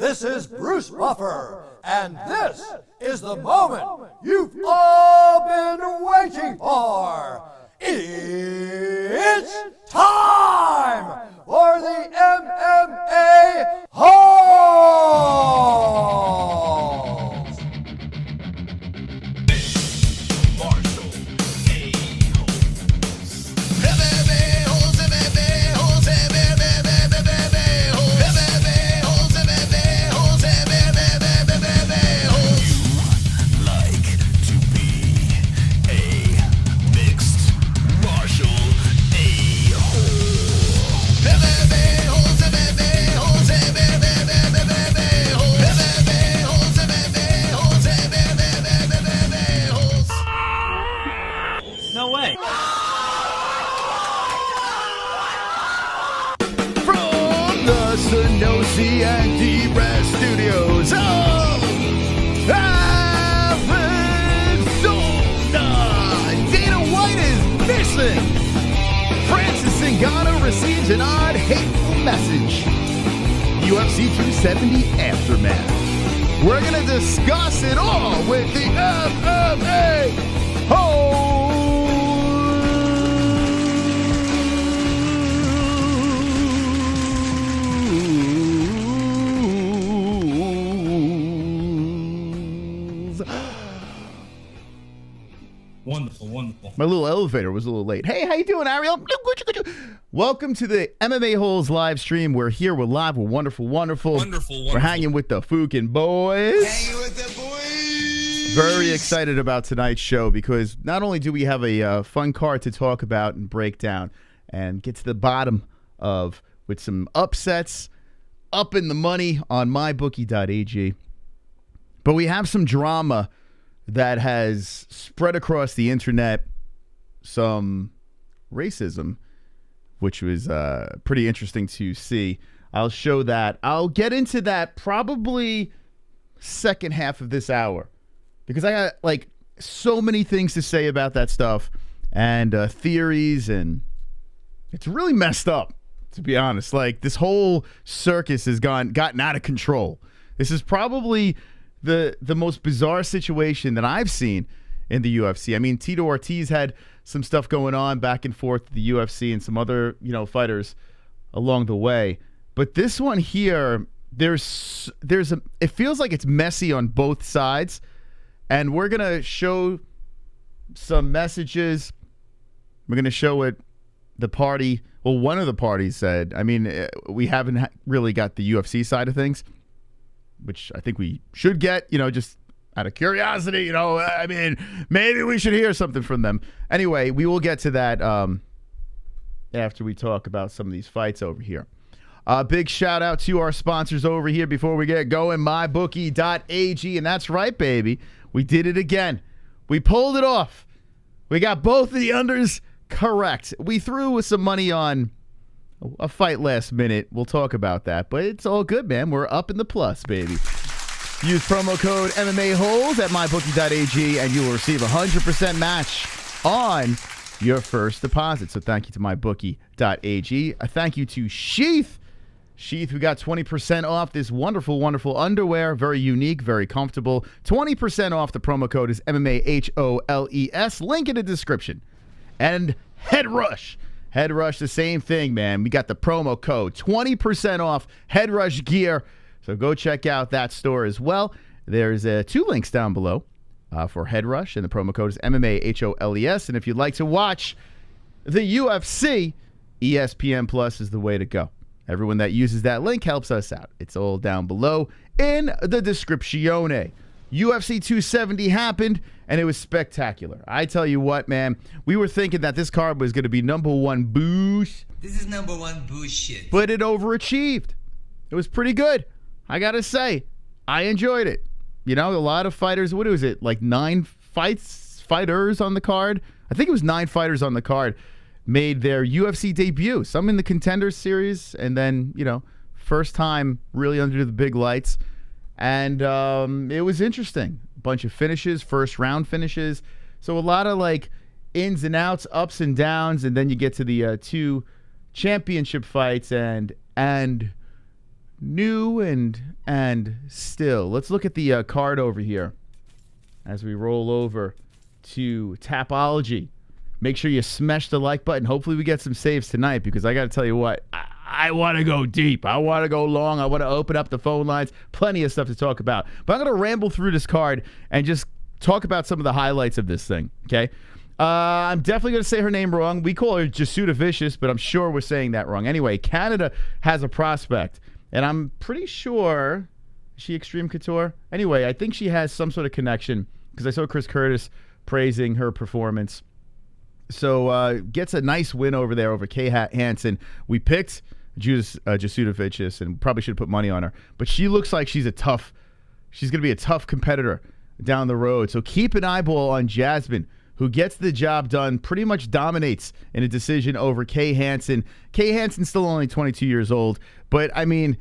This is Bruce Buffer, and this is the moment you've all been waiting for. It's time for the MMA-Holes! No way. From the Sonosi and DIAZ studios of Arizona, Dana White is missing. Francis Ngannou receives an odd, hateful message. UFC 270 aftermath. We're going to discuss it all with the MMA-Holes. Wonderful, wonderful. My little elevator was a little late. Hey, how you doing, Ariel? Welcome to the MMA-Holes live stream. We're here. We're live. We're wonderful, wonderful. We're hanging with the Fukin boys. Hanging with the boys. Very excited about tonight's show because not only do we have a fun card to talk about and break down and get to the bottom of with some upsets up in the money on mybookie.ag, but we have some drama that has spread across the internet, some racism, which was pretty interesting to see. I'll show that. I'll get into that probably second half of this hour because I got like so many things to say about that stuff and theories, and it's really messed up, to be honest. Like, this whole circus has gotten out of control. This is probably the most bizarre situation that I've seen in the UFC. I mean, Tito Ortiz had some stuff going on back and forth with the UFC and some other, fighters along the way. But this one here, it feels like it's messy on both sides. And we're going to show some messages. We're going to show what the party, well, one of the parties said. I mean, we haven't really got the UFC side of things, which I think we should get, just out of curiosity, I mean, maybe we should hear something from them. Anyway, we will get to that after we talk about some of these fights over here. Big shout out to our sponsors over here before we get going, mybookie.ag. And that's right, baby. We did it again. We pulled it off. We got both of the unders correct. We threw with some money on a fight last minute. We'll talk about that, but it's all good, man. We're up in the plus, baby. Use promo code MMA-Holes at mybookie.ag and you will receive a 100% match on your first deposit. So thank you to mybookie.ag. A thank you to Sheath, who got 20% off this wonderful, wonderful underwear. Very unique, very comfortable. 20% off. The promo code is MMA-HOLES. Link in the description. And Head Rush, the same thing, man. We got the promo code, 20% off Head Rush gear. So go check out that store as well. There's 2 links down below for Head Rush, and the promo code is MMA-HOLES. And if you'd like to watch the UFC, ESPN Plus is the way to go. Everyone that uses that link helps us out. It's all down below in the descriptione. UFC 270 happened, and it was spectacular. I tell you what, man, we were thinking that this card was going to be #1 boosh. This is #1 bullshit. But it overachieved. It was pretty good. I got to say, I enjoyed it. A lot of fighters, what was it, like 9 fighters on the card? I think it was 9 fighters on the card made their UFC debut. Some in the Contenders series, and then, first time really under the big lights. And it was interesting. A bunch of finishes, first round finishes. So a lot of like ins and outs, ups and downs, and then you get to the 2 championship fights, and new and still. Let's look at the card over here as we roll over to Tapology. Make sure you smash the like button. Hopefully we get some saves tonight, because I got to tell you what, I want to go deep. I want to go long. I want to open up the phone lines. Plenty of stuff to talk about. But I'm going to ramble through this card and just talk about some of the highlights of this thing, okay? I'm definitely going to say her name wrong. We call her Jasuda Vicious, but I'm sure we're saying that wrong. Anyway, Canada has a prospect, and I'm pretty sure, is she Extreme Couture? Anyway, I think she has some sort of connection, because I saw Chris Curtis praising her performance. So gets a nice win over there over Kay Hansen. We picked Jasuda Vicious and probably should have put money on her, but she looks like she's going to be a tough competitor down the road. So keep an eyeball on Jasmine, who gets the job done, pretty much dominates in a decision over Kay Hansen. Kay Hansen's still only 22 years old, but I mean,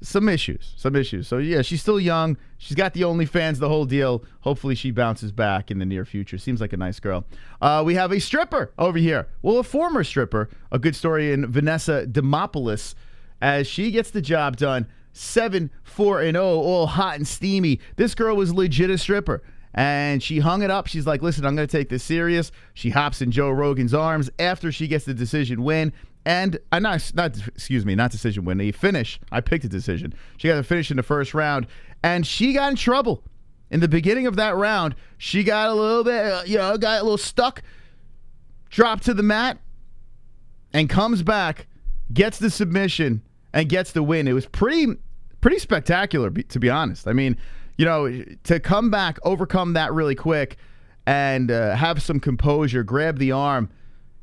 some issues. So yeah, she's still young. She's got the OnlyFans, the whole deal. Hopefully she bounces back in the near future. Seems like a nice girl. We have a stripper over here. Well, a former stripper. A good story in Vanessa Demopoulos, as she gets the job done. 7-4-0, all hot and steamy. This girl was legit a stripper, and she hung it up. She's like, listen, I'm going to take this serious. She hops in Joe Rogan's arms after she gets the decision win. And not decision win, a finish. I picked a decision. She got a finish in the first round, and she got in trouble. In the beginning of that round, she got a little bit, got a little stuck, dropped to the mat, and comes back, gets the submission, and gets the win. It was pretty spectacular, to be honest. I mean, to come back, overcome that really quick, and have some composure, grab the arm,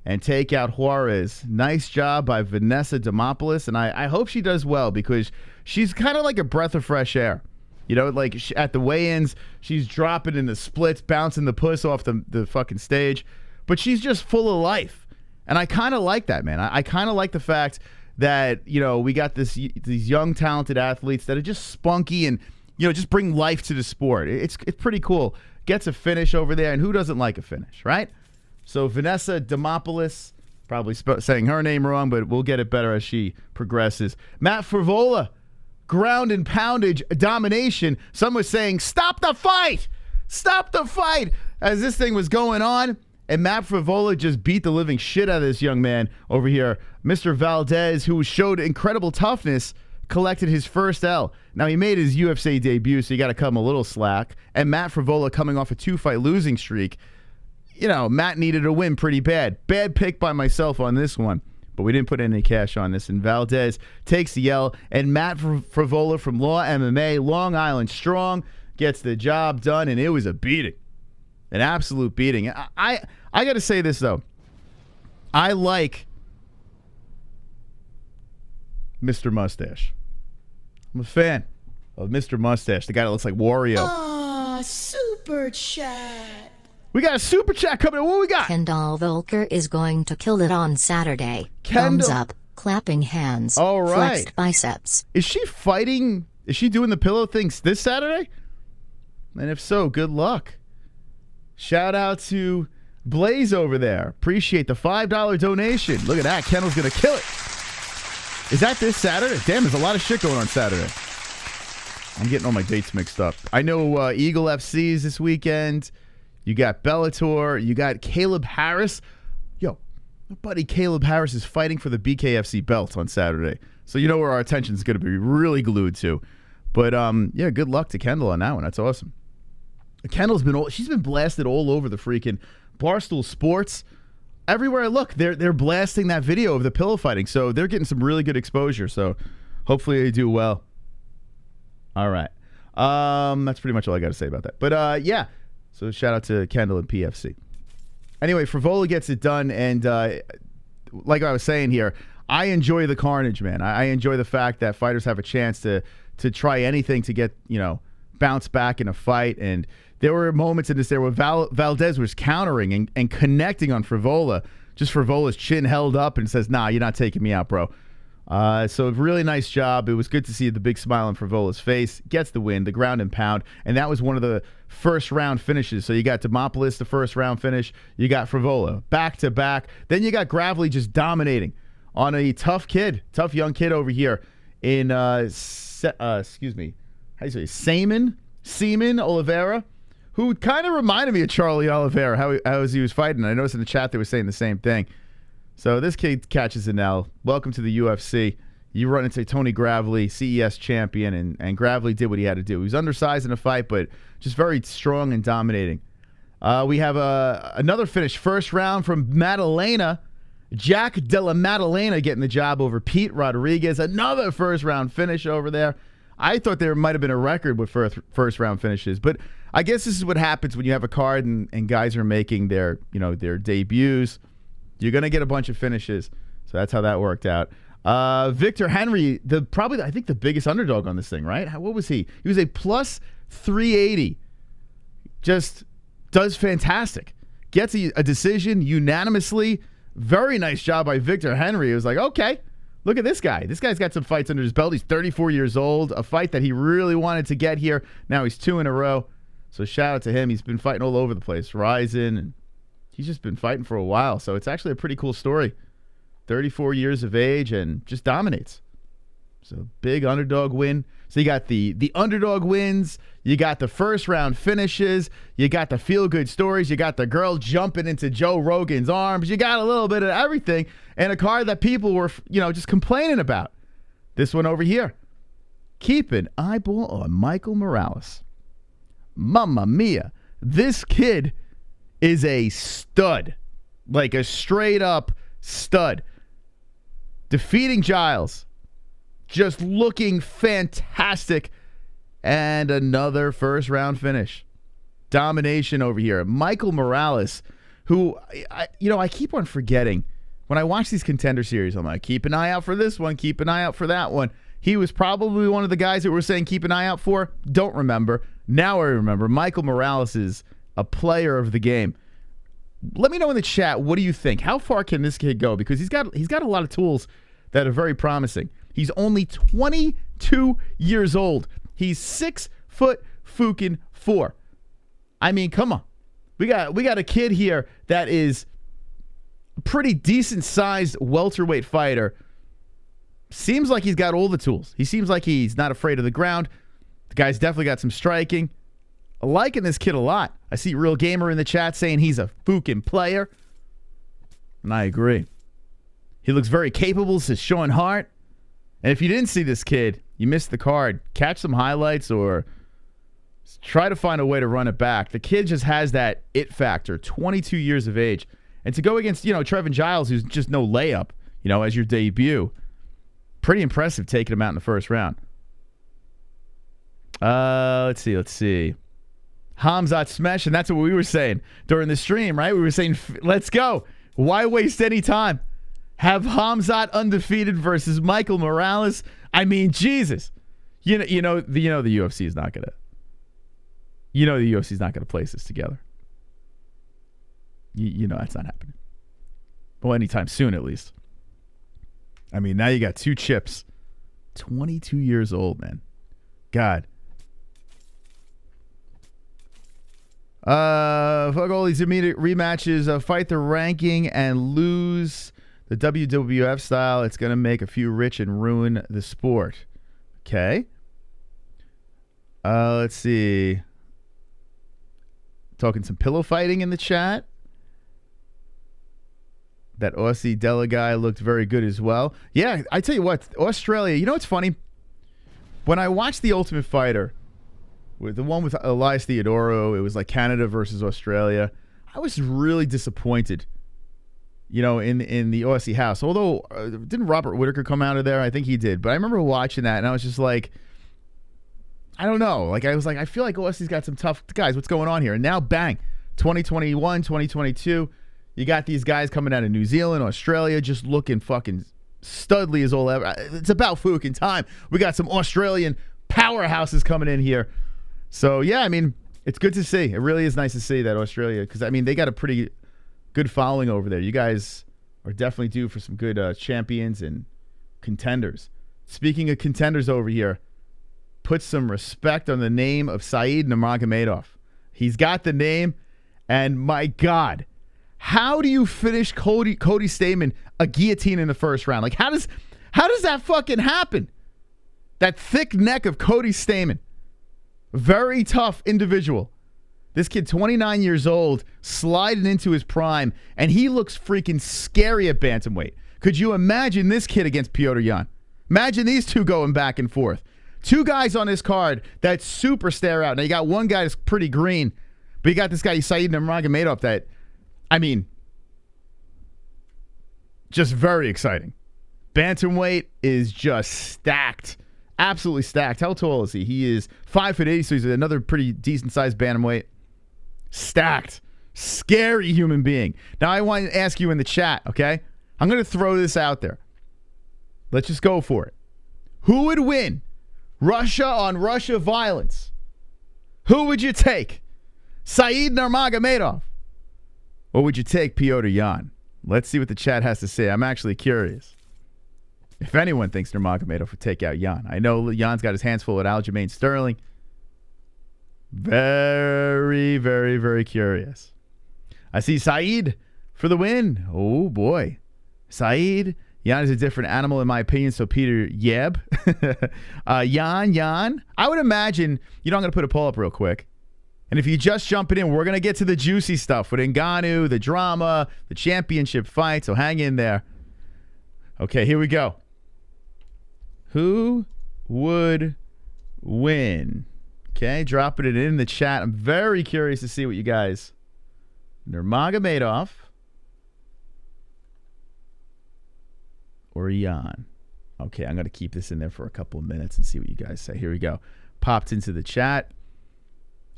and take out Juarez. Nice job by Vanessa Demopoulos, and I hope she does well, because she's kind of like a breath of fresh air. At the weigh-ins, she's dropping in the splits, bouncing the puss off the fucking stage, but she's just full of life. And I kind of like that, man. I kind of like the fact that, we got these young, talented athletes that are just spunky and, just bring life to the sport. It's pretty cool. Gets a finish over there, and who doesn't like a finish, right? So Vanessa Demopoulos, probably saying her name wrong, but we'll get it better as she progresses. Matt Frevola, ground and poundage domination. Some was saying, stop the fight! Stop the fight! As this thing was going on, and Matt Frevola just beat the living shit out of this young man over here. Mr. Valdez, who showed incredible toughness, collected his first L. Now, he made his UFC debut, so you got to cut him a little slack. And Matt Frevola, coming off a 2-fight losing streak, Matt needed a win pretty bad. Bad pick by myself on this one, but we didn't put any cash on this. And Valdez takes the L, and Matt Frevola from Law MMA, Long Island Strong, gets the job done, and it was a beating. An absolute beating. I got to say this, though. I like Mr. Mustache. I'm a fan of Mr. Mustache, the guy that looks like Wario. Super chat. We got a super chat coming in. What we got? Kendall Volker is going to kill it on Saturday. Kendall. Thumbs up, clapping hands, all right. flexed biceps. Is she fighting? Is she doing the pillow things this Saturday? And if so, good luck. Shout out to Blaze over there. Appreciate the $5 donation. Look at that. Kendall's going to kill it. Is that this Saturday? Damn, there's a lot of shit going on Saturday. I'm getting all my dates mixed up. I know Eagle FC's this weekend. You got Bellator. You got Caleb Harris. Yo, my buddy Caleb Harris is fighting for the BKFC belt on Saturday. So you know where our attention is going to be really glued to. But, yeah, good luck to Kendall on that one. That's awesome. Kendall's she's been blasted all over the freaking Barstool Sports. Everywhere I look, they're blasting that video of the pillow fighting. So they're getting some really good exposure. So hopefully they do well. All right. That's pretty much all I got to say about that. But, yeah. So shout out to Kendall and PFC. Anyway, Frevola gets it done, and like I was saying here, I enjoy the carnage, man. I enjoy the fact that fighters have a chance to try anything to get, bounce back in a fight. And there were moments in this there where Valdez was countering and connecting on Frevola. Just Frivola's chin held up and says, nah, you're not taking me out, bro. So really nice job. It was good to see the big smile on Frivola's face. Gets the win, the ground and pound, and that was one of the first round finishes. So you got Demopoulos, the first round finish. You got Frevola back to back. Then you got Gravely just dominating on a tough young kid over here in, excuse me, how do you say, Seaman Oliveira, who kind of reminded me of Charlie Oliveira, how he was fighting. I noticed in the chat they were saying the same thing. So this kid catches an L. Welcome to the UFC. You run into Tony Gravely, CES champion, and Gravely did what he had to do. He was undersized in a fight, but just very strong and dominating. We have another finish, first round from Maddalena. Jack Della Maddalena getting the job over Pete Rodriguez. Another first-round finish over there. I thought there might have been a record with first-round finishes, but I guess this is what happens when you have a card and guys are making their debuts. You're going to get a bunch of finishes, so that's how that worked out. Victor Henry, I think the biggest underdog on this thing, right? What was he? He was a plus 380. Just does fantastic. Gets a decision unanimously. Very nice job by Victor Henry. It was like, okay, look at this guy. This guy's got some fights under his belt. He's 34 years old. A fight that he really wanted to get here. Now he's 2 in a row. So shout out to him. He's been fighting all over the place. Rising, and he's just been fighting for a while. So it's actually a pretty cool story. 34 years of age and just dominates. So big underdog win. So you got the underdog wins. You got the first round finishes. You got the feel good stories. You got the girl jumping into Joe Rogan's arms. You got a little bit of everything, and a card that people were just complaining about. This one over here. Keep an eyeball on Michael Morales. Mamma mia. This kid is a stud. Like a straight up stud. Defeating Giles. Just looking fantastic. And another first-round finish. Domination over here. Michael Morales, who, I keep on forgetting. When I watch these Contender Series, I'm like, keep an eye out for this one, keep an eye out for that one. He was probably one of the guys that we're saying keep an eye out for. Don't remember. Now I remember. Michael Morales is a player of the game. Let me know in the chat, what do you think? How far can this kid go? Because he's got a lot of tools that are very promising. He's only 22 years old. He's 6'4". I mean, come on. We got a kid here that is a pretty decent sized welterweight fighter. Seems like he's got all the tools. He seems like he's not afraid of the ground. The guy's definitely got some striking. I'm liking this kid a lot. I see Real Gamer in the chat saying he's a fucking player. And I agree. He looks very capable, says Sean Hart. And if you didn't see this kid, you missed the card. Catch some highlights or try to find a way to run it back. The kid just has that it factor, 22 years of age. And to go against, Trevin Giles, who's just no layup, as your debut, pretty impressive taking him out in the first round. Let's see. HAMZAT SMESH, and that's what we were saying during the stream, right? We were saying, let's go. Why waste any time? Have HAMZAT undefeated versus Michael Morales. I mean, Jesus. The UFC is not gonna. The UFC is not gonna place this together. That's not happening. Well, anytime soon, at least. I mean, now you got 2 chips. 22 years old, man. God. Fuck all these immediate rematches. Fight the ranking and lose the WWF style. It's going to make a few rich and ruin the sport. Okay. Let's see. Talking some pillow fighting in the chat. That Aussie Della guy looked very good as well. Yeah, I tell you what, Australia, what's funny? When I watched The Ultimate Fighter, with the one with Elias Theodoro, it was like Canada versus Australia. I was really disappointed, in the Aussie house. Although, didn't Robert Whittaker come out of there? I think he did. But I remember watching that, and I was just like, I don't know. Like, I was like, I feel like Aussie's got some tough guys. What's going on here? And now, bang, 2021, 2022, you got these guys coming out of New Zealand, Australia, just looking fucking studly as all ever. It's about fucking time. We got some Australian powerhouses coming in here. So, yeah, I mean, it's good to see. It really is nice to see that Australia, because, I mean, they got a pretty good following over there. You guys are definitely due for some good champions and contenders. Speaking of contenders over here, put some respect on the name of Said Nurmagomedov. He's got the name, and my God, how do you finish Cody Stamann a guillotine in the first round? Like, how does that fucking happen? That thick neck of Cody Stamann. Very tough individual. This kid, 29 years old, sliding into his prime, and he looks freaking scary at bantamweight. Could you imagine this kid against Petr Yan? Imagine these two going back and forth. Two guys on this card that super stare out. Now, you got one guy that's pretty green, but you got this guy, Said Nurmagomedov, that, I mean, just very exciting. Bantamweight is just stacked. Absolutely stacked. How tall is he? He is 5'8", so he's another pretty decent-sized bantamweight. Stacked. Scary human being. Now, I want to ask you in the chat, okay? I'm going to throw this out there. Let's just go for it. Who would win Russia on Russia violence? Who would you take? Said Nurmagomedov? Or would you take Petr Yan? Let's see what the chat has to say. I'm actually curious. If anyone thinks Nurmagomedov would take out Yan. I know Jan's got his hands full at Aljamain Sterling. Very, very, very curious. I see Said for the win. Oh, boy. Said. Yan is a different animal, in my opinion, so Peter Yeb. Yan. I would imagine, I'm going to put a poll up real quick. And if you just jump it in, we're going to get to the juicy stuff with Ngannou, the drama, the championship fight, so hang in there. Okay, here we go. Who would win? Okay, dropping it in the chat. I'm very curious to see what you guys... Nurmagomedov or Yan? Okay, I'm going to keep this in there for a couple of minutes and see what you guys say. Here we go. Popped into the chat.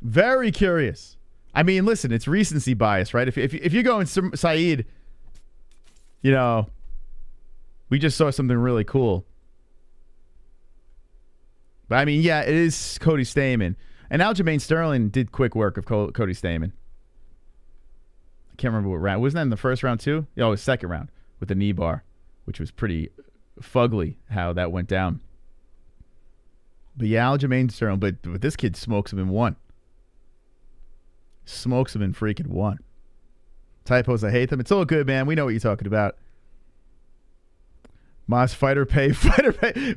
Very curious. I mean, listen, it's recency bias, right? If you're going Said, we just saw something really cool. But, I mean, yeah, it is Cody Stamann. And Aljamain Sterling did quick work of Cody Stamann. I can't remember what round. Wasn't that in the first round, too? Oh, it was second round with the knee bar, which was pretty fugly how that went down. But, yeah, Aljamain Sterling. But this kid smokes him in one. Smokes him in freaking one. Typos, I hate them. It's all good, man. We know what you're talking about. Moss fighter pay.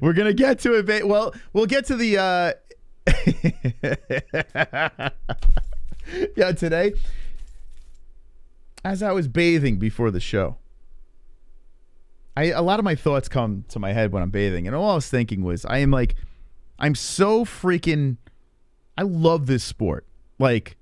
We're going to get to it. Well, we'll get to the... yeah, today, as I was bathing before the show, a lot of my thoughts come to my head when I'm bathing. And all I was thinking was, I'm so freaking... I love this sport. Like,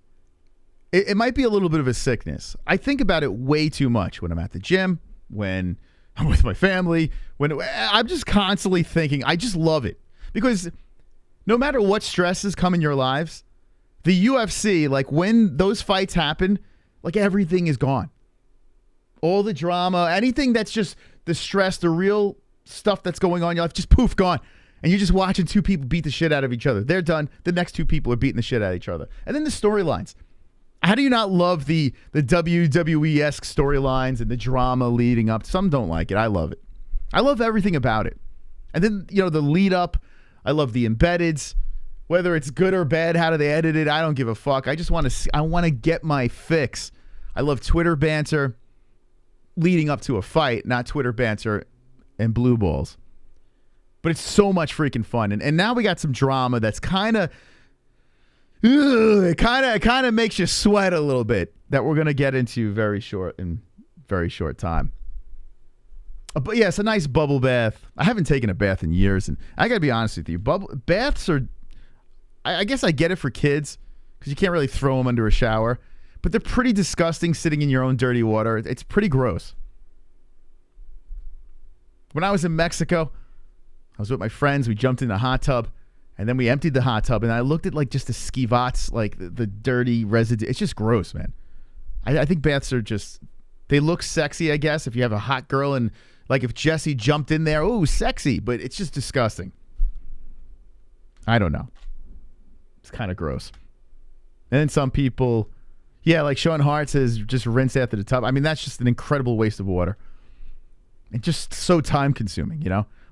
it might be a little bit of a sickness. I think about it way too much when I'm at the gym, when... I'm with my family. When I'm just constantly thinking, I just love it. Because no matter what stresses come in your lives, the UFC, like when those fights happen, like everything is gone. All the drama, anything that's just the stress, the real stuff that's going on in your life, just poof, gone. And you're just watching two people beat the shit out of each other. They're done. The next two people are beating the shit out of each other. And then the storylines. How do you not love the WWE-esque storylines and the drama leading up? Some don't like it. I love it. I love everything about it. And then, the lead up. I love the embeddeds. Whether it's good or bad, how do they edit it? I don't give a fuck. I just want to I want to get my fix. I love Twitter banter leading up to a fight, not Twitter banter and blue balls. But it's so much freaking fun. And now we got some drama that's kind of... It kind of makes you sweat a little bit, that we're going to get into very short time. But yeah, it's a nice bubble bath. I haven't taken a bath in years, and I got to be honest with you. Baths are, I guess I get it for kids because you can't really throw them under a shower, but they're pretty disgusting sitting in your own dirty water. It's pretty gross. When I was in Mexico, I was with my friends. We jumped in the hot tub. And then we emptied the hot tub, and I looked at just the skivats, like the dirty residue. It's just gross, man. I think baths are just, they look sexy, I guess, if you have a hot girl, and like if Jesse jumped in there, ooh, sexy, but it's just disgusting. I don't know. It's kind of gross. And then some people, yeah, like Sean Hart says, just rinse after the tub. I mean, that's just an incredible waste of water. And just so time consuming,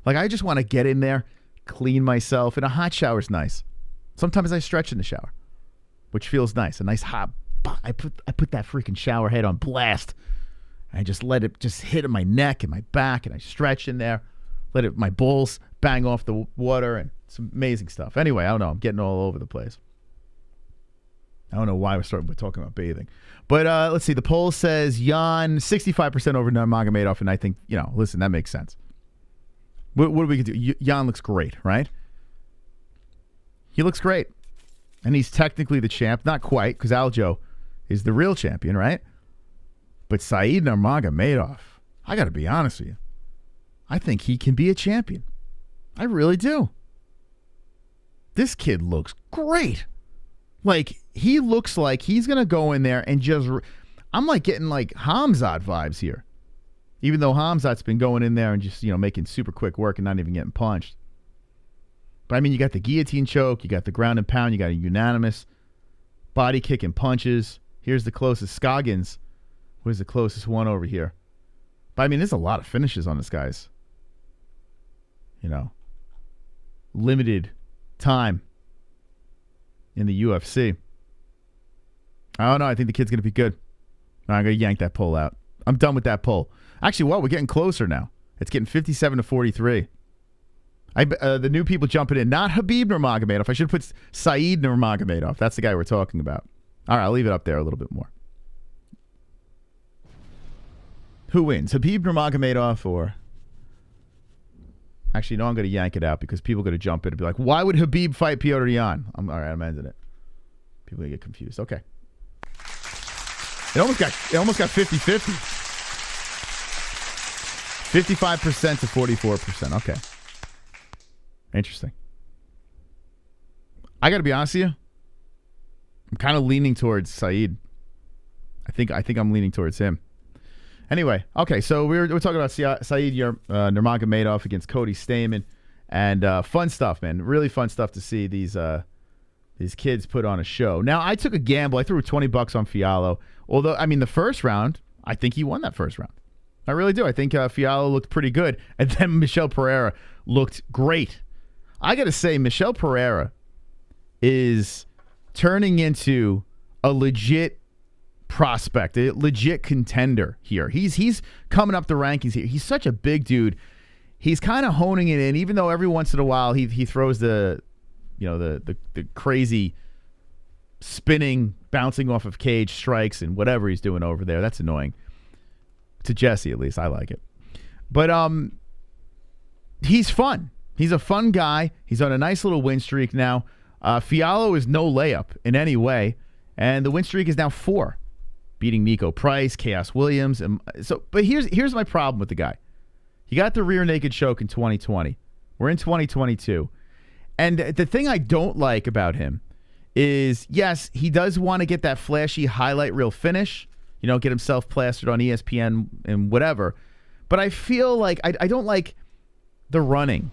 Like I just want to get in there, clean myself, and a hot shower's nice. Sometimes I stretch in the shower, which feels nice. A nice hot, I put that freaking shower head on blast. I just let it just hit my neck and my back, and I stretch in there. Let my balls bang off the water, and it's amazing stuff. Anyway, I don't know. I'm getting all over the place. I don't know why we're talking about bathing. But let's see. The poll says Jan 65% over Nurmagomedov, and I think, listen, that makes sense. What do we do? Jan looks great, right? He looks great. And he's technically the champ. Not quite, because Aljo is the real champion, right? But Saeed Nurmagomedov, I got to be honest with you. I think he can be a champion. I really do. This kid looks great. Like, he looks like he's going to go in there and just... I'm like getting like KHAMZAT vibes here. Even though KHAMZAT's been going in there and just, making super quick work and not even getting punched. But, I mean, you got the guillotine choke. You got the ground and pound. You got a unanimous body kick and punches. Here's the closest. Scoggins was the closest one over here. But, I mean, there's a lot of finishes on this guy's. Limited time in the UFC. I don't know. I think the kid's going to be good. I'm going to yank that poll out. I'm done with that poll. Actually, we're getting closer now. It's getting 57 to 43. The new people jumping in. Not Khabib Nurmagomedov. I should put Saeed Nurmagomedov. That's the guy we're talking about. All right, I'll leave it up there a little bit more. Who wins? Khabib Nurmagomedov or... Actually, no, I'm going to yank it out because people are going to jump in and be like, why would Khabib fight Petr Yan? All right, I'm ending it. People are going to get confused. Okay. It almost got 50-50. 55% to 44%. Okay. Interesting. I got to be honest with you. I'm kind of leaning towards Saeed. I think I'm leaning towards him. Anyway, okay, so we're talking about Saeed Nurmagomedov against Cody Stamann, and fun stuff, man. Really fun stuff to see these kids put on a show. Now, I took a gamble. I threw $20 on Fiallo. Although, I mean, the first round, I think he won that first round. I really do. I think Fiallo looked pretty good, and then Michel Pereira looked great. I got to say, Michel Pereira is turning into a legit prospect, a legit contender here. He's coming up the rankings here. He's such a big dude. He's kind of honing it in, even though every once in a while he throws the crazy spinning, bouncing off of cage strikes and whatever he's doing over there. That's annoying. To Jesse, at least. I like it. But he's fun. He's a fun guy. He's on a nice little win streak now. Fiallo is no layup in any way, and the win streak is now 4. Beating Nico Price, Chaos Williams. But here's my problem with the guy. He got the rear naked choke in 2020. We're in 2022. And the thing I don't like about him is, yes, he does want to get that flashy highlight reel finish, get himself plastered on ESPN and whatever. But I feel like I don't like the running.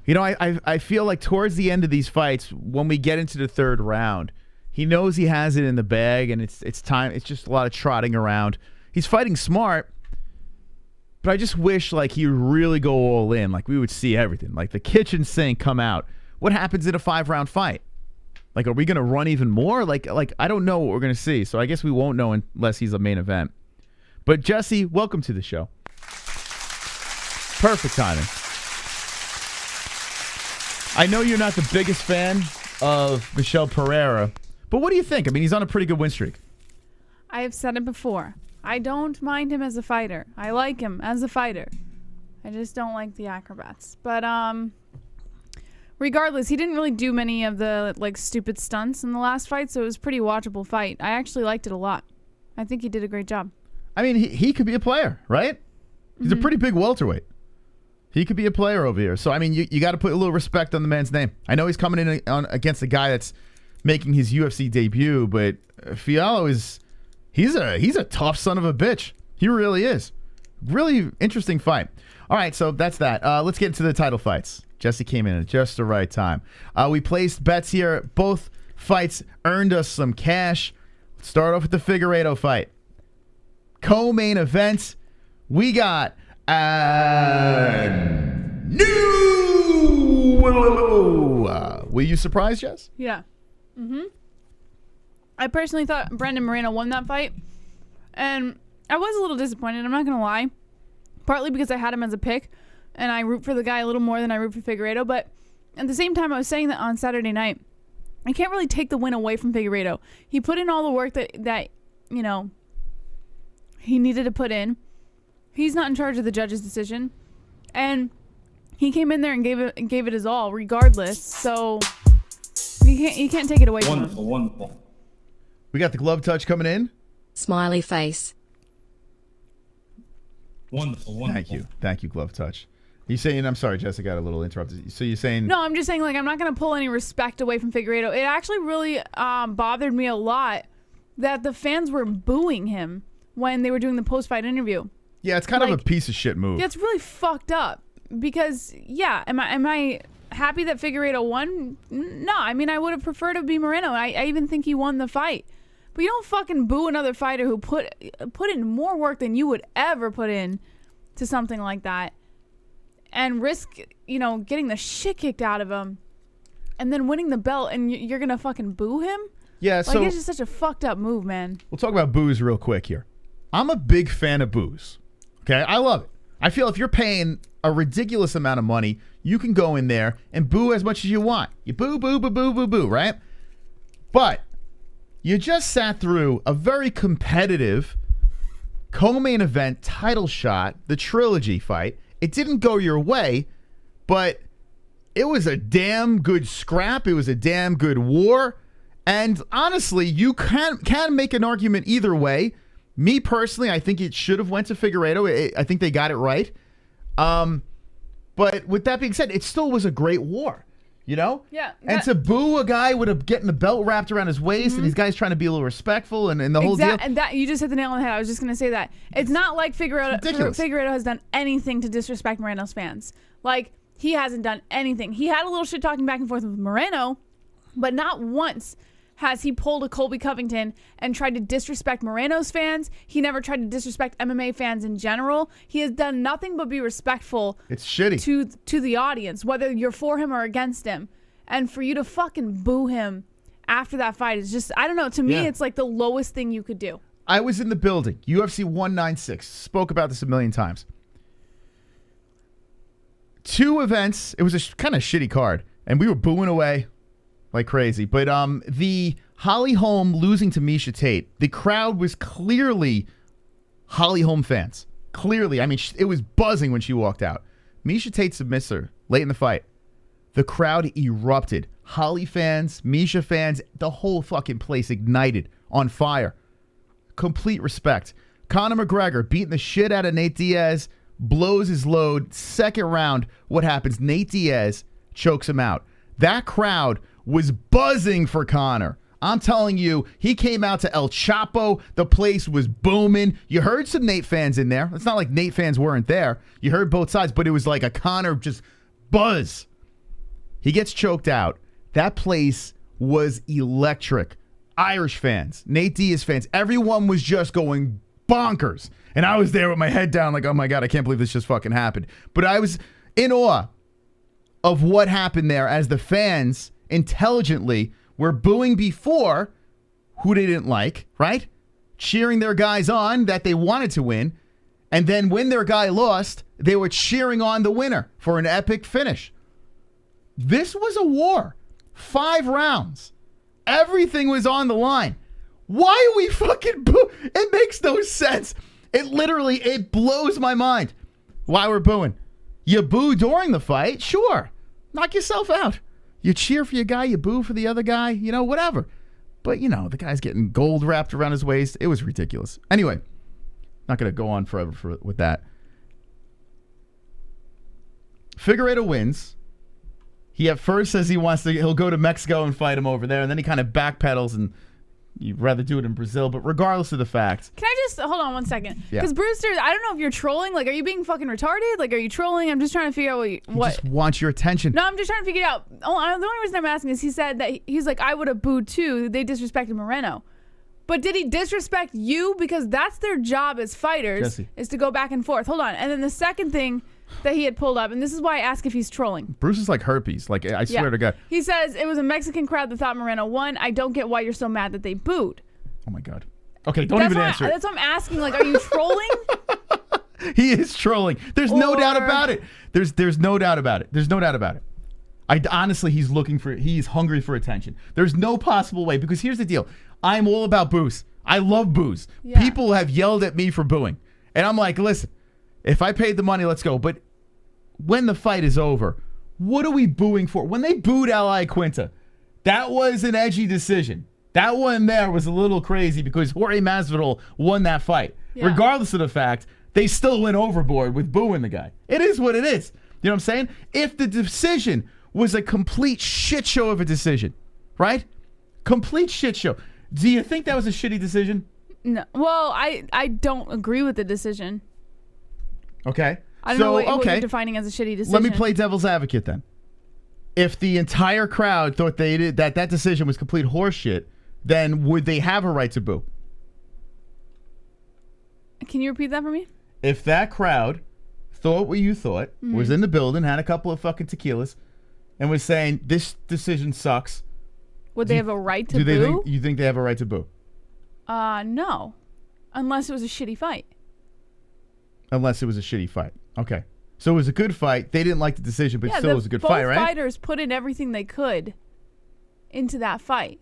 I feel like towards the end of these fights, when we get into the third round, he knows he has it in the bag, and it's time. It's just a lot of trotting around. He's fighting smart, but I just wish like he would really go all in. Like we would see everything. Like the kitchen sink come out. What happens in a 5-round fight? Like, are we going to run even more? Like I don't know what we're going to see. So I guess we won't know unless he's a main event. But Jesse, welcome to the show. Perfect timing. I know you're not the biggest fan of Michel Pereira. But what do you think? I mean, he's on a pretty good win streak. I have said it before. I don't mind him as a fighter. I like him as a fighter. I just don't like the acrobats. But regardless, he didn't really do many of the stupid stunts in the last fight, so it was a pretty watchable fight. I actually liked it a lot. I think he did a great job. I mean, he could be a player, right? He's a pretty big welterweight. He could be a player over here. So, I mean, you got to put a little respect on the man's name. I know he's coming in against a guy that's making his UFC debut, but Fiallo he's a tough son of a bitch. He really is. Really interesting fight. All right, so that's that. Let's get into the title fights. Jesse came in at just the right time. We placed bets here. Both fights earned us some cash. Let's start off with the Figueiredo fight. Co-main event. We got new. Were you surprised, Jess? Yeah. I personally thought Brandon Moreno won that fight, and I was a little disappointed, I'm not gonna lie, partly because I had him as a pick, and I root for the guy a little more than I root for Figueiredo. But at the same time, I was saying that on Saturday night, I can't really take the win away from Figueiredo. He put in all the work that you know, he needed to put in. He's not in charge of the judge's decision, and he came in there and gave it his all, regardless. So you can't take it away from him. Wonderful, wonderful. We got the glove touch coming in. Smiley face. Wonderful, wonderful. Thank you, glove touch. You saying? I'm sorry, Jessica, got a little interrupted. So you're saying? No, I'm just saying, like, I'm not gonna pull any respect away from Figueiredo. It actually really bothered me a lot that the fans were booing him when they were doing the post-fight interview. Yeah, it's kind of a piece of shit move. Yeah, it's really fucked up. Because, yeah, am I happy that Figueiredo won? No, I mean, I would have preferred to be Moreno. I even think he won the fight. But you don't fucking boo another fighter who put in more work than you would ever put in to something like that, and risk, you know, getting the shit kicked out of him, and then winning the belt, and you're gonna fucking boo him? Yeah, like, so it's just such a fucked up move, man. We'll talk about boos real quick here. I'm a big fan of boos. Okay, I love it. I feel if you're paying a ridiculous amount of money, you can go in there and boo as much as you want. You boo, boo, boo, boo, boo, boo, right? But you just sat through a very competitive co-main event title shot, the trilogy fight. It didn't go your way, but it was a damn good scrap. It was a damn good war. And honestly, you can make an argument either way. Me personally, I think it should have went to Figueiredo. I think they got it right. But with that being said, it still was a great war, you know? Yeah. And to boo a guy with getting the belt wrapped around his waist, and these guys trying to be a little respectful, and the whole deal. And that, you just hit the nail on the head. I was just going to say that. It's not like Figueiredo has done anything to disrespect Moreno's fans. Like, he hasn't done anything. He had a little shit talking back and forth with Moreno, but not once has he pulled a Colby Covington and tried to disrespect Moreno's fans. He never tried to disrespect MMA fans in general. He has done nothing but be respectful. It's shitty. To the audience, whether you're for him or against him. And for you to fucking boo him after that fight is just, I don't know, to me, it's like the lowest thing you could do. I was in the building. UFC 196. Spoke about this a million times. 2 events. It was a kind of shitty card. And we were booing away like crazy. But the Holly Holm losing to Miesha Tate, the crowd was clearly Holly Holm fans. Clearly. I mean, it was buzzing when she walked out. Miesha Tate submits her late in the fight. The crowd erupted. Holly fans, Miesha fans, the whole fucking place ignited, on fire. Complete respect. Conor McGregor beating the shit out of Nate Diaz, blows his load. Second round, what happens? Nate Diaz chokes him out. That crowd was buzzing for Conor. I'm telling you, he came out to El Chapo. The place was booming. You heard some Nate fans in there. It's not like Nate fans weren't there. You heard both sides, but it was like a Conor just buzz. He gets choked out. That place was electric. Irish fans, Nate Diaz fans, everyone was just going bonkers. And I was there with my head down like, oh my God, I can't believe this just fucking happened. But I was in awe of what happened there as the fans intelligently were booing before who they didn't like, right? Cheering their guys on that they wanted to win. And then when their guy lost, they were cheering on the winner for an epic finish. This was a war. 5 rounds. Everything was on the line. Why are we fucking boo? It makes no sense. It blows my mind why we're booing. You boo during the fight? Sure. Knock yourself out. You cheer for your guy, you boo for the other guy, you know, whatever. But, you know, the guy's getting gold wrapped around his waist. It was ridiculous. Anyway, not going to go on forever with that. Figueiredo wins. He at first says he'll go to Mexico and fight him over there, and then he kind of backpedals and you'd rather do it in Brazil. But regardless of the fact, can I just hold on 1 second? Yeah. Because Brewster, I don't know if you're trolling. Like, are you being fucking retarded? Like, are you trolling? I'm just trying to figure out what. He just wants your attention. No, I'm just trying to figure it out. The only reason I'm asking is he said that he's like, I would have booed too. They disrespected Moreno. But did he disrespect you? Because that's their job as fighters, Jesse, is to go back and forth. Hold on. And then the second thing that he had pulled up, and this is why I ask if he's trolling. Bruce is like herpes. Like, I swear to God. He says it was a Mexican crowd that thought Moreno won. I don't get why you're so mad that they booed. Oh my God. Okay, don't even answer it. That's what I'm asking. Like, are you trolling? He is trolling. There's no doubt Or- about it. There's no doubt about it. There's no doubt about it. Honestly, he's hungry for attention. There's no possible way, because here's the deal. I'm all about boos. I love boos. Yeah. People have yelled at me for booing. And I'm like, listen, if I paid the money, let's go. But when the fight is over, what are we booing for? When they booed Ally Quinta, that was an edgy decision. That one there was a little crazy because Jorge Masvidal won that fight. Yeah. Regardless of the fact, they still went overboard with booing the guy. It is what it is. You know what I'm saying? If the decision was a complete shit show of a decision, right? Complete shit show. Do you think that was a shitty decision? No. Well, I don't agree with the decision. Okay. I don't know what you're defining as a shitty decision. Let me play devil's advocate then. If the entire crowd thought that decision was complete horseshit, then would they have a right to boo? Can you repeat that for me? If that crowd thought what you thought, was in the building, had a couple of fucking tequilas, and was saying this decision sucks, Would they have a right to boo? You think they have a right to boo? No. Unless it was a shitty fight. Unless it was a shitty fight. Okay. So it was a good fight. They didn't like the decision, but still it was a good fight, right? Both fighters put in everything they could into that fight.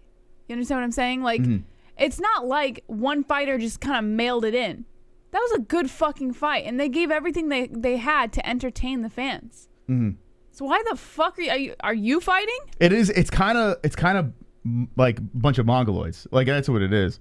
You understand what I'm saying? Like, it's not like one fighter just kind of mailed it in. That was a good fucking fight, and they gave everything they had to entertain the fans. So why the fuck are you fighting? It is. It's kind of like a bunch of mongoloids. Like, that's what it is.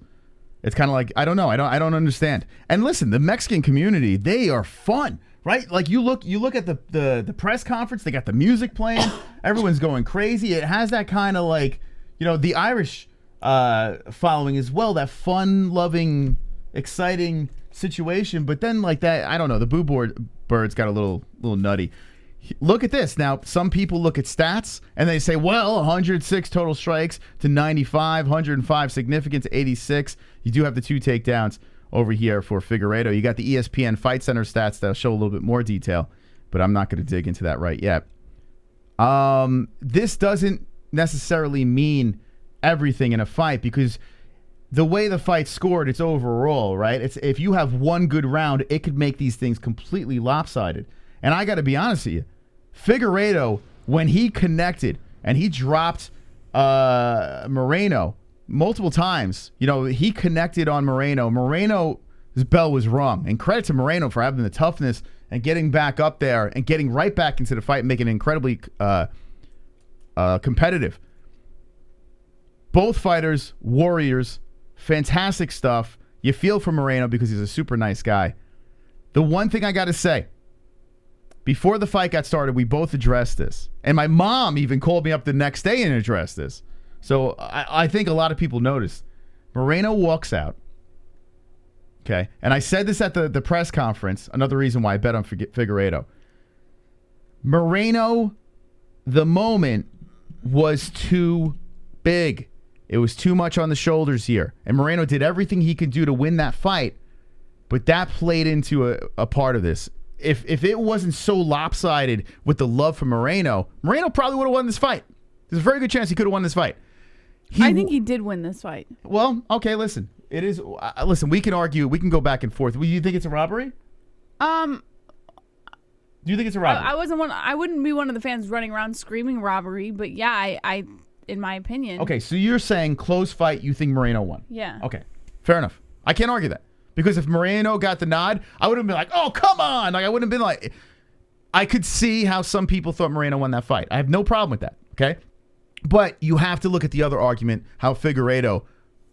It's kind of like, I don't know. I don't understand. And listen, the Mexican community, they are fun, right? Like, you look at the press conference. They got the music playing. Everyone's going crazy. It has that kind of like, the Irish following as well. That fun-loving, exciting situation. But then like that, I don't know. The boo birds got a little nutty. Look at this. Now, some people look at stats and they say, well, 106 total strikes to 95, 105 significance, 86. You do have the 2 takedowns over here for Figueiredo. You got the ESPN Fight Center stats that'll show a little bit more detail, but I'm not going to dig into that right yet. This doesn't necessarily mean everything in a fight, because the way the fight's scored, it's overall, right? It's if you have one good round, it could make these things completely lopsided. And I got to be honest with you, Figueiredo, when he connected and he dropped Moreno multiple times, he connected on Moreno. Moreno's bell was rung. And credit to Moreno for having the toughness and getting back up there and getting right back into the fight and making it incredibly competitive. Both fighters, warriors, fantastic stuff. You feel for Moreno because he's a super nice guy. The one thing I got to say, before the fight got started, we both addressed this. And my mom even called me up the next day and addressed this. So I think a lot of people noticed. Moreno walks out. Okay. And I said this at the press conference. Another reason why I bet on Figueiredo. Moreno, the moment was too big. It was too much on the shoulders here. And Moreno did everything he could do to win that fight. But that played into a part of this. If it wasn't so lopsided with the love for Moreno probably would have won this fight. There's a very good chance he could have won this fight. I think he did win this fight. Well, okay, listen. It is. Listen, we can argue. We can go back and forth. Do you think it's a robbery? Do you think it's a robbery? I wouldn't be one of the fans running around screaming robbery, but yeah, I in my opinion. Okay, so you're saying close fight, you think Moreno won? Yeah. Okay, fair enough. I can't argue that. Because if Moreno got the nod, I would have been like, oh, come on. Like, I wouldn't have been like, I could see how some people thought Moreno won that fight. I have no problem with that, okay? But you have to look at the other argument, how Figueiredo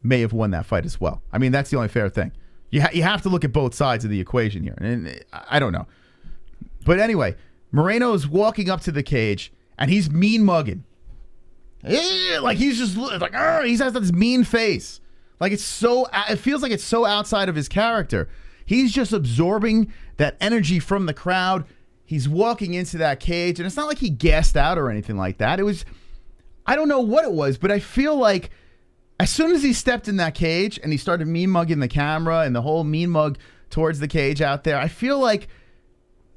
may have won that fight as well. I mean, that's the only fair thing. You have to look at both sides of the equation here. And I don't know. But anyway, Moreno's walking up to the cage, and he's mean mugging. Like, he's just like, he has this mean face. Like, it feels like it's so outside of his character. He's just absorbing that energy from the crowd. He's walking into that cage, and it's not like he gassed out or anything like that. It was, I don't know what it was, but I feel like as soon as he stepped in that cage and he started mean mugging the camera and the whole mean mug towards the cage out there, I feel like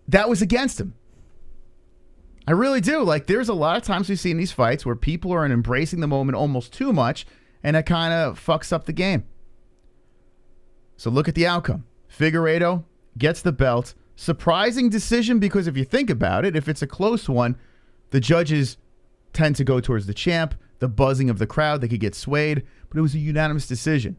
that was against him. I really do. Like, there's a lot of times we've seen these fights where people are embracing the moment almost too much, and it kind of fucks up the game. So look at the outcome. Figueiredo gets the belt Surprising decision because if you think about it, if it's a close one, the judges tend to go towards the champ. The buzzing of the crowd, they could get swayed, but it was a unanimous decision.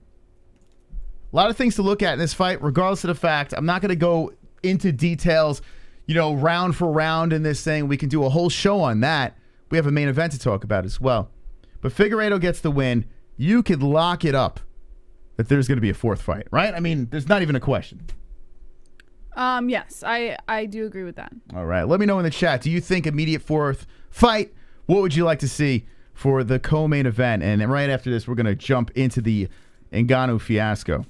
A lot of things to look at in this fight, regardless of the fact. I'm not going to go into details, round for round in this thing. We can do a whole show on that. We have a main event to talk about as well. But Figueiredo gets the win. You could lock it up that there's going to be a fourth fight, right? I mean, there's not even a question. Yes, I do agree with that. All right. Let me know in the chat. Do you think immediate fourth fight? What would you like to see for the co-main event? And right after this, we're going to jump into the Ngannou fiasco.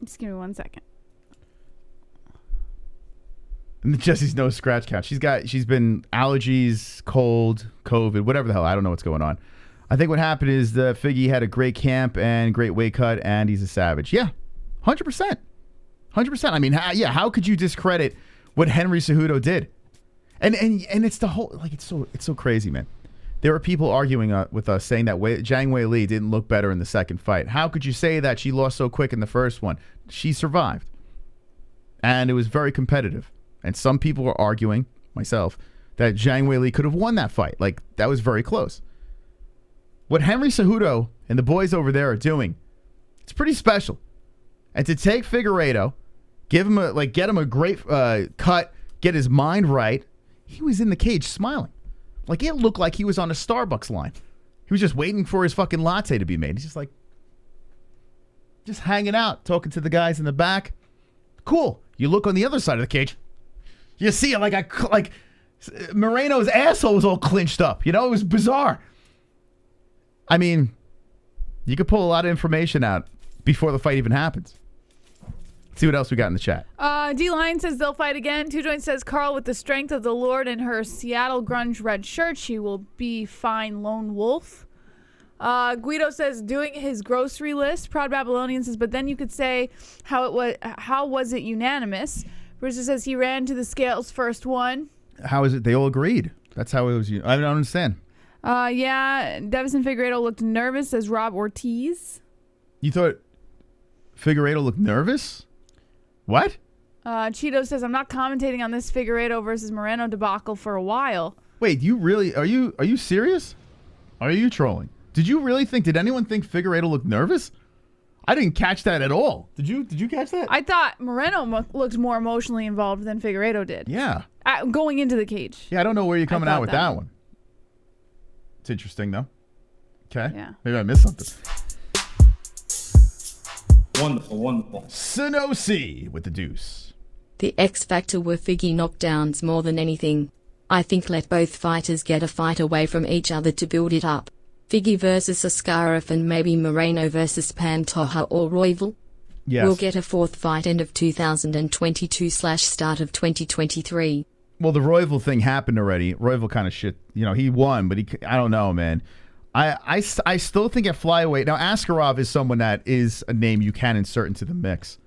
Just give me 1 second. And Jesse's no scratch count. She's been allergies, cold, COVID, whatever the hell. I don't know what's going on. I think what happened is the Figgy had a great camp and great weight cut, and he's a savage. Yeah, 100%. 100%. I mean, how could you discredit what Henry Cejudo did? And it's the whole, like, it's so crazy, man. There are people arguing with us saying that Zhang Weili didn't look better in the second fight. How could you say that? She lost so quick in the first one? She survived. And it was very competitive. And some people were arguing, myself, that Zhang Weili could have won that fight. Like, that was very close. What Henry Cejudo and the boys over there are doing, it's pretty special. And to take Figueiredo, get him a great cut, get his mind right, he was in the cage smiling. Like, it looked like he was on a Starbucks line. He was just waiting for his fucking latte to be made. He's just like, just hanging out, talking to the guys in the back. Cool. You look on the other side of the cage, you see it like Moreno's asshole was all clinched up. It was bizarre. I mean, you could pull a lot of information out before the fight even happens. Let's see what else we got in the chat. D-Line says they'll fight again. Two Joint says, Carl, with the strength of the Lord in her Seattle grunge red shirt, she will be fine lone wolf. Guido says, doing his grocery list. Proud Babylonian says, but then you could say how was it unanimous? Brewster says he ran to the scales first one. How is it? They all agreed. That's how it was. I don't understand. Yeah, Deiveson Figueiredo looked nervous, says Rob Ortiz. You thought Figueiredo looked nervous? What? Cheeto says, I'm not commentating on this Figueiredo versus Moreno debacle for a while. Wait, you really, are you serious? Are you trolling? Did anyone think Figueiredo looked nervous? I didn't catch that at all. Did you catch that? I thought Moreno looked more emotionally involved than Figueiredo did. Yeah. Going into the cage. Yeah, I don't know where you're coming out with that one. It's interesting, though. Okay. Yeah. Maybe I missed something. Wonderful. Sonosi with the deuce. The X factor were Figgy knockdowns more than anything. I think let both fighters get a fight away from each other to build it up. Figgy versus Askarov and maybe Moreno versus Pantoja or Royval. Yes. We'll get a fourth fight end of 2022/start of 2023. Well, the Royval thing happened already. Royval kind of shit. He won, but I don't know, man. I still think at flyweight. Now, Askarov is someone that is a name you can insert into the mix.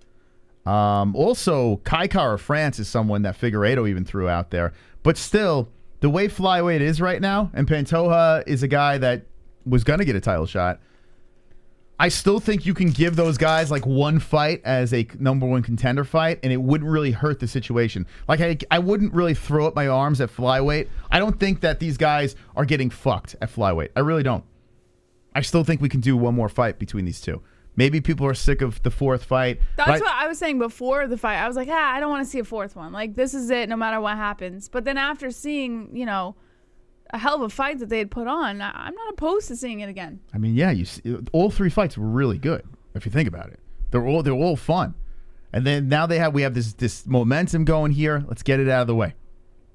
Also, Kaikar of France is someone that Figueiredo even threw out there. But still, the way flyweight is right now, and Pantoja is a guy that was going to get a title shot, I still think you can give those guys like one fight as a number one contender fight, and it wouldn't really hurt the situation. Like, I wouldn't really throw up my arms at flyweight. I don't think that these guys are getting fucked at flyweight. I really don't. I still think we can do one more fight between these two. Maybe people are sick of the fourth fight. That's what I was saying before the fight. I was like, I don't want to see a fourth one. Like, this is it no matter what happens. But then after seeing, a hell of a fight that they had put on, I'm not opposed to seeing it again. I mean, yeah, all three fights were really good if you think about it. They're all fun, and then now we have this momentum going here. Let's get it out of the way,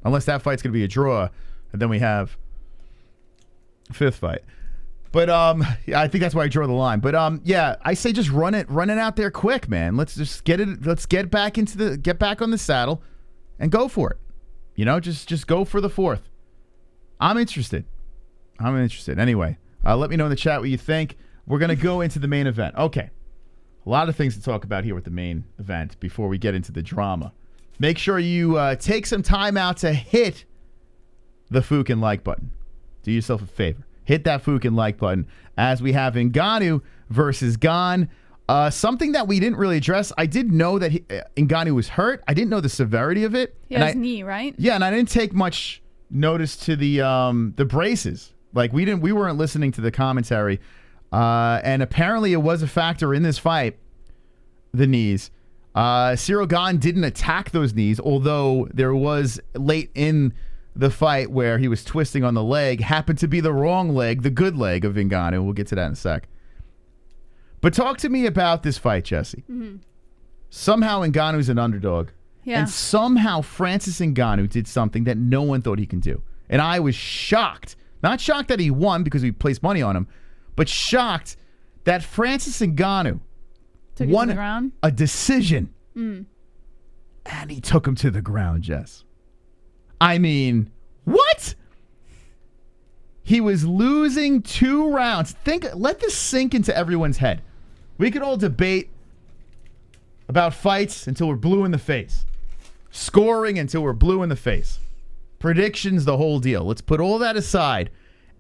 unless that fight's gonna be a draw, and then we have a fifth fight. But I think that's why I draw the line. But yeah, I say just run it out there quick, man. Let's just get it. Let's get back on the saddle, and go for it. Just go for the fourth. I'm interested. Anyway, let me know in the chat what you think. We're going to go into the main event. Okay. A lot of things to talk about here with the main event before we get into the drama. Make sure you take some time out to hit the fucking like button. Do yourself a favor. Hit that fucking like button as we have Ngannou versus Gane. Something that we didn't really address. I did know that Ngannou was hurt. I didn't know the severity of it. Yeah, his knee, right? Yeah, and I didn't take much notice to the braces. Like we weren't listening to the commentary, and apparently it was a factor in this fight. The knees. Ciryl Gane didn't attack those knees, although there was late in the fight where he was twisting on the leg. Happened to be the wrong leg, the good leg of Ngannou. We'll get to that in a sec. But talk to me about this fight, Jesse. Mm-hmm. Somehow Ngannou's an underdog. Yeah. And somehow Francis Ngannou did something that no one thought he can do. And I was shocked. Not shocked that he won because we placed money on him, but shocked that Francis Ngannou won the ground? A decision. And he took him to the ground, Jess. I mean, what? He was losing 2 rounds. Let this sink into everyone's head. We could all debate about fights until we're blue in the face. Scoring until we're blue in the face. Predictions, the whole deal. Let's put all that aside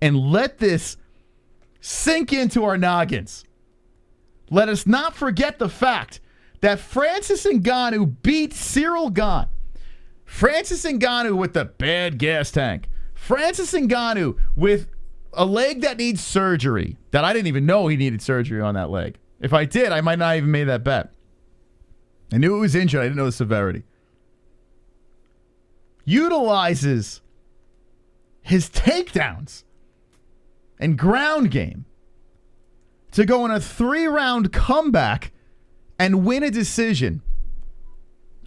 and let this sink into our noggins. Let us not forget the fact that Francis Ngannou beat Ciryl Gane. Francis Ngannou with the bad gas tank. Francis Ngannou with a leg that needs surgery. That I didn't even know he needed surgery on that leg. If I did, I might not even made that bet. I knew it was injured. I didn't know the severity. Utilizes his takedowns and ground game to go on a 3-round comeback and win a decision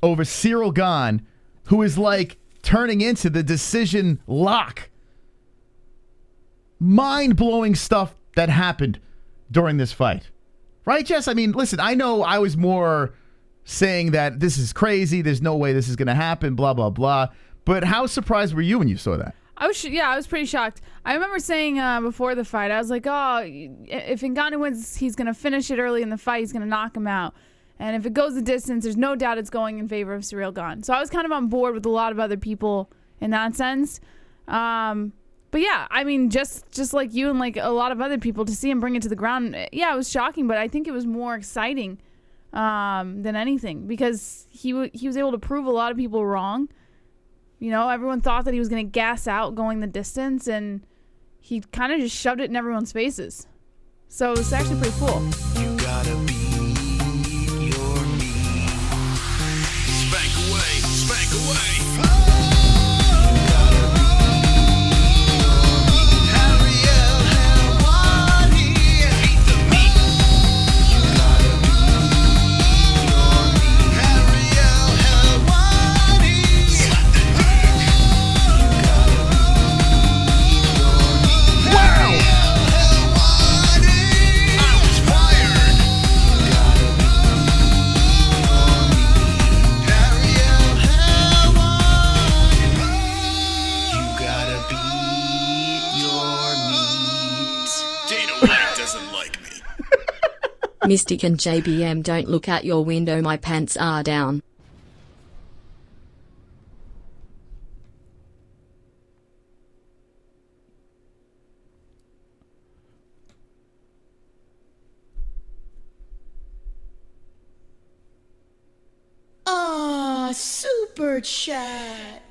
over Ciryl Gane, who is like turning into the decision lock. Mind-blowing stuff that happened during this fight. Right, Jess? I mean, listen, I know I was more saying that this is crazy, there's no way this is going to happen, blah, blah, blah. But how surprised were you when you saw that? I was pretty shocked. I remember saying before the fight, I was like, oh, if Ngannou wins, he's going to finish it early in the fight. He's going to knock him out. And if it goes the distance, there's no doubt it's going in favor of Ciryl Gane. So I was kind of on board with a lot of other people in that sense. But yeah, I mean, just like you and like a lot of other people, to see him bring it to the ground, yeah, it was shocking, but I think it was more exciting than anything because he was able to prove a lot of people wrong. You know, everyone thought that he was going to gas out going the distance, and he kind of just shoved it in everyone's faces. So it's actually pretty cool. You gotta beat your meat. Spank away, spank away. ARIEL, HELWANI. Beat the meat. You gotta beat your meat. ARIEL, HELWANI. Slap the dick. You gotta beat your meat. Wow! HELWANI. I was fired. You gotta beat your meat. ARIEL, HELWANI. You gotta beat your meat. Dana White doesn't like me. Mystic and JBM, don't look out your window, my pants are down. Super chat.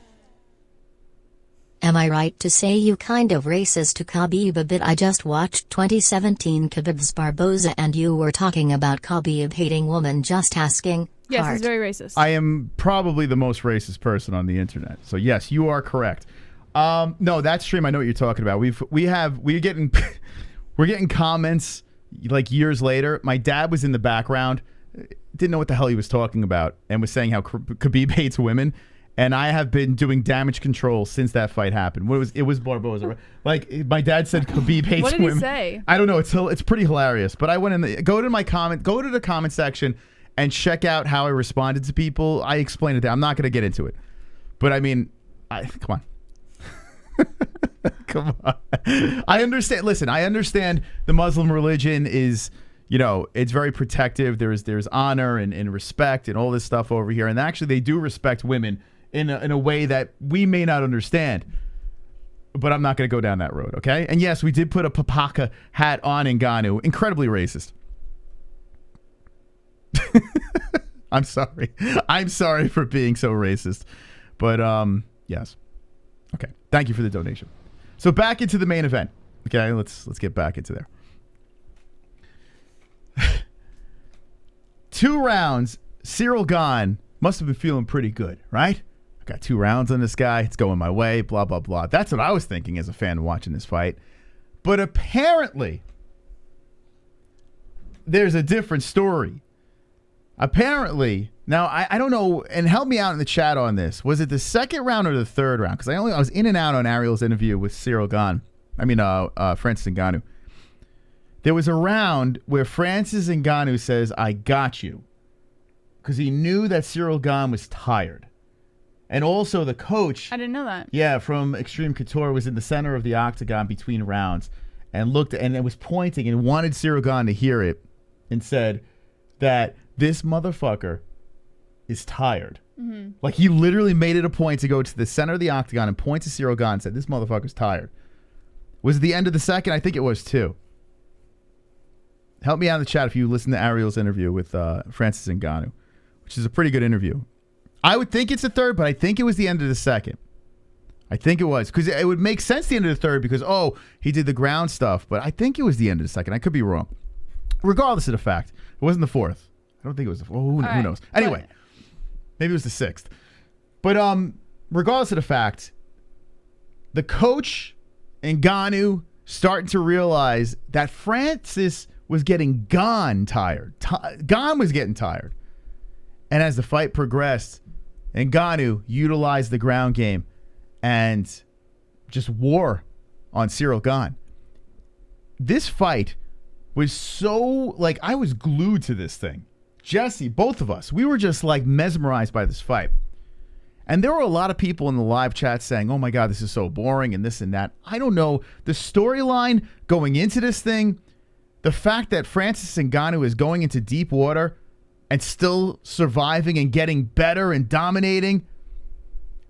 Am I right to say you kind of racist to Khabib a bit? I just watched 2017 Khabib's Barboza and you were talking about Khabib hating women. Just asking. Yes, Heart. he's very racist. I am probably the most racist person on the internet. So yes, you are correct. No, that stream, I know what you're talking about. We're getting we're getting comments like years later. My dad was in the background, didn't know what the hell he was talking about, and was saying how Khabib hates women. And I have been doing damage control since that fight happened. It was Barboza, right? Like my dad said, Khabib hates women. What did he say? I don't know. It's pretty hilarious. But I went in go to the comment section and check out how I responded to people. I explained it there. I'm not going to get into it. But I mean, come on. Come on. I understand. Listen, I understand the Muslim religion is, you know, it's very protective. There's honor and respect and all this stuff over here. And actually, they do respect women in a way that we may not understand. But I'm not going to go down that road, okay? And yes, we did put a papaka hat on Ngannou. Incredibly racist. I'm sorry. I'm sorry for being so racist. But yes. Okay. Thank you for the donation. So back into the main event. Okay, let's get back into there. 2 rounds. Ciryl Gane must have been feeling pretty good, right? I got 2 rounds on this guy. It's going my way. Blah blah blah. That's what I was thinking as a fan watching this fight. But apparently, there's a different story. Apparently, now I don't know, and help me out in the chat on this. Was it the second round or the third round? Because I was in and out on Ariel's interview with Ciryl Gane. Francis Ngannou. There was a round where Francis Ngannou says, "I got you," because he knew that Ciryl Gane was tired, and also the coach. I didn't know that. Yeah, from Extreme Couture was in the center of the octagon between rounds, and looked and it was pointing and wanted Ciryl Gane to hear it, and said that this motherfucker is tired. Mm-hmm. Like, he literally made it a point to go to the center of the octagon and point to Ciryl Gane and said, "This motherfucker's tired." Was it the end of the second? I think it was too. Help me out in the chat if you listen to Ariel's interview with Francis Ngannou, which is a pretty good interview. I would think it's the third, but I think it was the end of the second. I think it was, because it would make sense the end of the third because, he did the ground stuff, but I think it was the end of the second. I could be wrong. Regardless of the fact, it wasn't the fourth. I don't think it was the fourth. Who knows? Anyway, maybe it was the sixth. But regardless of the fact, the coach Ngannou starting to realize that Francis was getting Gane tired. Gane was getting tired. And as the fight progressed, Ngannou utilized the ground game and just wore on Ciryl Gane. This fight was so, I was glued to this thing. Jesse, both of us, we were just mesmerized by this fight. And there were a lot of people in the live chat saying, "Oh my God, this is so boring," and this and that. I don't know. The storyline going into this thing, the fact that Francis Ngannou is going into deep water and still surviving and getting better and dominating,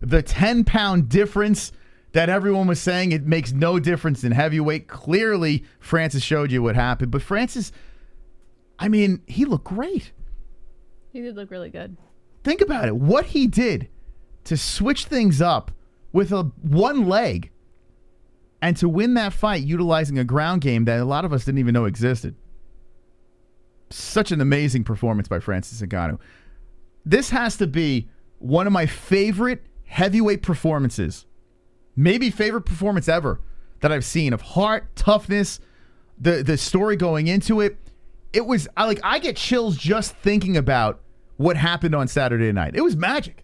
the 10-pound difference that everyone was saying it makes no difference in heavyweight. Clearly, Francis showed you what happened. But Francis, he looked great. He did look really good. Think about it. What he did to switch things up with one leg and to win that fight utilizing a ground game that a lot of us didn't even know existed. Such an amazing performance by Francis Ngannou. This has to be one of my favorite heavyweight performances, maybe favorite performance ever that I've seen, of heart, toughness, the story going into it. It was, I get chills just thinking about what happened on Saturday night. It was magic.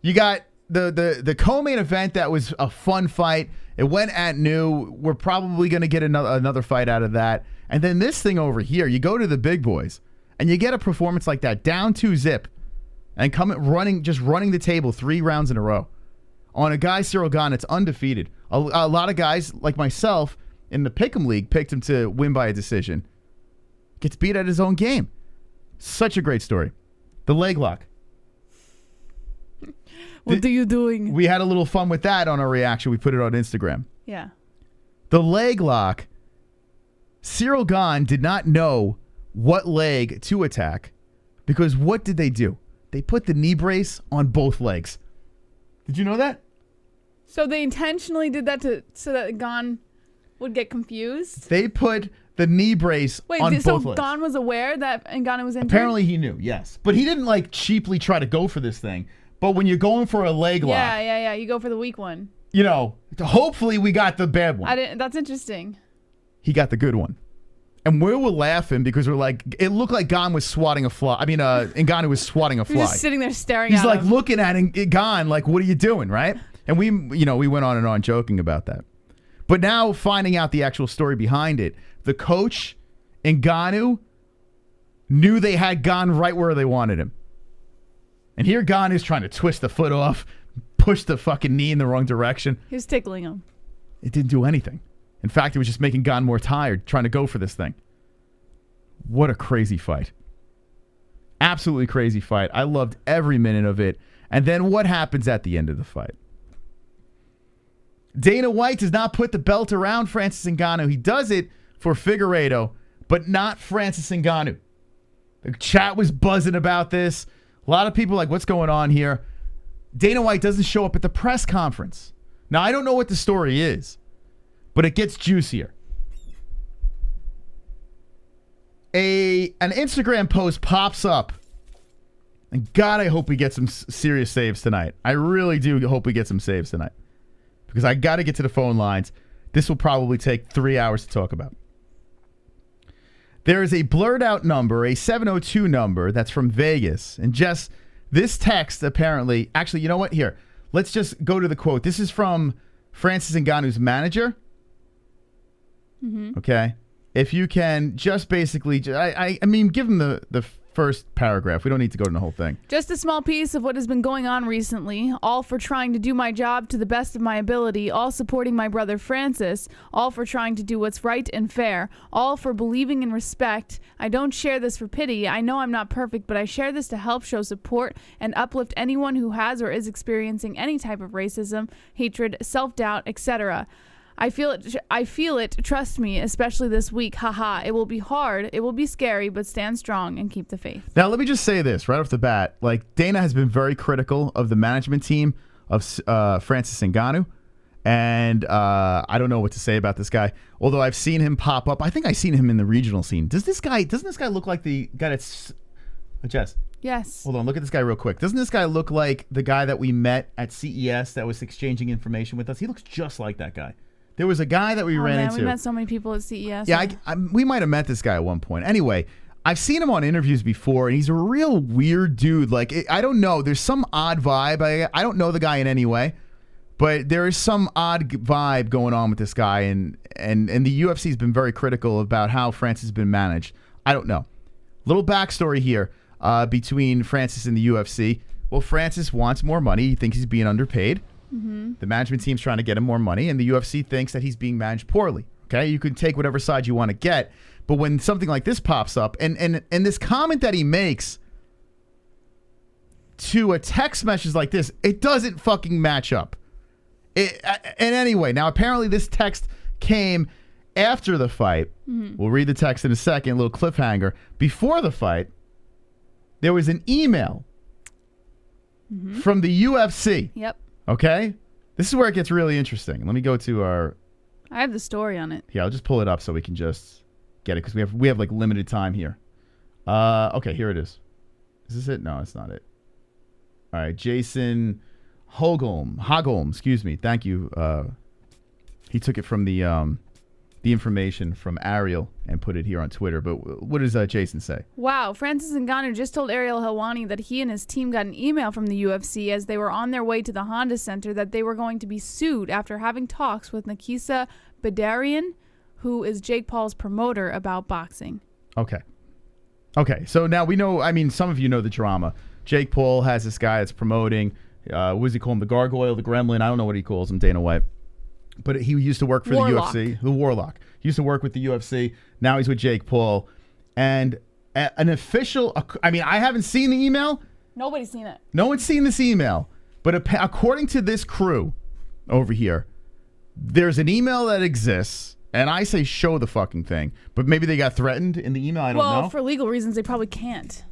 You got the co-main event that was a fun fight. It went at new. We're probably going to get another fight out of that. And then this thing over here, you go to the big boys, and you get a performance like that, down 2-zip, and running the table 3 rounds in a row on a guy, Ciryl Gane, that's undefeated. A lot of guys like myself in the Pick'em League picked him to win by a decision. Gets beat at his own game. Such a great story. The leg lock. What are you doing? We had a little fun with that on our reaction. We put it on Instagram. Yeah. The leg lock. Ciryl Gane did not know what leg to attack because what did they do? They put the knee brace on both legs. Did you know that? So they intentionally did that so that Gane would get confused? They put the knee brace on both legs. So Gane was aware that Ngannou was injured? Apparently he knew, yes. But he didn't cheaply try to go for this thing. But when you're going for a leg lock. Yeah. You go for the weak one. Hopefully we got the bad one. That's interesting. He got the good one. And we were laughing because we're it looked like Gane was swatting a fly. Ngannou was swatting a fly. He's just sitting there staring at him. He's looking at Gane what are you doing, right? And we went on and on joking about that. But now finding out the actual story behind it, the coach Ngannou knew they had Gane right where they wanted him. And here Gane is trying to twist the foot off, push the fucking knee in the wrong direction. He was tickling him. It didn't do anything. In fact, it was just making Gane more tired trying to go for this thing. What a crazy fight. Absolutely crazy fight. I loved every minute of it. And then what happens at the end of the fight? Dana White does not put the belt around Francis Ngannou. He does it for Figueiredo, but not Francis Ngannou. The chat was buzzing about this. A lot of people like, what's going on here? Dana White doesn't show up at the press conference. Now, I don't know what the story is, but it gets juicier. An Instagram post pops up. And God, I hope we get some serious saves tonight. I really do hope we get some saves tonight. Because I got to get to the phone lines. This will probably take 3 hours to talk about. There is a blurred out number, a 702 number that's from Vegas. And Jess, this text apparently... Actually, you know what? Here, let's just go to the quote. This is from Francis Ngannou's manager. Mm-hmm. Okay? If you can just basically... I mean, give him the first paragraph. We don't need to go to the whole thing. Just a small piece of what has been going on recently, all for trying to do my job to the best of my ability, all supporting my brother Francis, all for trying to do what's right and fair, all for believing in respect. I don't share this for pity. I know I'm not perfect, but I share this to help show support and uplift anyone who has or is experiencing any type of racism, hatred, self-doubt, etc. I feel it, trust me, especially this week. Haha. It will be hard, it will be scary, but stand strong and keep the faith. Now, let me just say this right off the bat. Like, Dana has been very critical of the management team of Francis Ngannou. And I don't know what to say about this guy. Although I've seen him pop up. I think I've seen him in the regional scene. Doesn't this guy look like the guy that's... Jess? Yes. Hold on, look at this guy real quick. Doesn't this guy look like the guy that we met at CES that was exchanging information with us? He looks just like that guy. There was a guy that we ran into. We met so many people at CES. Yeah, we might have met this guy at one point. Anyway, I've seen him on interviews before, and he's a real weird dude. Like, I don't know. There's some odd vibe. I don't know the guy in any way, but there is some odd vibe going on with this guy, and the UFC's been very critical about how Francis has been managed. I don't know. Little backstory here between Francis and the UFC. Well, Francis wants more money. He thinks he's being underpaid. Mm-hmm. The management team's trying to get him more money, and the UFC thinks that he's being managed poorly. Okay, you can take whatever side you want to get, but when something like this pops up, and this comment that he makes to a text message like this, it doesn't fucking match up. And anyway, now apparently this text came after the fight. Mm-hmm. We'll read the text in a second, a little cliffhanger. Before the fight, there was an email from the UFC. Yep. Okay? This is where it gets really interesting. Let me go to our... I have the story on it. Yeah, I'll just pull it up so we can just get it, because we have like limited time here. Okay, here it is. Is this it? No, it's not it. All right, Jason Hogholm, excuse me. Thank you. He took it from the information from ARIEL and put it here on Twitter. But what does Jason say? Wow, Francis Ngannou just told ARIEL Helwani that he and his team got an email from the UFC as they were on their way to the Honda Center that they were going to be sued after having talks with Nakisa Badarian, who is Jake Paul's promoter, about boxing. Okay, so now we know, I mean, some of you know the drama. Jake Paul has this guy that's promoting, what does he call him, the Gargoyle, the Gremlin? I don't know what he calls him, Dana White. But he used to work for Warlock. the UFC. The Warlock. He used to work with the UFC. Now he's with Jake Paul. And an official... I mean, I haven't seen the email. Nobody's seen it. No one's seen this email. But according to this crew over here, there's an email that exists. And I say show the fucking thing. But maybe they got threatened in the email. I don't know. Well, for legal reasons, they probably can't.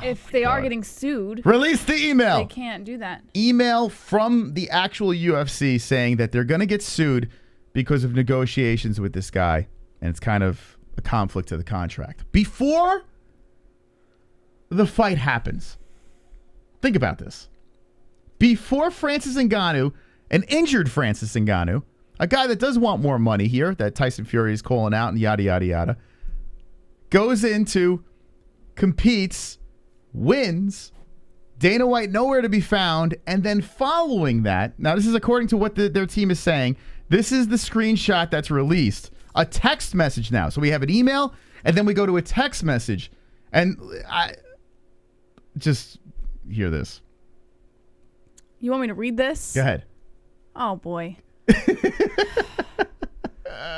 If they are getting sued, release the email. They can't do that. Email from the actual UFC saying that they're going to get sued because of negotiations with this guy, and it's kind of a conflict of the contract. Before the fight happens, think about this. Before Francis Ngannou, an injured Francis Ngannou, a guy that does want more money here, that Tyson Fury is calling out and yada, yada, yada, goes into, competes, wins, Dana White nowhere to be found, and then following that, now this is according to what their team is saying, this is the screenshot that's released, a text message now. So we have an email, and then we go to a text message, and I just hear this. You want me to read this? Go ahead. Oh, boy.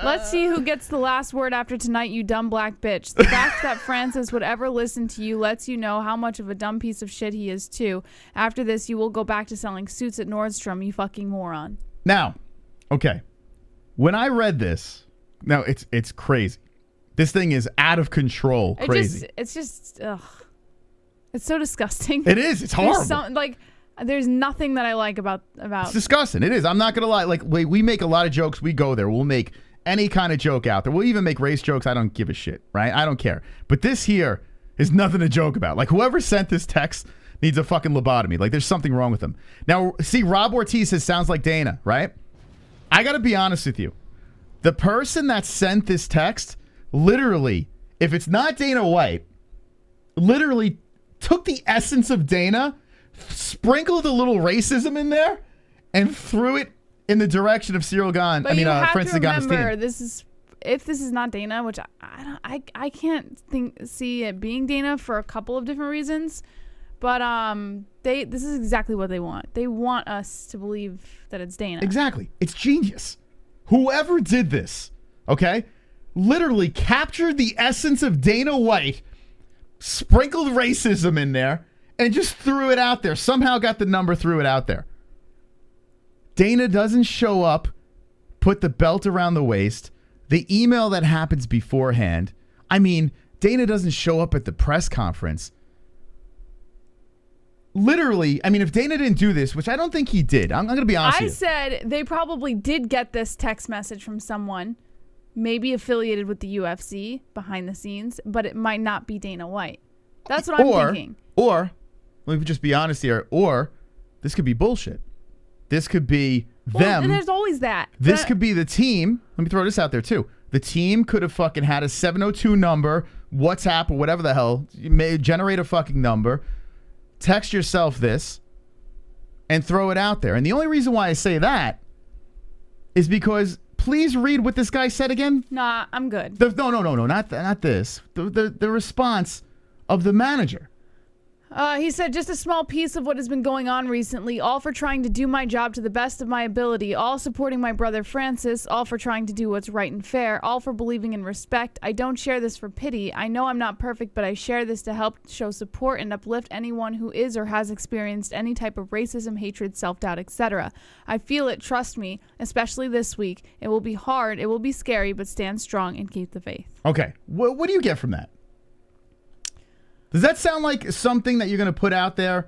Let's see who gets the last word after tonight, you dumb black bitch. The fact that Francis would ever listen to you lets you know how much of a dumb piece of shit he is, too. After this, you will go back to selling suits at Nordstrom, you fucking moron. Now, okay. When I read this, now it's crazy. This thing is out of control. Crazy. It's just, ugh. It's so disgusting. It is. It's horrible. There's nothing that I like about. It's disgusting. It is. I'm not gonna lie. Like we make a lot of jokes. We go there. We'll make any kind of joke out there. We'll even make race jokes. I don't give a shit. Right? I don't care. But this here is nothing to joke about. Like whoever sent this text needs a fucking lobotomy. Like there's something wrong with them. Now, see, Rob Ortiz says sounds like Dana. Right? I gotta be honest with you. The person that sent this text, literally, if it's not Dana White, literally took the essence of Dana, sprinkled a little racism in there, and threw it in the direction of Ciryl Gane. But you have to remember, if this is not Dana, which I can't see it being Dana for a couple of different reasons, but this is exactly what they want. They want us to believe that it's Dana. Exactly. It's genius. Whoever did this, okay, literally captured the essence of Dana White, sprinkled racism in there, and just threw it out there. Somehow got the number, threw it out there. Dana doesn't show up, put the belt around the waist, the email that happens beforehand. I mean, Dana doesn't show up at the press conference. Literally, I mean, if Dana didn't do this, which I don't think he did, I'm going to be honest with you. I said they probably did get this text message from someone, maybe affiliated with the UFC behind the scenes, but it might not be Dana White. That's what I'm thinking. Or, let me just be honest here, or this could be bullshit. This could be them. And there's always that. This could be the team. Let me throw this out there, too. The team could have fucking had a 702 number, WhatsApp or whatever the hell, you may generate a fucking number, text yourself this, and throw it out there. And the only reason why I say that is because, please read what this guy said again. Nah, I'm good. No, not this. The response of the manager. He said, just a small piece of what has been going on recently, all for trying to do my job to the best of my ability, all supporting my brother Francis, all for trying to do what's right and fair, all for believing in respect. I don't share this for pity. I know I'm not perfect, but I share this to help show support and uplift anyone who is or has experienced any type of racism, hatred, self-doubt, etc. I feel it, trust me, especially this week. It will be hard, it will be scary, but stand strong and keep the faith. Okay, what do you get from that? Does that sound like something that you're going to put out there?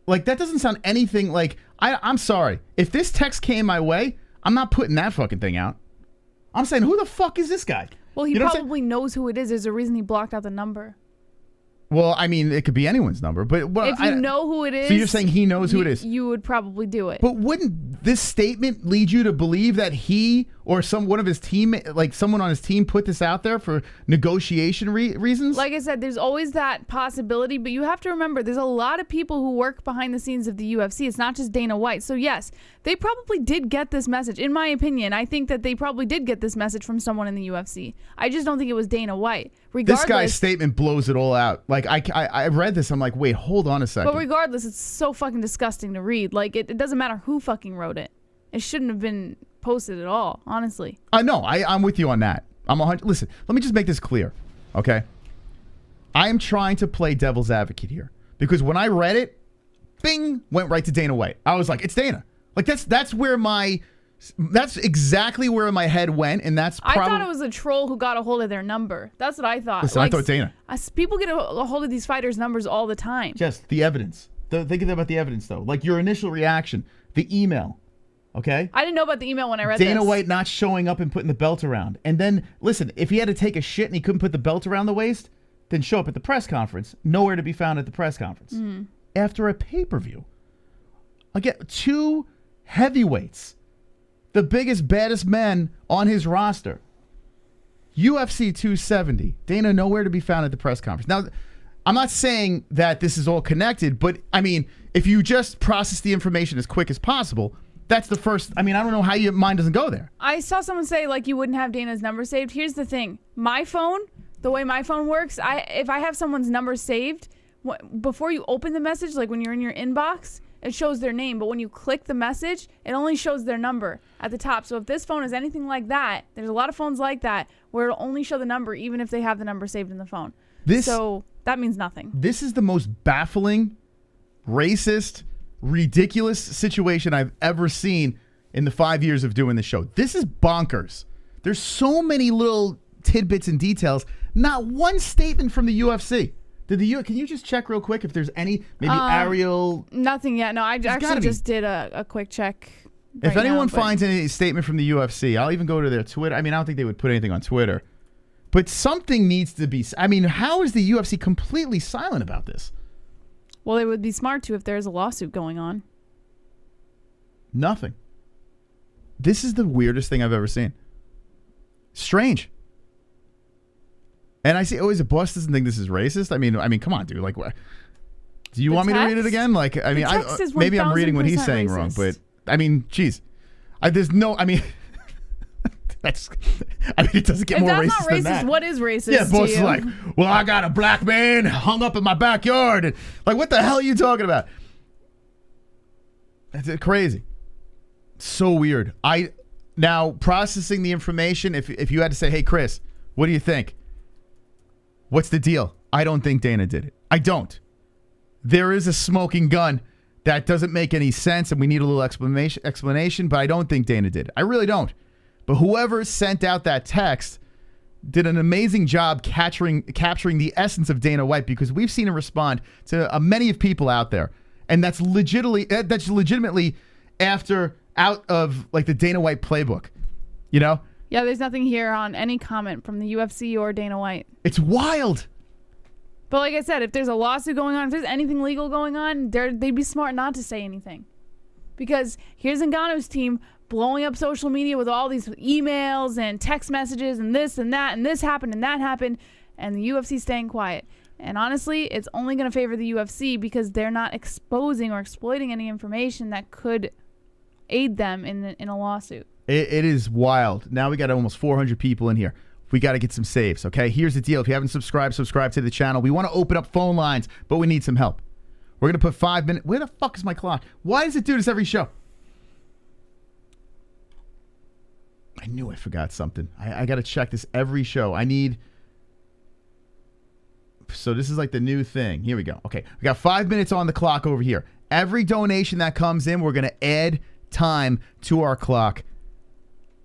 Like, that doesn't sound anything like... I'm sorry. If this text came my way, I'm not putting that fucking thing out. I'm saying, who the fuck is this guy? Well, he probably knows who it is. There's a reason he blocked out the number. Well, I mean, it could be anyone's number, but if you know who it is, so you're saying he knows who it is. You would probably do it. But wouldn't this statement lead you to believe that he or one of his team, like someone on his team, put this out there for negotiation reasons? Like I said, there's always that possibility, but you have to remember, there's a lot of people who work behind the scenes of the UFC. It's not just Dana White. So yes, they probably did get this message. In my opinion, I think that they probably did get this message from someone in the UFC. I just don't think it was Dana White. Regardless, this guy's statement blows it all out. Like I read this, I'm like, wait, hold on a second. But regardless, it's so fucking disgusting to read. Like it doesn't matter who fucking wrote it. It shouldn't have been posted at all, honestly. I know. I'm with you on that. Listen, let me just make this clear, okay? I am trying to play devil's advocate here because when I read it, bing, went right to Dana White. I was like, it's Dana. Like that's exactly where my head went, and that's probably... I thought it was a troll who got a hold of their number. That's what I thought. Listen, I thought Dana. People get a hold of these fighters' numbers all the time. Just the evidence. Think about the evidence, though. Like your initial reaction, the email, okay? I didn't know about the email when I read this. Dana White not showing up and putting the belt around. And then, listen, if he had to take a shit and he couldn't put the belt around the waist, then show up at the press conference. Nowhere to be found at the press conference. After a pay-per-view. Again, 2 heavyweights. The biggest, baddest men on his roster. UFC 270. Dana nowhere to be found at the press conference. Now, I'm not saying that this is all connected, but, I mean, if you just process the information as quick as possible, that's the first... I mean, I don't know how your mind doesn't go there. I saw someone say, like, you wouldn't have Dana's number saved. Here's the thing. My phone, the way my phone works, if I have someone's number saved, before you open the message, like when you're in your inbox... it shows their name, but when you click the message, it only shows their number at the top. So if this phone is anything like that, there's a lot of phones like that where it'll only show the number even if they have the number saved in the phone. So that means nothing. This is the most baffling, racist, ridiculous situation I've ever seen in the 5 years of doing the show. This is bonkers. There's so many little tidbits and details. Not one statement from the UFC. Can you just check real quick if there's any, maybe ARIEL? Nothing yet. No, I actually just did a quick check. If anyone finds any statement from the UFC, I'll even go to their Twitter. I mean, I don't think they would put anything on Twitter. But something needs to be... I mean, how is the UFC completely silent about this? Well, they would be smart to if there's a lawsuit going on. Nothing. This is the weirdest thing I've ever seen. Strange. And I see, the boss doesn't think this is racist. I mean, come on, dude. Like, what? Do you want me to read it again? Like, I mean, maybe I'm reading what he's saying racist. wrong, but I mean, geez, there's no. I mean, it doesn't get more racist than that. What is racist? Yeah, boss is like, well, I got a black man hung up in my backyard, and like, what the hell are you talking about? That's crazy. So weird. Now processing the information. If you had to say, hey, Chris, what do you think? What's the deal? I don't think Dana did it. I don't. There is a smoking gun that doesn't make any sense, and we need a little explanation, but I don't think Dana did it. I really don't. But whoever sent out that text did an amazing job capturing the essence of Dana White, because we've seen him respond to many of people out there, and that's legitimately out of like the Dana White playbook, you know? Yeah, there's nothing here on any comment from the UFC or Dana White. It's wild. But like I said, if there's a lawsuit going on, if there's anything legal going on, they'd be smart not to say anything. Because here's Ngannou's team blowing up social media with all these emails and text messages and this and that, and this happened and that happened, and the UFC staying quiet. And honestly, it's only going to favor the UFC because they're not exposing or exploiting any information that could aid them in a lawsuit. It is wild. Now we got almost 400 people in here. We got to get some saves, okay? Here's the deal. If you haven't subscribed to the channel. We want to open up phone lines, but we need some help. We're going to put 5 minutes. Where the fuck is my clock? Why does it do this every show? I knew I forgot something. I got to check this every show. So this is like the new thing. Here we go. Okay, we got 5 minutes on the clock over here. Every donation that comes in, we're going to add time to our clock.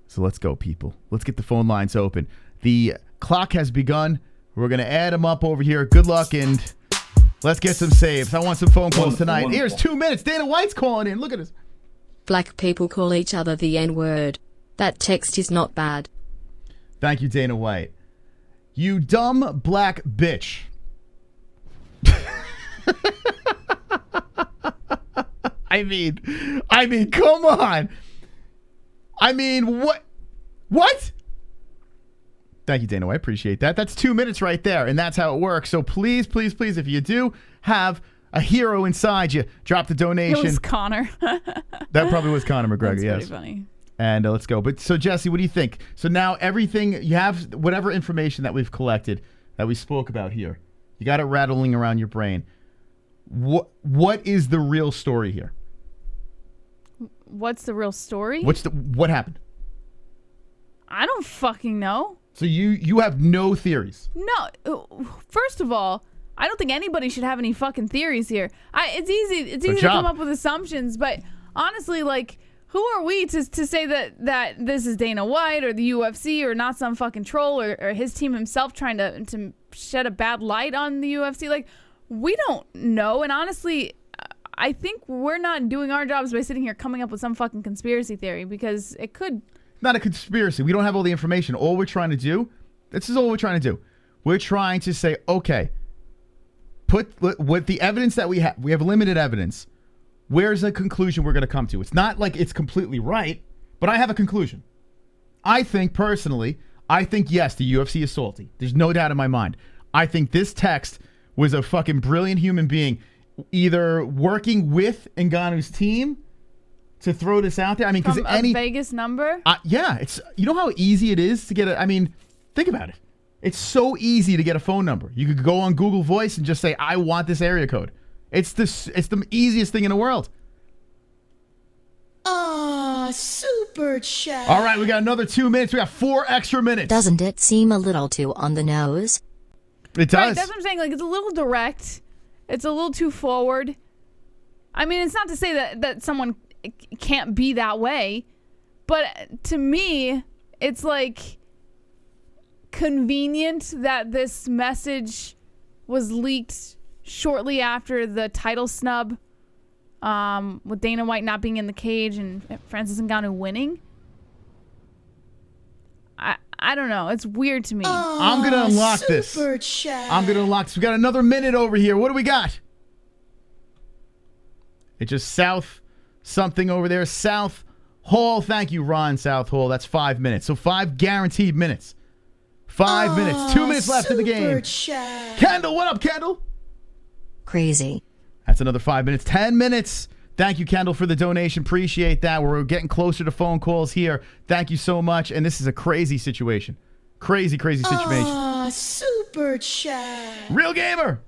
So let's go, people. Let's get the phone lines open. The clock has begun. We're going to add them up over here. Good luck, and let's get some saves. I want some phone calls tonight. Here's 2 minutes. Dana White's calling in. Look at this. Black people call each other the N-word. That text is not bad. Thank you, Dana White. You dumb black bitch. I mean, come on. I mean, what? What? Thank you, Dana White. I appreciate that. That's 2 minutes right there, and that's how it works. So please, please, please, if you do have a hero inside you, drop the donation. It was Conor. That probably was Conor McGregor, That's yes. pretty funny. And let's go. But so, Jesse, what do you think? So now everything, you have whatever information that we've collected, that we spoke about here. You got it rattling around your brain. What is the real story here? What's the real story? What happened? I don't fucking know. So you have no theories? No. First of all, I don't think anybody should have any fucking theories here. It's easy to come up with assumptions, but honestly, like, who are we to say that this is Dana White or the UFC or not some fucking troll or his team himself trying to shed a bad light on the UFC? Like, we don't know. And honestly, I think we're not doing our jobs by sitting here coming up with some fucking conspiracy theory, because it could... Not a conspiracy. We don't have all the information. All we're trying to do, this is all we're trying to do. We're trying to say, okay, with the evidence that we have limited evidence. Where's the conclusion we're going to come to? It's not like it's completely right, but I have a conclusion. I think, personally, yes, the UFC is salty. There's no doubt in my mind. I think this text was a fucking brilliant human being, either working with Ngannou's team to throw this out there. I mean, because a Vegas number? Yeah, it's, you know how easy it is to get I mean, think about it. It's so easy to get a phone number. You could go on Google Voice and just say, I want this area code. It's the easiest thing in the world. Super chat. All right, we got another 2 minutes. We got 4 extra minutes. Doesn't it seem a little too on the nose? It does. Right, that's what I'm saying. Like, it's a little direct. It's a little too forward. I mean, it's not to say that someone can't be that way, but to me, it's like, convenient that this message was leaked shortly after the title snub, with Dana White not being in the cage and Francis Ngannou winning. I don't know. It's weird to me. I'm going to unlock this. Super chat. I'm going to unlock this. We got another minute over here. What do we got? It's just South something over there. South Hall. Thank you, Ron South Hall. That's 5 minutes. So 5 guaranteed minutes. 5 minutes. 2 minutes left in the game. Chat. Kendall, what up, Kendall? Crazy. That's another 5 minutes. 10 minutes. Thank you, Kendall, for the donation. Appreciate that. We're getting closer to phone calls here. Thank you so much. And this is a crazy situation. Crazy situation. Super chat. Real gamer.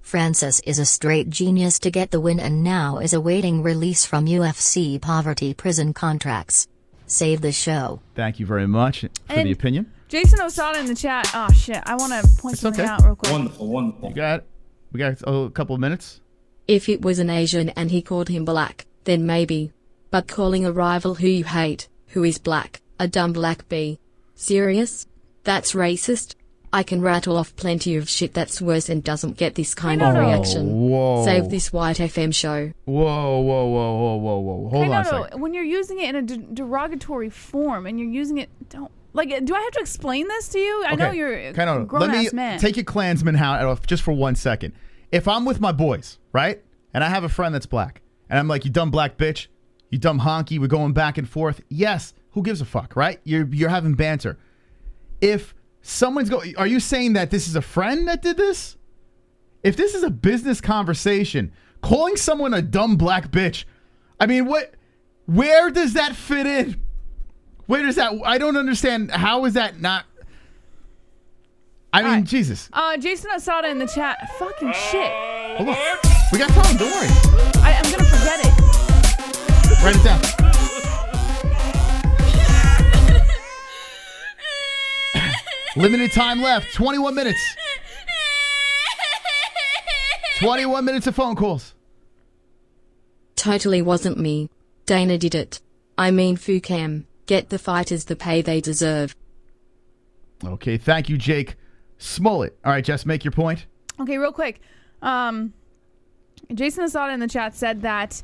Francis is a straight genius to get the win and now is awaiting release from UFC poverty prison contracts. Save the show. Thank you very much for the opinion. Jason Osada in the chat. Oh, shit. I want to point something out real quick. Wonderful. You got it. We got a couple of minutes. If it was an Asian and he called him black, then maybe. But calling a rival who you hate, who is black, a dumb black bee. Serious? That's racist? I can rattle off plenty of shit that's worse and doesn't get this kind of reaction. Whoa. Save this white FM show. Whoa. Hold on a second. When you're using it in a derogatory form and you're using it, do I have to explain this to you? I know you're a grown-ass man. Let me take your Klansman hat off just for 1 second. If I'm with my boys, right, and I have a friend that's black, and I'm like, you dumb black bitch, you dumb honky, we're going back and forth. Yes, who gives a fuck, right? You're having banter. If someone's are you saying that this is a friend that did this? If this is a business conversation, calling someone a dumb black bitch, I mean, where does that fit in? Where does that, I don't understand. How is that not? I mean, Jesus. Jason Osada in the chat. Fucking shit. Hold on. We got time. Don't worry. I'm going to forget it. Write it down. Limited time left. 21 minutes. 21 minutes of phone calls. Totally wasn't me. Dana did it. I mean, Fucam. Get the fighters the pay they deserve. Okay, thank you, Jake Smollett. All right, Jess, make your point. Okay, real quick. Jason Asada in the chat said that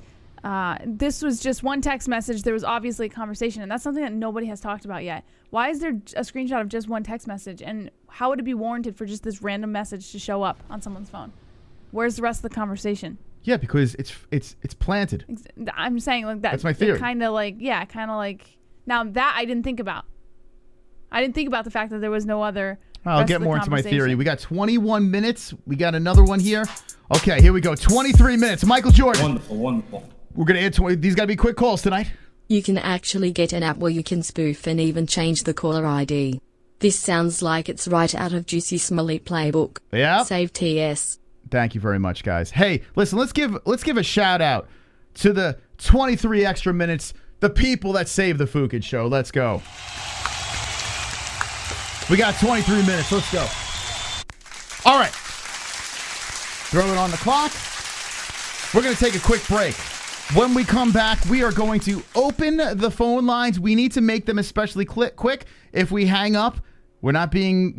this was just one text message. There was obviously a conversation, and that's something that nobody has talked about yet. Why is there a screenshot of just one text message, and how would it be warranted for just this random message to show up on someone's phone? Where's the rest of the conversation? Yeah, because it's planted. I'm saying like that. That's my theory. Kind of like now that I didn't think about. I didn't think about the fact that there was no other. I'll get more into my theory. We got 21 minutes. We got another one here. Okay, here we go. 23 minutes. Michael Jordan. Wonderful. We're going to add 20. These got to be quick calls tonight. You can actually get an app where you can spoof and even change the caller ID. This sounds like it's right out of Juicy Smollett playbook. Yeah. Save TS. Thank you very much, guys. Hey, listen, let's give a shout out to the 23 extra minutes, the people that saved the Fukin show. Let's go. We got 23 minutes. Let's go. All right. Throw it on the clock. We're going to take a quick break. When we come back, we are going to open the phone lines. We need to make them especially quick. If we hang up, we're not being,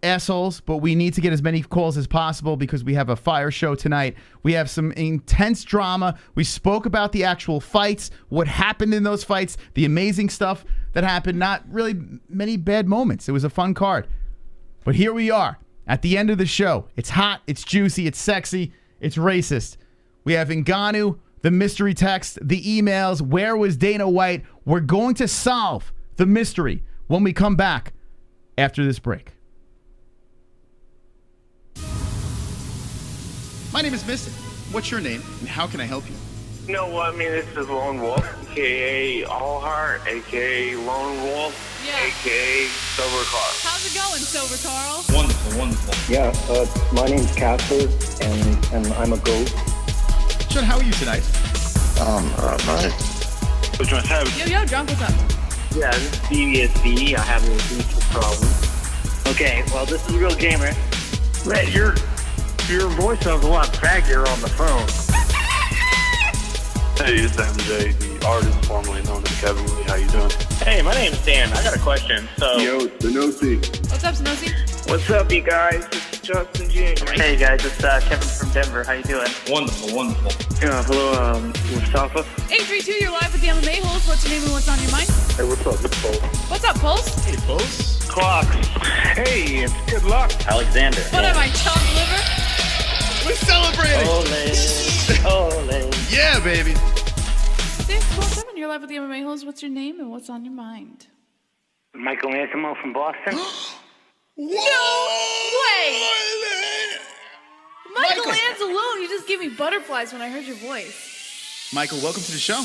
assholes, but we need to get as many calls as possible because we have a fire show tonight. We have some intense drama. We spoke about the actual fights, what happened in those fights, the amazing stuff that happened, not really many bad moments. It was a fun card. But here we are at the end of the show. It's hot, it's juicy, it's sexy, it's racist. We have Ngannou, the mystery text, the emails, where was Dana White? We're going to solve the mystery when we come back after this break. My name is Mystic. What's your name, and how can I help you? This is Lone Wolf, a.k.a. All Heart, a.k.a. Lone Wolf, a.k.a. Silver Carl. How's it going, Silver Carl? Wonderful. Yeah, my name's Casper, and I'm a goat. Sean, how are you tonight? Fine. Which one's having? Yo, drunk, what's up? Yeah, this is DVSB. I have an addiction problem. Okay, well, this is Real Gamer. Man, your voice sounds a lot faggier on the phone. Hey, it's MJ, the artist formerly known as Kevin Lee. How you doing? Hey, my name's Dan. I got a question. So, Yo, Sanosi. What's up, Snowy? what's up, you guys? It's Justin James. Hey, guys. It's Kevin from Denver. How you doing? Wonderful, wonderful. Hello, Mustafa. 832, you're live with the MMA-Holes. What's your name and what's on your mind? Hey, what's up? It's Paul. What's up, Pulse? Hey, Pulse. Clocks. Hey, it's good luck. Alexander. What am I, chopped liver? We're celebrating. Ole. Yeah, baby. 617, you're live with the MMA-Holes. What's your name and what's on your mind? Michael Anthemo from Boston. No way! Michael Anzalone, you just gave me butterflies when I heard your voice. Michael, welcome to the show.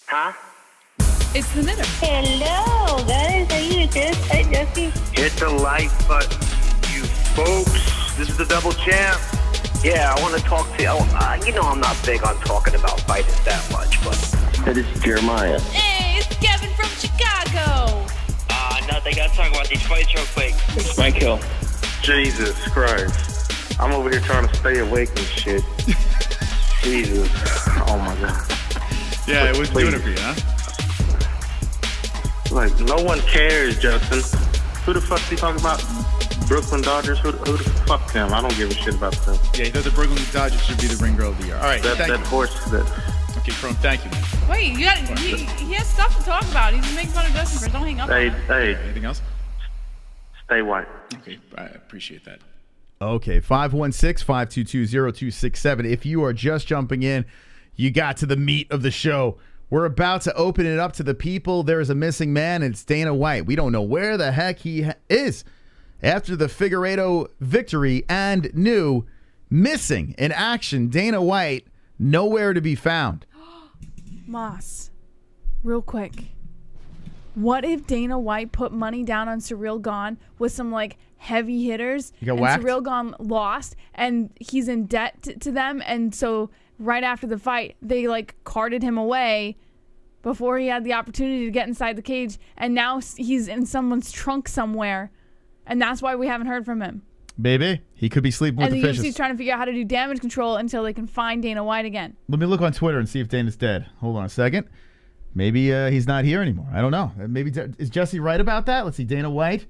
Huh? It's the knitter. Hello, guys. How you doing? Hi, Jesse. Hit the like button, you folks. This is the double champ. Yeah, I want to talk to you. You know I'm not big on talking about fighters that much, but... Hey, this is Jeremiah. Hey, it's Kevin from Chicago. No, they got to talk about these fights real quick. It's Mike Hill. Jesus Christ. I'm over here trying to stay awake and shit. Jesus. Oh, my God. Yeah, it was doing it for you, huh? Like, no one cares, Justin. Who the fuck you talking about? Brooklyn Dodgers? Who the fuck them? I don't give a shit about them. Yeah, he thought the Brooklyn Dodgers should be the ring girl of the year. All right, That horse that... Okay, Chrome, thank you, man. Wait, he has stuff to talk about. He's making fun of Justin first. Don't hang up. Hey, Anything else? stay white. Okay, I appreciate that. Okay, 516-522-0267. If you are just jumping in, you got to the meat of the show. We're about to open it up to the people. There is a missing man, and it's Dana White. We don't know where the heck he is. After the Figueiredo victory and new missing in action, Dana White nowhere to be found. Moss, real quick. What if Dana White put money down on Ciryl Gane with some like heavy hitters, and whacked? Ciryl Gane lost, and he's in debt to them, and so right after the fight they like carted him away before he had the opportunity to get inside the cage, and now he's in someone's trunk somewhere, and that's why we haven't heard from him. Baby, he could be sleeping with And the the fishes. UFC's trying to figure out how to do damage control until they can find Dana White again. Let me look on Twitter and see if Dana's dead. Hold on a second. Maybe he's not here anymore. I don't know. Maybe is Jesse right about that? Let's see. Dana White.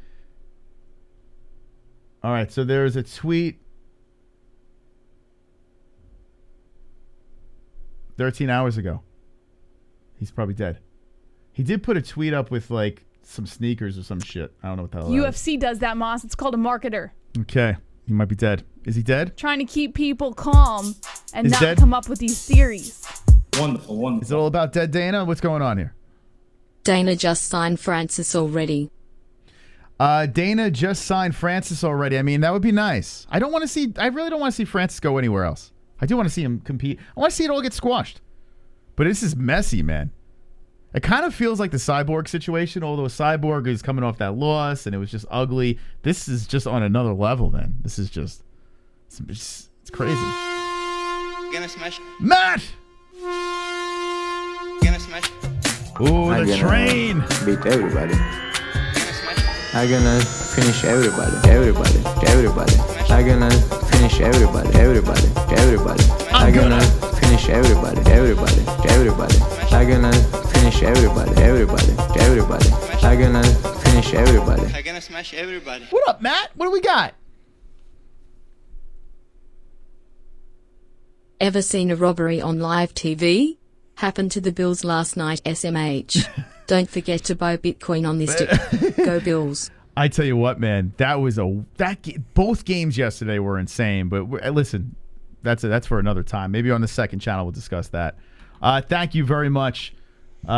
All right. So there's a tweet 13 hours ago. He's probably dead. He did put a tweet up with like some sneakers or some shit. I don't know what the hell that is. UFC does that, Moss. It's called a marketer. Okay. He might be dead. Is he dead? Trying to keep people calm and Is not dead? come up with these theories. Wonderful, wonderful. Is it all about dead Dana? What's going on here? Dana just signed Francis already. Dana just signed Francis already. I mean, that would be nice. I really don't want to see Francis go anywhere else. I do want to see him compete. I want to see it all get squashed. But this is messy, man. It kind of feels like the Cyborg situation, although Cyborg is coming off that loss and it was just ugly. This is just on another level, man. This is just, it's crazy. Gonna smash. Matt! Gonna smash. Ooh, the train! Beat everybody. Gonna smash. I'm gonna finish everybody. I'm gonna finish everybody. I'm gonna finish everybody. I'm gonna finish everybody. I'm gonna finish everybody. I'm gonna smash everybody. What up, Matt? What do we got? Ever seen a robbery on live TV? Happened to the Bills last night, SMH. Don't forget to buy Bitcoin on this ticket. Go Bills. I tell you what, man, both games yesterday were insane. But listen, that's for another time. Maybe on the second channel we'll discuss that. Thank you very much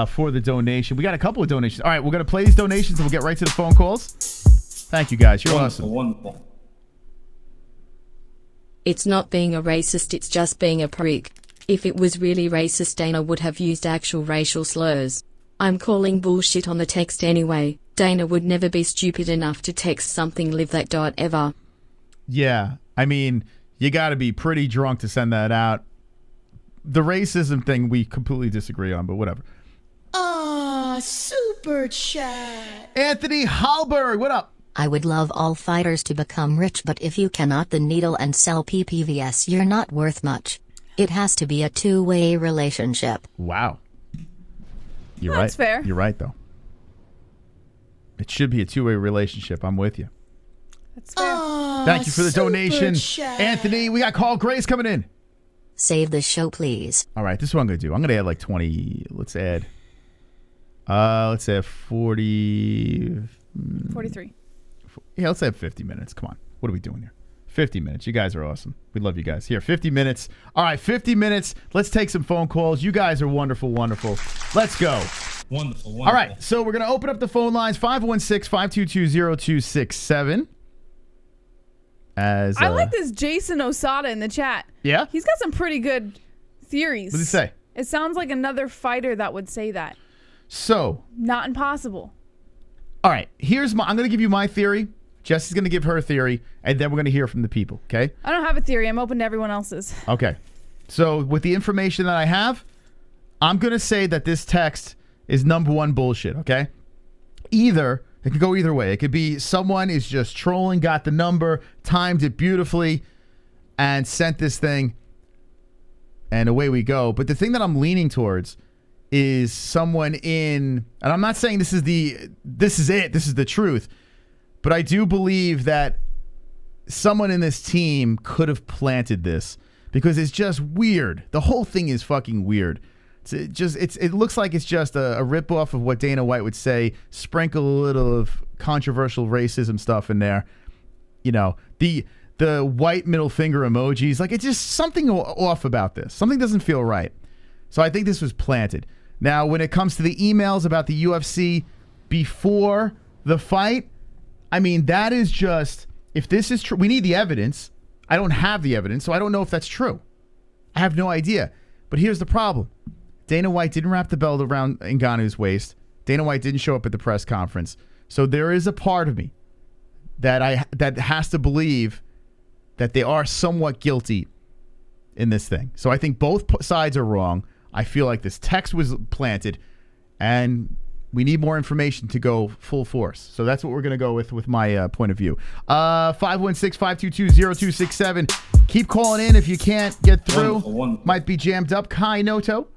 for the donation. We got a couple of donations. All right, we're gonna play these donations and we'll get right to the phone calls. Thank you, guys. You're awesome. Wonderful. It's not being a racist, it's just being a prick. If it was really racist, Dana would have used actual racial slurs. I'm calling bullshit on the text anyway. Dana would never be stupid enough to text something live that dot ever. Yeah, I mean, you got to be pretty drunk to send that out. The racism thing we completely disagree on, but whatever. Super chat. Anthony Hallberg, what up? I would love all fighters to become rich, but if you cannot the needle and sell PPVS, you're not worth much. It has to be a two-way relationship. Wow. You're right. That's fair. You're right, though. It should be a two-way relationship. I'm with you. That's fair. Thank you for the donation. chat. Anthony, we got Call Grace coming in. Save the show, please. All right, this is what I'm going to do. I'm going to add like 20. Let's add 40. 43. Yeah, let's add 50 minutes. Come on. What are we doing here? 50 minutes. You guys are awesome. We love you guys. Here, 50 minutes. All right, 50 minutes. Let's take some phone calls. You guys are wonderful, wonderful. Let's go. Wonderful, wonderful. All right, so we're going to open up the phone lines, 516-522-0267. I like this Jason Osada in the chat. Yeah? He's got some pretty good theories. What did he say? It sounds like another fighter that would say that. So. Not impossible. All right, I'm going to give you my theory. Jesse's going to give her theory, and then we're going to hear from the people, okay? I don't have a theory. I'm open to everyone else's. Okay. So with the information that I have, I'm going to say that this text is number one bullshit, okay? It could go either way. It could be someone is just trolling, got the number, timed it beautifully, and sent this thing, and away we go. But the thing that I'm leaning towards is someone and I'm not saying this is the truth, but I do believe that someone in this team could have planted this because it's just weird. The whole thing is fucking weird. It looks like it's just a ripoff of what Dana White would say, sprinkle a little of controversial racism stuff in there. You know, the white middle finger emojis, like it's just something off about this. Something doesn't feel right. So I think this was planted. Now, when it comes to the emails about the UFC before the fight, I mean, that is just, if this is true, we need the evidence. I don't have the evidence, so I don't know if that's true. I have no idea. But here's the problem. Dana White didn't wrap the belt around Ngannou's waist. Dana White didn't show up at the press conference. So there is a part of me that has to believe that they are somewhat guilty in this thing. So I think both sides are wrong. I feel like this text was planted, and we need more information to go full force. So that's what we're going to go with my point of view. 516-522-0267. Keep calling in if you can't get through. Wonderful. Might be jammed up. Kai Noto.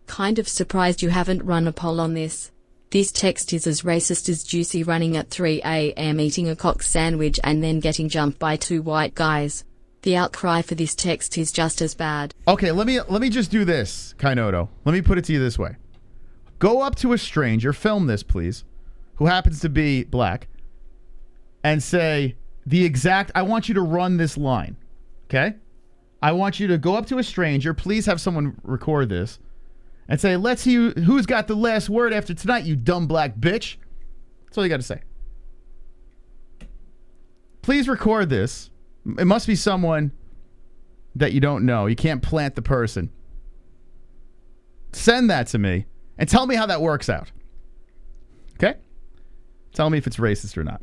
Kind of surprised you haven't run a poll on this. This text is as racist as Juicy running at 3 a.m. eating a cock sandwich and then getting jumped by two white guys. The outcry for this text is just as bad. Okay, let me just do this, Kainoto. Let me put it to you this way. Go up to a stranger, film this, please, who happens to be black, and say I want you to run this line, okay? I want you to go up to a stranger, please have someone record this, and say, let's see who's got the last word after tonight, you dumb black bitch. That's all you got to say. Please record this. It must be someone that you don't know. You can't plant the person. Send that to me and tell me how that works out. Okay? Tell me if it's racist or not.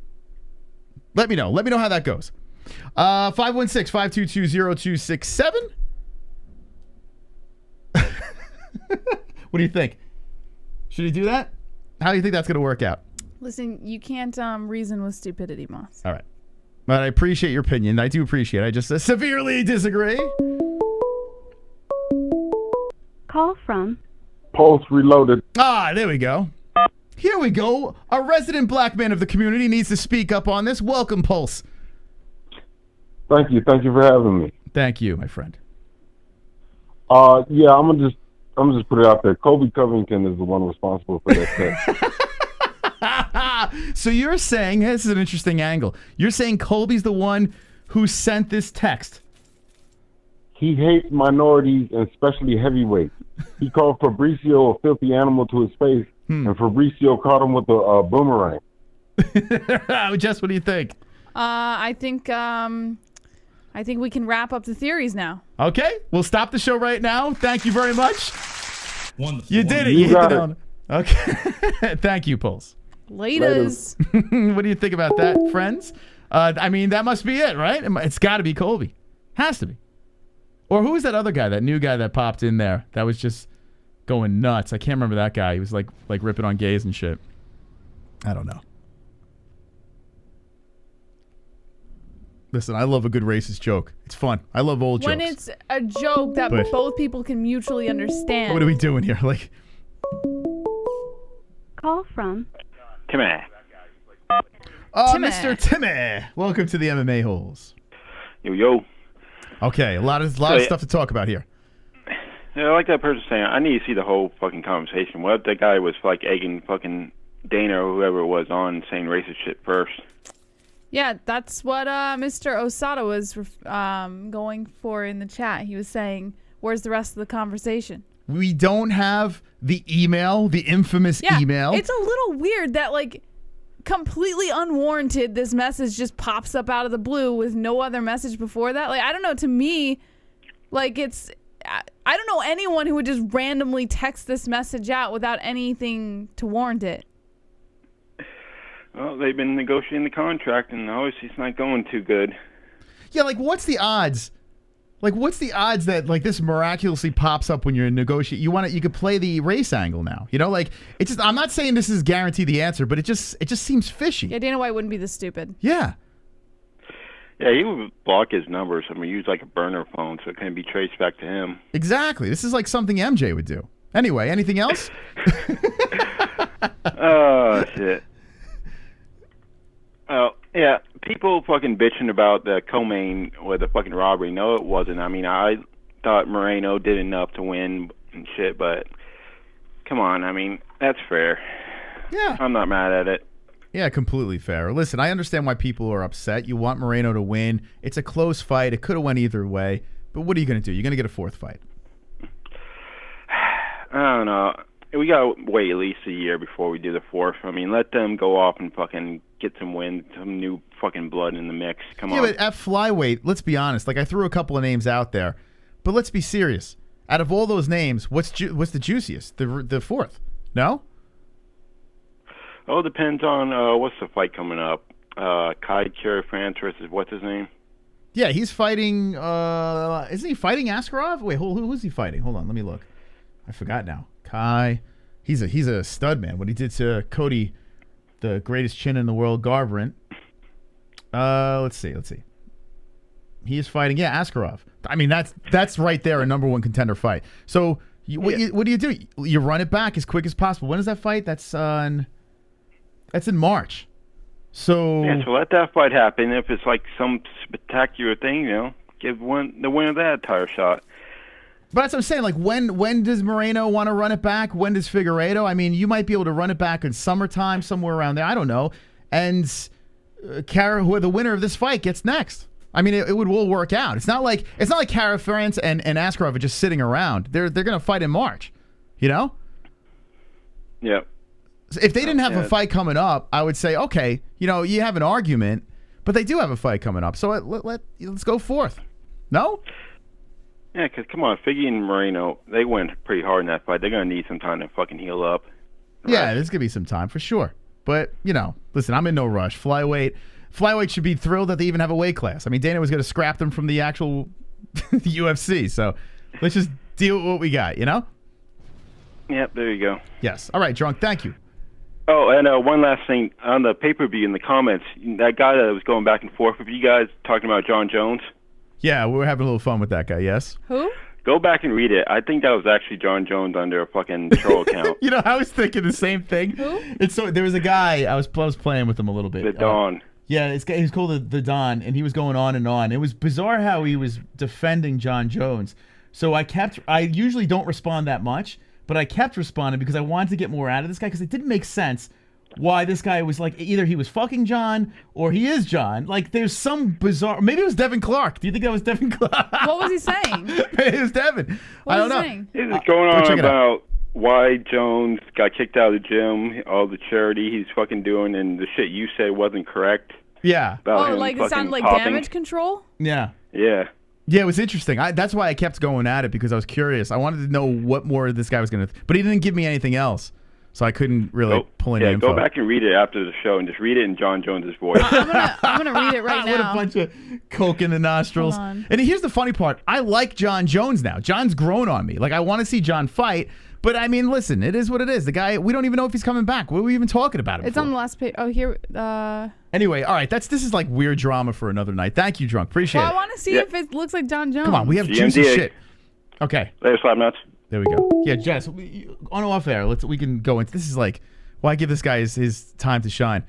Let me know. Let me know how that goes. 516-522-0267. What do you think? Should he do that? How do you think that's going to work out? Listen, you can't reason with stupidity, Moss. All right. But I appreciate your opinion. I do appreciate it. I just severely disagree. Call from Pulse Reloaded. Ah, there we go. Here we go. A resident black man of the community needs to speak up on this. Welcome, Pulse. Thank you. Thank you for having me. Thank you, my friend. Yeah, I'm gonna just put it out there. Colby Covington is the one responsible for that text. So you're saying, this is an interesting angle. You're saying Colby's the one who sent this text. He hates minorities and especially heavyweights. He called Fabricio a filthy animal to his face, and Fabricio caught him with a boomerang. Jess, what do you think? I think we can wrap up the theories now. Okay, we'll stop the show right now. Thank you very much. Wonderful. You did it. You hit it on. Okay. Thank you, Pulse. Laters. What do you think about that, friends? I mean, that must be it, right? It's got to be Colby. Has to be. Or who was that other guy, that new guy that popped in there that was just going nuts? I can't remember that guy. He was like ripping on gays and shit. I don't know. Listen, I love a good racist joke. It's fun. I love old When jokes. it's a joke that But- both people can mutually understand. What are we doing here? Like, Call from Timmy. Timmy. Mr. Timmy, welcome to the MMA-Holes. Yo. Okay, a lot of stuff to talk about here. Yeah, like that person saying, I need to see the whole fucking conversation. What if that guy was like egging fucking Dana or whoever it was on saying racist shit first? Yeah, that's what Mr. Osada was going for in the chat. He was saying, where's the rest of the conversation? We don't have the email, the infamous email. It's a little weird that, like, completely unwarranted, this message just pops up out of the blue with no other message before that. Like, I don't know, to me, like, I don't know anyone who would just randomly text this message out without anything to warrant it. Well, they've been negotiating the contract, and obviously it's not going too good. Yeah, like, what's the odds? Like, what's the odds that, like, this miraculously pops up when you're negotiating? You could play the race angle now. You know, like, it's just, I'm not saying this is guaranteed the answer, but it just seems fishy. Yeah, Dana White wouldn't be this stupid. Yeah. Yeah, he would block his numbers. I mean, use like a burner phone so it can be traced back to him. Exactly. This is like something MJ would do. Anyway, anything else? Oh, shit. Oh, yeah. People fucking bitching about the co-main or the fucking robbery. No, it wasn't. I mean, I thought Moreno did enough to win and shit, but come on. I mean, that's fair. Yeah. I'm not mad at it. Yeah, completely fair. Listen, I understand why people are upset. You want Moreno to win. It's a close fight. It could have went either way. But what are you going to do? You're going to get a fourth fight. I don't know. We got to wait at least a year before we do the fourth. I mean, let them go off and fucking get some wins, some new fucking blood in the mix. Come on. Yeah, but at flyweight, let's be honest. Like, I threw a couple of names out there. But let's be serious. Out of all those names, what's the juiciest? The fourth? No? Oh, it depends on what's the fight coming up. Kai Kara France versus what's his name? Yeah, he's fighting. Isn't he fighting Askarov? Wait, who's he fighting? Hold on, let me look. I forgot now. Kai, he's a stud, man. What he did to Cody, the greatest chin in the world, Garbrandt. Let's see. He is fighting. Yeah, Askarov. I mean, that's right there a number one contender fight. So what do you do? You run it back as quick as possible. When is that fight? That's in March. So yeah, so let that fight happen. If it's like some spectacular thing, give the winner that a tire shot. But that's what I'm saying. Like, when does Moreno want to run it back? When does Figueiredo? I mean, you might be able to run it back in summertime, somewhere around there. I don't know. And who the winner of this fight gets next. I mean, it would all work out. It's not like Kara France and Askarov are just sitting around. They're going to fight in March. You know? Yeah. If they didn't have a fight coming up, I would say, okay, you have an argument, but they do have a fight coming up. So let's go forth. No? Yeah, because come on, Figgy and Moreno, they went pretty hard in that fight. They're going to need some time to fucking heal up. Yeah, there's going to be some time for sure. But, listen, I'm in no rush. Flyweight should be thrilled that they even have a weight class. I mean, Dana was going to scrap them from the actual UFC. So let's just deal with what we got, Yep, there you go. Yes. All right, Drunk, thank you. Oh, and one last thing. On the pay-per-view in the comments, that guy that was going back and forth with you guys talking about John Jones. Yeah, we were having a little fun with that guy, yes. Who? Go back and read it. I think that was actually John Jones under a fucking troll account. I was thinking the same thing. Who? There was a guy, I was playing with him a little bit. The Don. Yeah, he's called the Don, and he was going on and on. It was bizarre how he was defending John Jones. So I usually don't respond that much, but I kept responding because I wanted to get more out of this guy because it didn't make sense why this guy was like, either he was fucking John or he is John. Like, there's some bizarre... Maybe it was Devin Clark. Do you think that was Devin Clark? What was he saying? It was Devin. I don't know. He was going on about why Jones got kicked out of the gym, all the charity he's fucking doing, and the shit you said wasn't correct. Yeah. Like it sounded like popping. damage control? Yeah. Yeah. Yeah, it was interesting. That's why I kept going at it, because I was curious. I wanted to know what more this guy was going to... But he didn't give me anything else. So I couldn't really pull any info. Go back and read it after the show and just read it in John Jones's voice. I'm gonna read it right now. What a bunch of coke in the nostrils. Hold on. And here's the funny part. I like John Jones now. John's grown on me. Like, I want to see John fight, But I mean, listen, it is what it is. The guy, we don't even know if he's coming back. What are we even talking about him It's for? on the last page. Oh, here. Anyway, all right. This is like weird drama for another night. Thank you, Drunk. Appreciate Well, it. I want to see if it looks like John Jones. Come on, we have juicy shit. Okay. Later, slap nuts. There we go. Yeah, Jess, on off air. We can go into this. Is like, why give this guy his time to shine?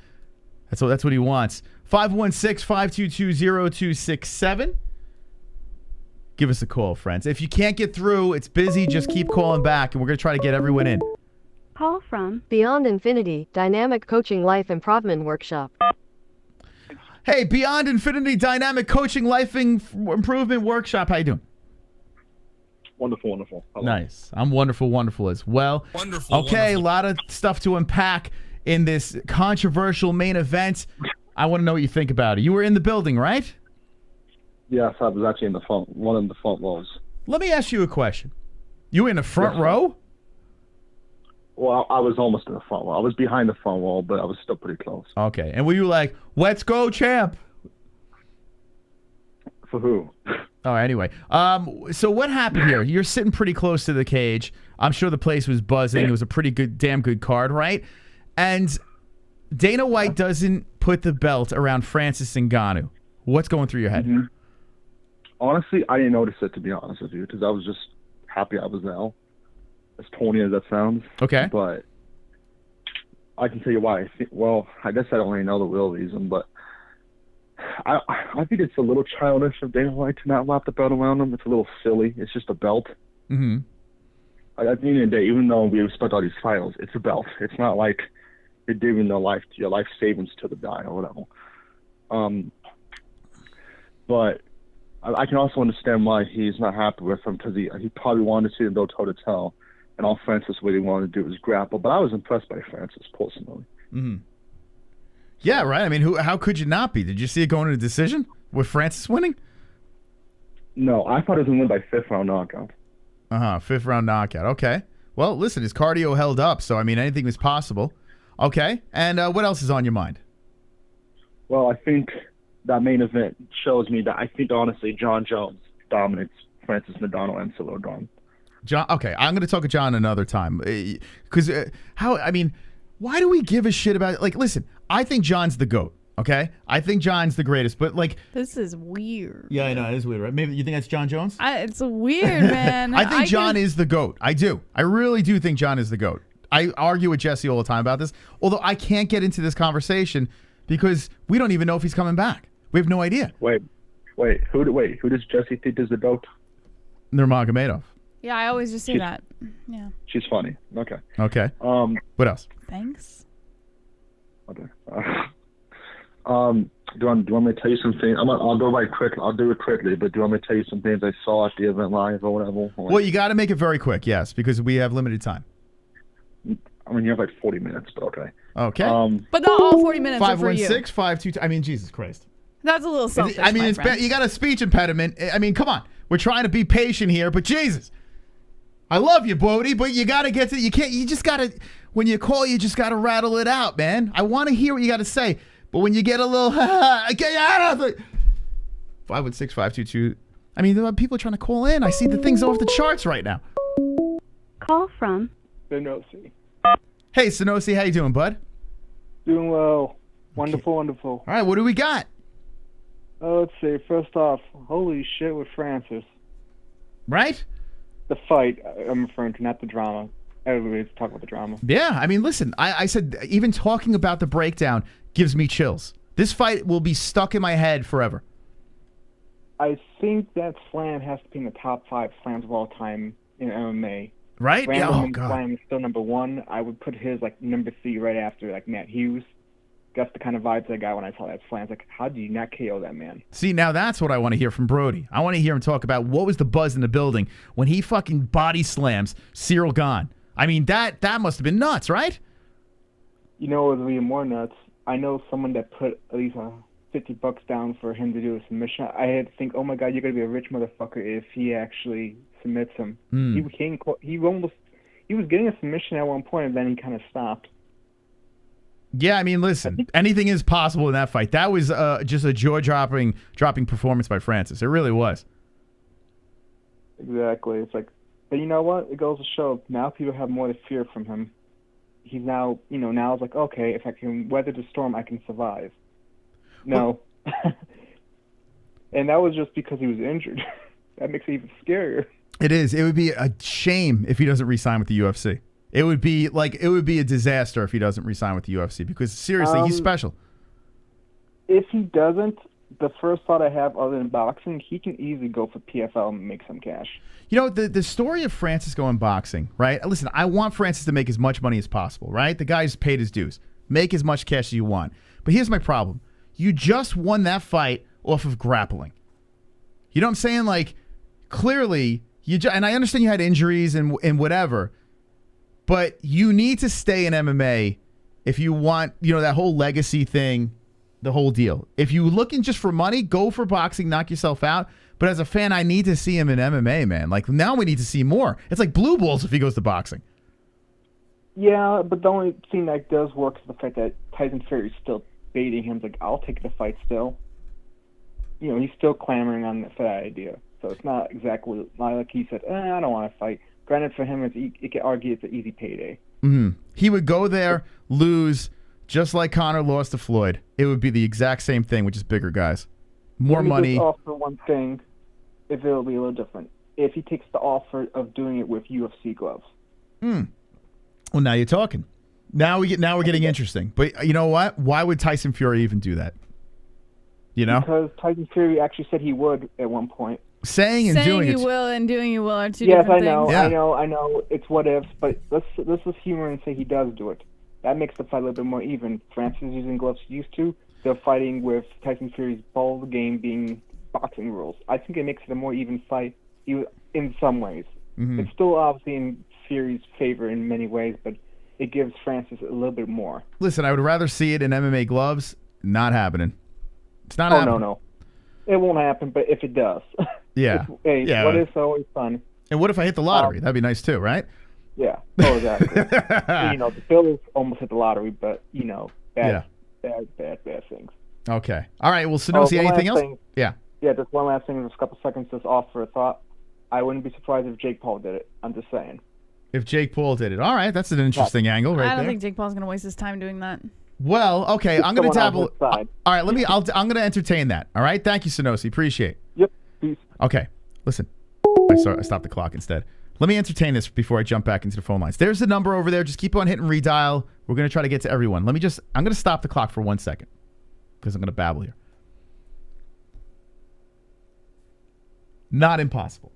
That's what he wants. 516-522-0267. Give us a call, friends. If you can't get through, it's busy, just keep calling back, and we're going to try to get everyone in. Call from Beyond Infinity Dynamic Coaching Life Improvement Workshop. Hey, Beyond Infinity Dynamic Coaching Life Improvement Workshop. How you doing? Wonderful, wonderful. Hello. Nice. I'm wonderful as well. Wonderful, Okay, a lot of stuff to unpack in this controversial main event. I want to know what you think about it. You were in the building, right? Yes, I was actually in one of the front rows. Let me ask you a question. You were in the front row? Well, I was almost in the front row. I was behind the front wall, but I was still pretty close. Okay. And were you like, let's go, champ? For who? Oh, anyway. So what happened here? You're sitting pretty close to the cage. I'm sure the place was buzzing. It was a pretty damn good card, right? And Dana White doesn't put the belt around Francis Ngannou. What's going through your head? Mm-hmm. Honestly, I didn't notice it, to be honest with you, because I was just happy I was there. As corny as that sounds. Okay. But I can tell you why. I guess I don't really know the real reason, but I think it's a little childish of Dana White to not wrap the belt around him. It's a little silly. It's just a belt. Mm-hmm. At the end of the day, even though we respect all these titles, it's a belt. It's not like you're giving your life savings to the guy or whatever. But I can also understand why he's not happy with him, because he probably wanted to see him go toe-to-toe, and all Francis really wanted to do was grapple. But I was impressed by Francis, personally. Mm-hmm. Yeah, right. I mean, how could you not be? Did you see it going to a decision with Francis winning? No, I thought it was going to win by fifth-round knockout. Fifth-round knockout. Okay. Well, listen, his cardio held up, so, I mean, anything was possible. Okay. And what else is on your mind? Well, I think that main event shows me that I think, honestly, John Jones dominates Francis Ngannou and Ciryl Gane. John, okay, I'm going to talk to John another time. Because, why do we give a shit about it? Like, listen, I think John's the GOAT, okay? I think John's the greatest, but, like... This is weird. Yeah, I know, it is weird, right? Maybe you think that's John Jones? It's weird, man. I think John is the GOAT. I do. I really do think John is the GOAT. I argue with Jesse all the time about this, although I can't get into this conversation because we don't even know if he's coming back. We have no idea. Wait. Who does Jesse think is the GOAT? Nurmagomedov. Yeah, I always just say that. Yeah. She's funny. Okay. Okay. What else? Thanks. Okay. Do you want me to tell you something? I'll go right quick. I'll do it quickly. But do you want me to tell you some things I saw at the event live or whatever? Well, you got to make it very quick, yes, because we have limited time. I mean, you have like 40 minutes, but okay. Okay. But not all 40 minutes are for you. 516-522. I mean, Jesus Christ. That's a little selfish. I mean, you got a speech impediment. I mean, come on. We're trying to be patient here, but Jesus. I love you, Bodie, but you got to get to, you just got to, when you call, you just got to rattle it out, man. I want to hear what you got to say, but when you get a little, get out of it. 516-522. I mean, there are people trying to call in. I see the things off the charts right now. Call from Sonosi. Hey, Sonosi, how you doing, bud? Doing well. Wonderful, wonderful. All right, what do we got? Let's see. First off, holy shit with Francis. Right? The fight, I'm referring to, not the drama. Everybody's talking about the drama. Yeah, I mean, listen, I said even talking about the breakdown gives me chills. This fight will be stuck in my head forever. I think that slam has to be in the top 5 slams of all time in MMA. Right? Yeah, oh, Randleman's God. slam is still number 1. I would put his like number 3 right after like Matt Hughes. That's the kind of vibes I got when I saw that slam. It's like, how do you not KO that man? See, now that's what I want to hear from Brody. I want to hear him talk about what was the buzz in the building when he fucking body slams Ciryl Gane. I mean, that must have been nuts, right? You know what was even more nuts? I know someone that put at least $50 down for him to do a submission. I had to think, oh my God, you're gonna be a rich motherfucker if he actually submits him. He was getting a submission at one point, and then he kind of stopped. Yeah, I mean, listen, anything is possible in that fight. That was just a jaw-dropping performance by Francis. It really was. Exactly. It's like But you know what? It goes to show now people have more to fear from him. He's now, now it's like, okay, if I can weather the storm, I can survive. No. And that was just because he was injured. That makes it even scarier. It is. It would be a shame if he doesn't re-sign with the UFC. It would be a disaster if he doesn't re-sign with the UFC because seriously, he's special. If he doesn't, the first thought I have other than boxing, he can easily go for PFL and make some cash. You know, the story of Francis going boxing, right? Listen, I want Francis to make as much money as possible, right? The guy's paid his dues. Make as much cash as you want. But here's my problem. You just won that fight off of grappling. You know what I'm saying? Like, clearly, and I understand you had injuries and whatever, but you need to stay in MMA if you want, that whole legacy thing, the whole deal. If you're looking just for money, go for boxing, knock yourself out. But as a fan, I need to see him in MMA, man. Like, now we need to see more. It's like blue balls if he goes to boxing. Yeah, but the only thing that does work is the fact that Tyson Fury is still baiting him. Like, I'll take the fight still. He's still clamoring for that idea. So it's not exactly like he said, I don't want to fight. Granted, for him, it can argue it's an easy payday. Mm-hmm. He would go there, lose, just like Conor lost to Floyd. It would be the exact same thing, with just bigger guys. More money. Just offer one thing, if it'll be a little different. If he takes the offer of doing it with UFC gloves. Well, now you're talking. Now we're getting interesting. But you know what? Why would Tyson Fury even do that? Because Tyson Fury actually said he would at one point. Saying and doing you will and doing you will are two different things. Yes, I know. It's what ifs, but let's just humor and say he does do it. That makes the fight a little bit more even. Francis is using gloves he used to. They're fighting with Tyson Fury's ball of the game being boxing rules. I think it makes it a more even fight in some ways. Mm-hmm. It's still obviously in Fury's favor in many ways, but it gives Francis a little bit more. Listen, I would rather see it in MMA gloves. Not happening. It's not happening. No. It won't happen, but if it does. Yeah. What is always fun. And what if I hit the lottery? That'd be nice too, right? Yeah. Oh, exactly. The Bills almost hit the lottery, but, bad things. Okay. All right. Well, Sanosi, anything else? Yeah. Yeah, just one last thing in just a couple seconds, just offer a thought. I wouldn't be surprised if Jake Paul did it. I'm just saying. If Jake Paul did it. All right. That's an interesting angle right there. I don't think Jake Paul's going to waste his time doing that. Well, okay. I'm going to dabble. All right. I'm going to entertain that. All right. Thank you, Sanosi. Appreciate it. Yep. Peace. Okay. Listen. I stopped the clock instead. Let me entertain this before I jump back into the phone lines. There's the number over there. Just keep on hitting redial. We're going to try to get to everyone. I'm going to stop the clock for 1 second because I'm going to babble here. Not impossible.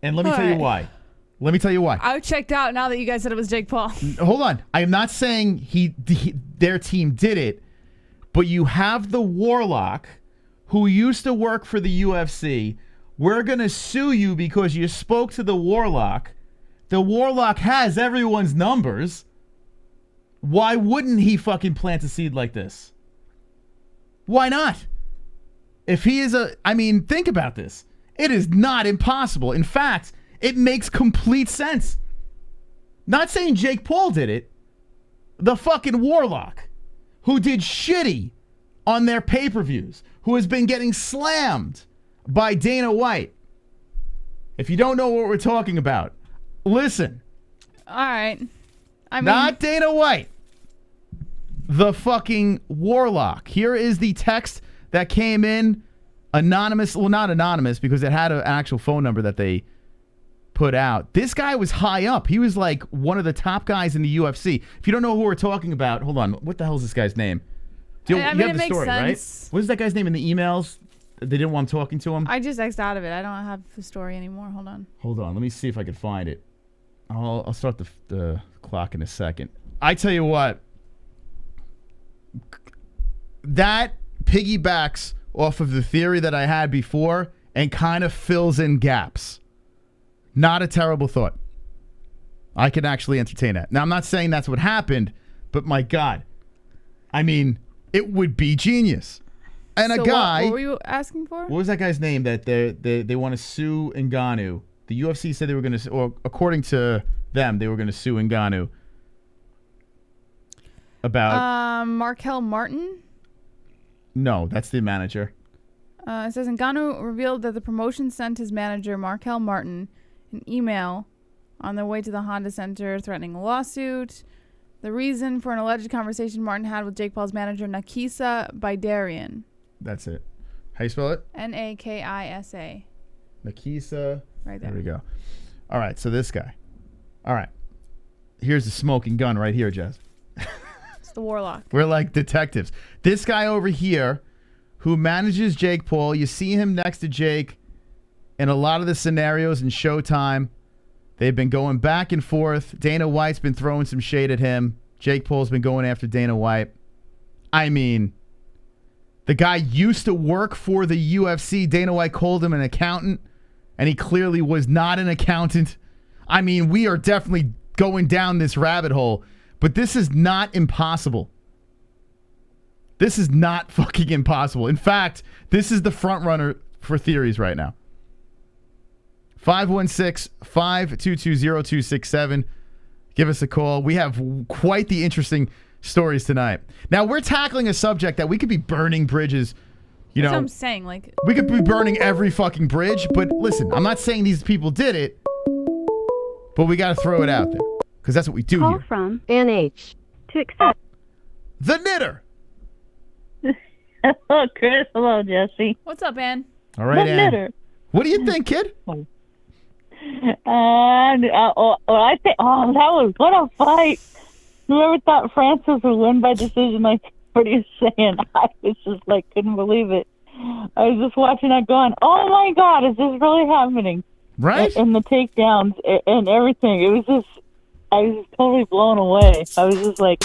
And let me tell you why. I checked out now that you guys said it was Jake Paul. Hold on. I am not saying their team did it, but you have the Warlock who used to work for the UFC. We're going to sue you because you spoke to the Warlock. The Warlock has everyone's numbers. Why wouldn't he fucking plant a seed like this? Why not? If he is think about this. It is not impossible. In fact, it makes complete sense. Not saying Jake Paul did it. The fucking Warlock, who did shitty on their pay-per-views, who has been getting slammed by Dana White. If you don't know what we're talking about, listen. All right. Not Dana White. The fucking Warlock. Here is the text that came in anonymous. Well, not anonymous because it had an actual phone number that they put out. This guy was high up. He was like one of the top guys in the UFC. If you don't know who we're talking about, hold on. What the hell is this guy's name? You have the story, right? What is that guy's name in the emails? They didn't want him talking to him? I just X'd out of it. I don't have the story anymore. Hold on. Let me see if I can find it. I'll start the clock in a second. I tell you what. That piggybacks off of the theory that I had before and kind of fills in gaps. Not a terrible thought. I can actually entertain that. Now, I'm not saying that's what happened, but my God. It would be genius. And so a guy... What were you asking for? What was that guy's name that they want to sue Ngannou? The UFC said they were going to... Or according to them, they were going to sue Ngannou. About... Markel Martin? No, that's the manager. It says Ngannou revealed that the promotion sent his manager, Markel Martin, an email on their way to the Honda Center threatening a lawsuit. The reason for an alleged conversation Martin had with Jake Paul's manager, Nakisa Baidarian. That's it. How you spell it? Nakisa. Nakisa. Right there. There we go. All right, so this guy. All right. Here's the smoking gun right here, Jess. It's the Warlock. We're like detectives. This guy over here who manages Jake Paul, you see him next to Jake in a lot of the scenarios in Showtime. They've been going back and forth. Dana White's been throwing some shade at him. Jake Paul's been going after Dana White. I mean, the guy used to work for the UFC. Dana White called him an accountant, and he clearly was not an accountant. I mean, we are definitely going down this rabbit hole, but this is not impossible. This is not fucking impossible. In fact, this is the front runner for theories right now. 516-522-0267. Give us a call. We have quite the interesting stories tonight. Now, we're tackling a subject that we could be burning bridges. That's what I'm saying. Like, we could be burning every fucking bridge, but listen, I'm not saying these people did it, but we got to throw it out there because that's what we do Call here. from NH to accept. The Knitter. Hello, Chris. Hello, Jesse. What's up, Ann? All right, The Ann. Knitter. What do you think, kid? I think, that was what a fight. Whoever thought Francis would win by decision, like what are you saying? I was just like, couldn't believe it. I was just watching that going, oh my God, is this really happening? Right? And the takedowns and everything. It was just, I was just totally blown away. I was just like,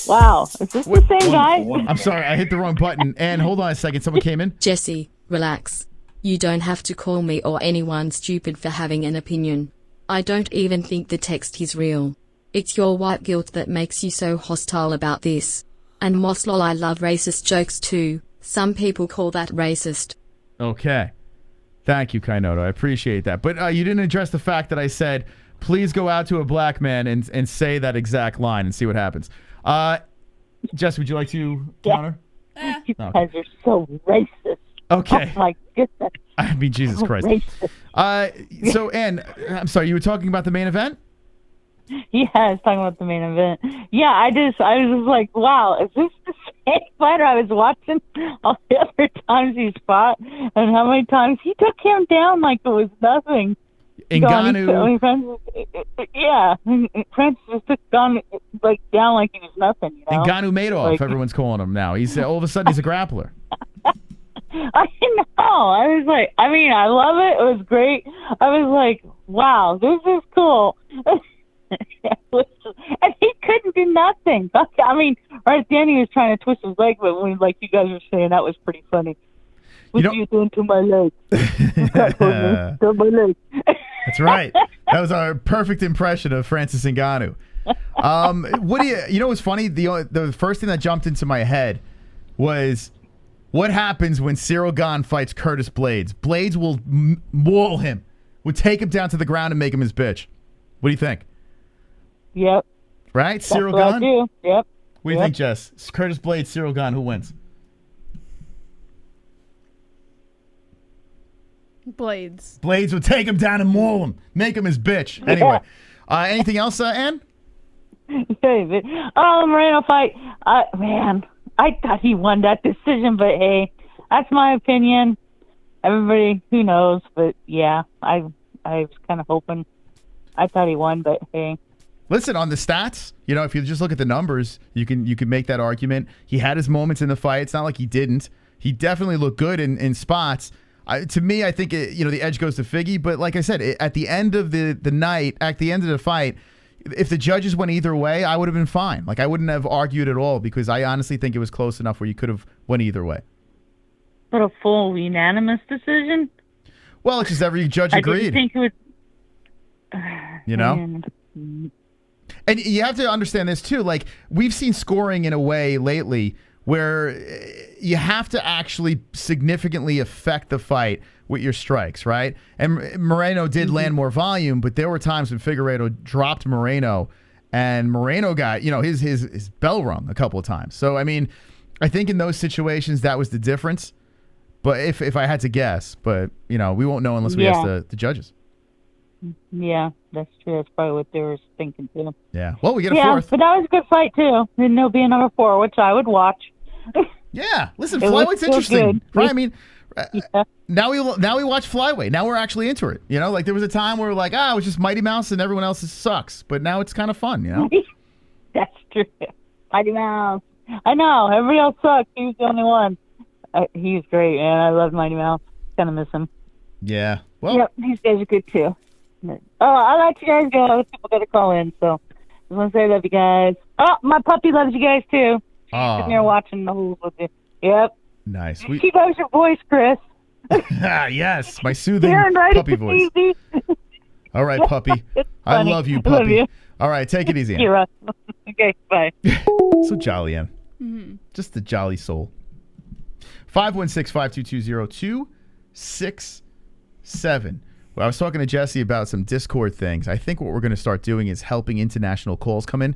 wow, is this the same guy? I'm sorry, I hit the wrong button. And hold on a second, someone came in. Jesse, relax. You don't have to call me or anyone stupid for having an opinion. I don't even think the text is real. It's your white guilt that makes you so hostile about this. And Moslol, I love racist jokes too. Some people call that racist. Okay. Thank you, Kainoto. I appreciate that. But you didn't address the fact that I said, please go out to a black man and say that exact line and see what happens. Jess, would you like to counter? You guys are so racist. Okay. Oh my goodness. I mean, Jesus Christ. So, Ann, I'm sorry, you were talking about the main event? Yeah, I was talking about the main event. Yeah, I was just like, wow, is this the same fighter? I was watching all the other times he's fought and how many times he took him down like it was nothing. Ngannou. Francis just took down like he was nothing. You know? Ngannou Madoff, Like- everyone's calling him now. He's all of a sudden he's a grappler. I know. I was like, I mean, I love it. It was great. I was like, wow, this is cool. And he couldn't do nothing. I mean, right at the end he was trying to twist his leg, but when, like you guys were saying, that was pretty funny. What are you doing to my leg? To my leg. That's right. That was our perfect impression of Francis Ngannou. What do you know what's funny? The first thing that jumped into my head was what happens when Ciryl Gane fights Curtis Blades. Blades will maul him, would take him down to the ground and make him his bitch. What do you think? Yep. Right? That's Ciryl what I Gane? do. Yep. What do you think, Jess? Curtis Blades, Ciryl Gane, who wins? Blades. Blades would take him down and maul him, make him his bitch. Anyway, anything else, Ann? Moreno fight. Man, I thought he won that decision, but hey, that's my opinion. Everybody, who knows? But yeah, I was kind of hoping. I thought he won, but hey. Listen, on the stats, you know, if you just look at the numbers, you can make that argument. He had his moments in the fight. It's not like he didn't. He definitely looked good in spots. To me, I think the edge goes to Figgy. But like I said, at the end of the night, at the end of the fight, if the judges went either way, I would have been fine. Like I wouldn't have argued at all because I honestly think it was close enough where you could have went either way. But a full unanimous decision? Well, it's just every judge agreed. I didn't think it would. You know? And you have to understand this too. Like we've seen scoring in a way lately where you have to actually significantly affect the fight with your strikes, right? And Moreno did land more volume, but there were times when Figueiredo dropped Moreno and Moreno got, his bell rung a couple of times. So, I mean, I think in those situations that was the difference. But if I had to guess, but we won't know unless we ask the judges. Yeah, that's true. That's probably what they were thinking too. Yeah. Well, we get a fourth. But that was a good fight too. Didn't know being number 4, which I would watch. Yeah. Listen, flyweight's interesting. Good. Right? I mean, now we watch flyweight. Now we're actually into it. Like there was a time where we're like, it was just Mighty Mouse and everyone else sucks. But now it's kind of fun, That's true. Mighty Mouse. I know. Everybody else sucks. He was the only one. He's great, man. I love Mighty Mouse. Kind of miss him. Yeah. Well. Yep. These guys are good too. I'll let you guys go. Other people got to call in, so I want to say I love you guys. Oh, my puppy loves you guys too. She's sitting there watching the Holes with you. Yep. Nice. She knows your voice, Chris. Yes, my soothing right puppy voice. All right, puppy. I love you, puppy. Love you. All right, take it easy. You're awesome. Okay, bye. So jolly, Em. Mm-hmm. Just the jolly soul. 516-522-0267. Well, I was talking to Jesse about some Discord things. I think what we're going to start doing is helping international calls come in.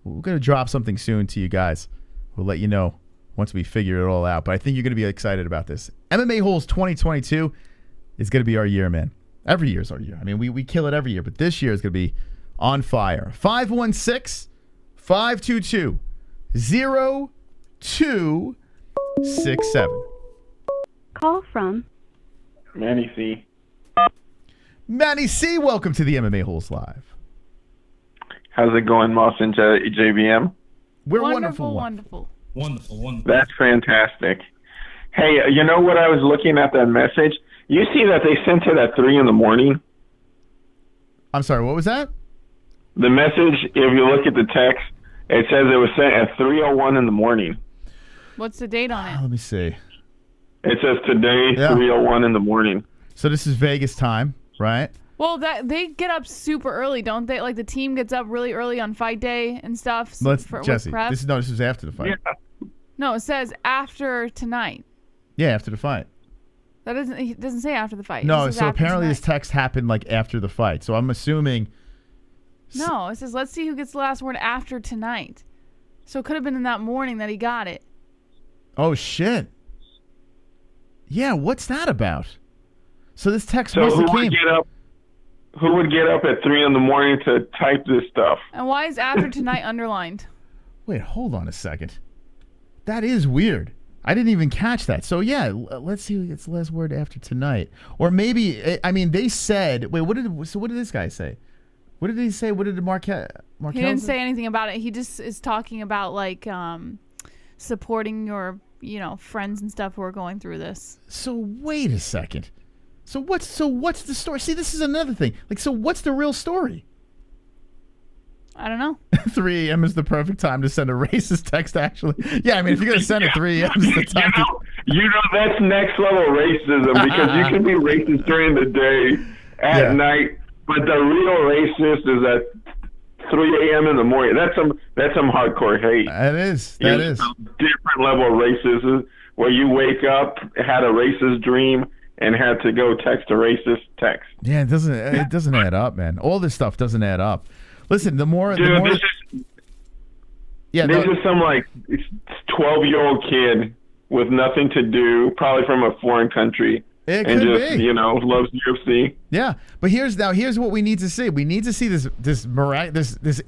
We're going to drop something soon to you guys. We'll let you know once we figure it all out. But I think you're going to be excited about this. MMA-Holes 2022 is going to be our year, man. Every year is our year. I mean, we kill it every year, but this year is going to be on fire. 516-522-0267. Call from Manny C. Manny C, welcome to the MMA-Holes Live. How's it going, Moss and JBM? We're wonderful. Wonderful. That's fantastic. Hey, you know what? I was looking at that message. You see that they sent it at 3 in the morning? I'm sorry, what was that? The message, if you look at the text, it says it was sent at 3:01 in the morning. What's the date on it? Let me see. It says today, 3:01 in the morning. So this is Vegas time, right? Well, they get up super early, don't they? Like the team gets up really early on fight day and stuff. Jesse, this is after the fight. Yeah. No, it says after tonight. Yeah, after the fight. It doesn't say after the fight. No, so apparently this text happened like after the fight. So I'm assuming. No, it says let's see who gets the last word after tonight. So it could have been in that morning that he got it. Oh shit. Yeah, what's that about? So this text So must who have would came. get up? Who would get up at 3 in the morning to type this stuff? And why is after tonight underlined? Wait, hold on a second. That is weird. I didn't even catch that. So yeah, let's see who gets the last word after tonight. Or maybe, I mean, they said. Wait, what did this guy say? What did he say? What did Marquez? He didn't say anything about it. He just is talking about like supporting your friends and stuff who are going through this. So wait a second. So what's the story? See, this is another thing. Like, so what's the real story? I don't know. 3 a.m. is the perfect time to send a racist text, actually. Yeah, I mean, if you're going to send it 3 a.m. is the time That's next level racism because you can be racist during the day, at night, but the real racist is at 3 a.m. in the morning. That's some hardcore hate. That is. Different level of racism where you wake up, had a racist dream, and had to go text a racist text. Yeah, it doesn't add up, man. All this stuff doesn't add up. Listen, This is some like 12-year-old kid with nothing to do, probably from a foreign country, It and could just be. Loves UFC. Yeah, but here's what we need to see. We need to see this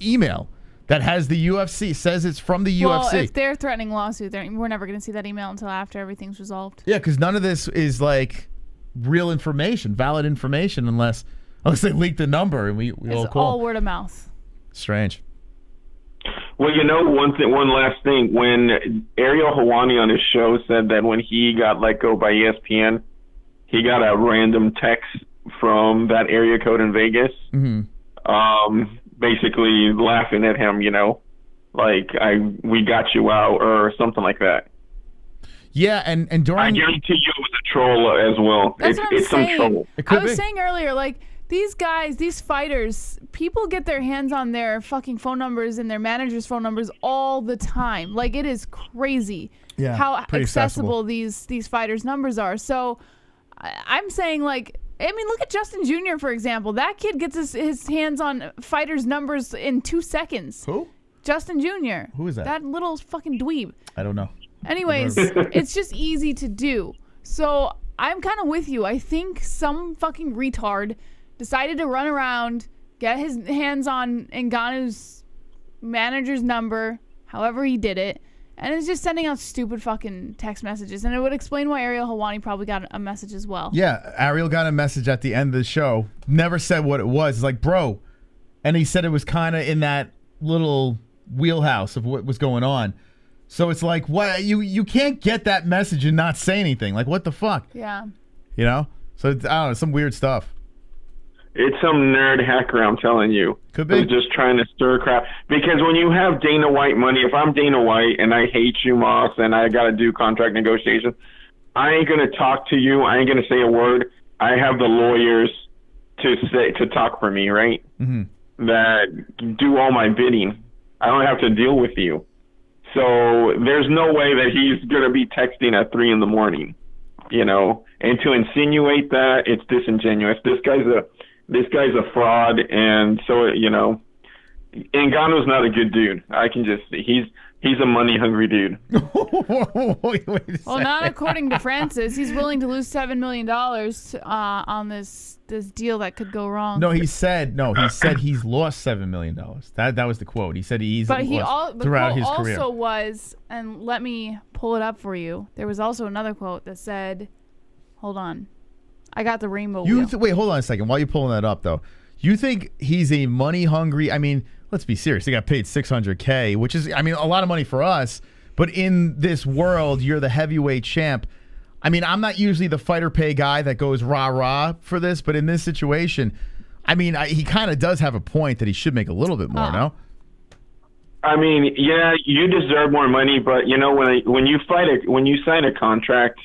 email that has the UFC, says it's from the Well, UFC. if they're threatening lawsuit, we're never going to see that email until after everything's resolved. Yeah, because none of this is like real information, valid information, unless they leak the number and we all It's call. all word of mouth. Strange. Well, one last thing. When ARIEL HELWANI on his show said that when he got let go by ESPN, he got a random text from that area code in Vegas, basically laughing at him, like we got you out or something like that. Yeah, and during I guarantee you it was a troll as well. That's what I'm saying. Some troll. I was saying earlier, like these guys, these fighters, people get their hands on their fucking phone numbers and their managers' phone numbers all the time. Like it is crazy how accessible these fighters' numbers are. So I'm saying, like, I mean, look at Justin Jr., for example. That kid gets his hands on fighters' numbers in 2 seconds. Who? Justin Jr. Who is that? That little fucking dweeb. I don't know. Anyways, it's just easy to do. So I'm kind of with you. I think some fucking retard decided to run around, get his hands on Ngannou's manager's number, however he did it, and is just sending out stupid fucking text messages. And it would explain why ARIEL Helwani probably got a message as well. Yeah, ARIEL got a message at the end of the show. Never said what it was. It's like, bro. And he said it was kind of in that little wheelhouse of what was going on. So it's like, what? You can't get that message and not say anything. Like, what the fuck? Yeah. You know? So, it's, I don't know, some weird stuff. It's some nerd hacker, I'm telling you. Could be. Who's just trying to stir crap. Because when you have Dana White money, if I'm Dana White and I hate you, Moss, and I got to do contract negotiations, I ain't going to talk to you. I ain't going to say a word. I have the lawyers to talk for me, right? Mm-hmm. That do all my bidding. I don't have to deal with you. So there's no way that he's going to be texting at 3 a.m, you know? And to insinuate that, it's disingenuous. This guy's a fraud, and so, you know, Ngannou's not a good dude. I can just he's a money hungry dude. Wait a well, not according to Francis. He's willing to lose $7 million on this deal that could go wrong. No, he said he's lost $7 million. That was the quote. He said he's lost throughout his career. Also was, and let me pull it up for you. There was also another quote that said, hold on. I got the rainbow wheel. Wait, hold on a second. While you're pulling that up, though, you think he's a money hungry? I mean, let's be serious. He got paid $600K, which is, I mean, a lot of money for us. But in this world, you're the heavyweight champ. I mean, I'm not usually the fighter pay guy that goes rah-rah for this, but in this situation, I mean, he kind of does have a point that he should make a little bit more, no? I mean, yeah, you deserve more money, but you know, when you sign a contract,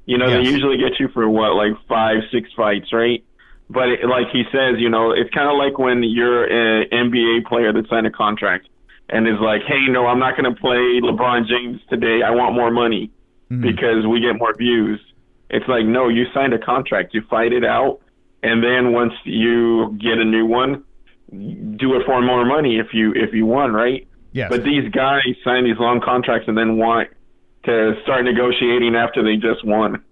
you know, Yes. they usually get you for what, like 5-6 fights, right? But like he says, you know, it's kind of like when you're an NBA player that signed a contract and is like, hey, no, I'm not going to play LeBron James today. I want more money because we get more views. It's like, no, you signed a contract. You fight it out. And then once you get a new one, do it for more money if you won, right? Yes. But these guys sign these long contracts and then want to start negotiating after they just won.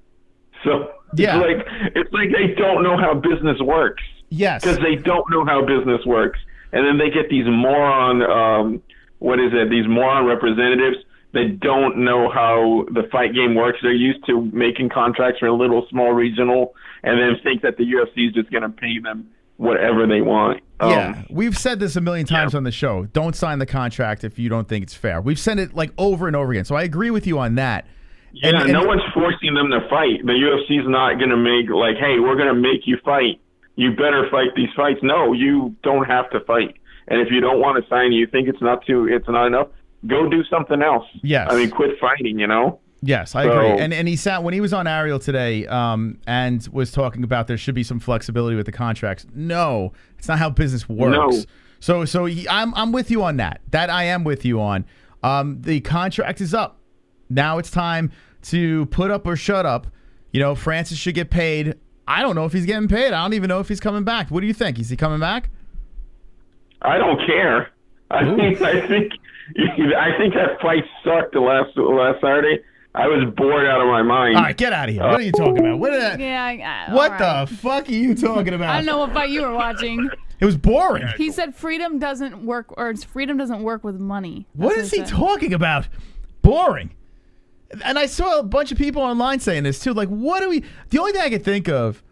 So Yeah. it's like they don't know how business works. Yes. Because they don't know how business works. And then they get these moron, these moron representatives that don't know how the fight game works. They're used to making contracts for a little small regional and then think that the UFC is just going to pay them whatever they want. Yeah, we've said this a million times on the show. Don't sign the contract if you don't think it's fair. We've said it like over and over again. So I agree with you on that. Yeah, and no one's forcing them to fight. The UFC's not going to make like, hey, we're going to make you fight. You better fight these fights. No, you don't have to fight. And if you don't want to sign, you think it's not enough, go do something else. Yes. I mean, quit fighting, you know? Yes, I agree. And he sat when he was on ARIEL today and was talking about there should be some flexibility with the contracts. No, it's not how business works. No. So I'm with you on that. That I am with you on. The contract is up. Now it's time to put up or shut up. You know, Francis should get paid. I don't know if he's getting paid. I don't even know if he's coming back. What do you think? Is he coming back? I don't care. I think that fight sucked last Saturday. I was bored out of my mind. All right, get out of here. What are you talking about? What Yeah. the fuck are you talking about? I don't know what fight you were watching. It was boring. He said freedom doesn't work, or freedom doesn't work with money. What is he talking about? Boring. And I saw a bunch of people online saying this too. Like, the only thing I could think of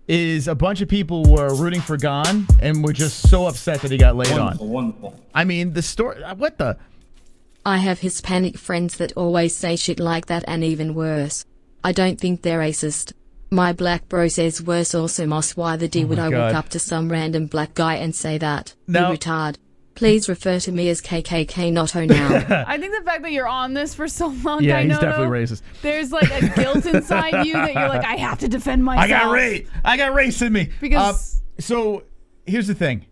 is a bunch of people were rooting for Gane and were just so upset that he got laid on. Wonderful. I mean, the story, what the? I have Hispanic friends that always say shit like that, and even worse. I don't think they're racist. My black bro says worse also. Moss, why the D would I walk up to some random black guy and say that? No. You retard. Please refer to me as KKK, not O now. I think the fact that you're on this for so long, Yeah, I he's know definitely racist. There's like a guilt inside you that you're like, I have to defend myself. I got race in me. Because so here's the thing.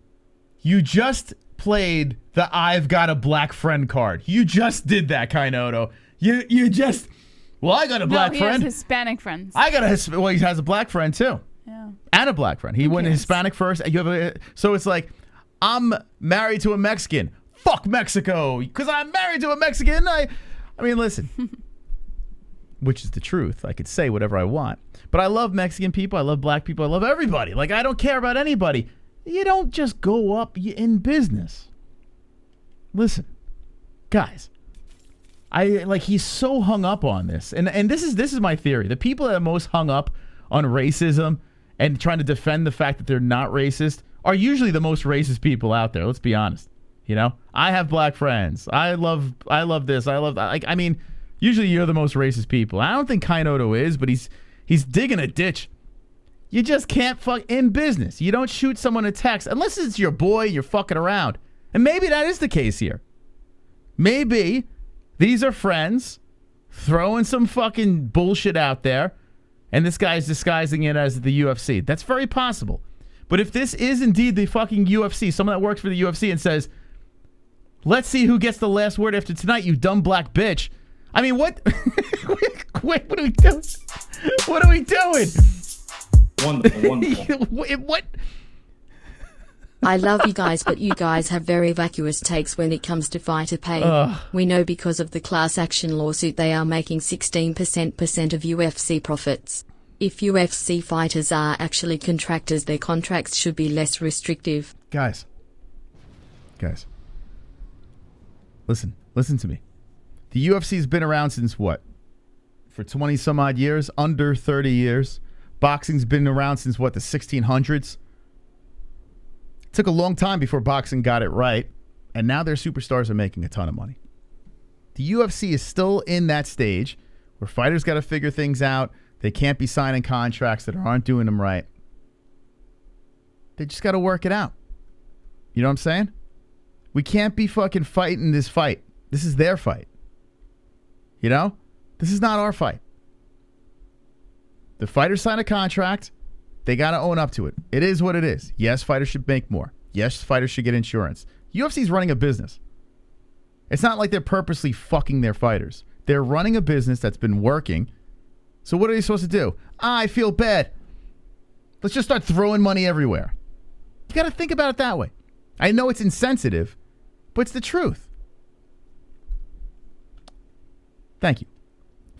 You just played the I've got a black friend card. You just did that, Kainoto. You just, well, I got a black he friend. has Hispanic friends. He has a black friend too. Yeah. And a black friend. He went Hispanic first. So it's like, I'm married to a Mexican. Fuck Mexico. Because I'm married to a Mexican. I mean, listen. which is the truth. I could say whatever I want. But I love Mexican people. I love black people. I love everybody. Like, I don't care about anybody. You don't just go up in business. Listen, guys, he's so hung up on this. And this is my theory. The people that are most hung up on racism and trying to defend the fact that they're not racist are usually the most racist people out there. Let's be honest. You know, I have black friends. I love this. I love that. Like, I mean, usually you're the most racist people. I don't think Kainoto is, but he's digging a ditch. You just can't fuck in business. You don't shoot someone a text unless it's your boy and you're fucking around. And maybe that is the case here. Maybe these are friends throwing some fucking bullshit out there, and this guy's disguising it as the UFC. That's very possible. But if this is indeed the fucking UFC, someone that works for the UFC and says, let's see who gets the last word after tonight, you dumb black bitch. I mean, what? Wait, what are we doing? What are we doing? Wonderful. What? I love you guys, but you guys have very vacuous takes when it comes to fighter pay. We know because of the class action lawsuit they are making 16% of UFC profits. If UFC fighters are actually contractors, their contracts should be less restrictive. Guys. Listen to me. The UFC's been around since what? For 20 some odd years? Under 30 years. Boxing's been around since what, the 1600s? It took a long time before boxing got it right, and now their superstars are making a ton of money. The UFC is still in that stage where fighters got to figure things out. They can't be signing contracts that aren't doing them right. They just got to work it out. You know what I'm saying? We can't be fucking fighting this fight. This is their fight. You know? This is not our fight. The fighters sign a contract. They got to own up to it. It is what it is. Yes, fighters should make more. Yes, fighters should get insurance. UFC's running a business. It's not like they're purposely fucking their fighters. They're running a business that's been working. So what are they supposed to do? I feel bad. Let's just start throwing money everywhere. You got to think about it that way. I know it's insensitive, but it's the truth. Thank you.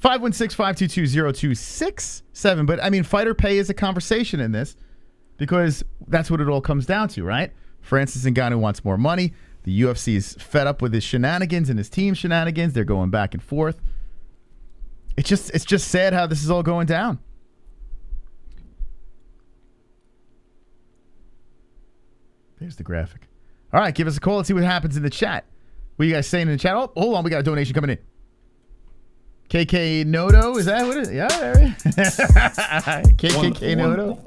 516-522-0267. But, I mean, fighter pay is a conversation in this because that's what it all comes down to, right? Francis Ngannou wants more money. The UFC is fed up with his shenanigans and his team's shenanigans. They're going back and forth. It's just sad how this is all going down. There's the graphic. All right, give us a call. Let's see what happens in the chat. What are you guys saying in the chat? Oh, hold on. We got a donation coming in. KK Noto, is that what it is? Yeah, there it is. KKK Noto.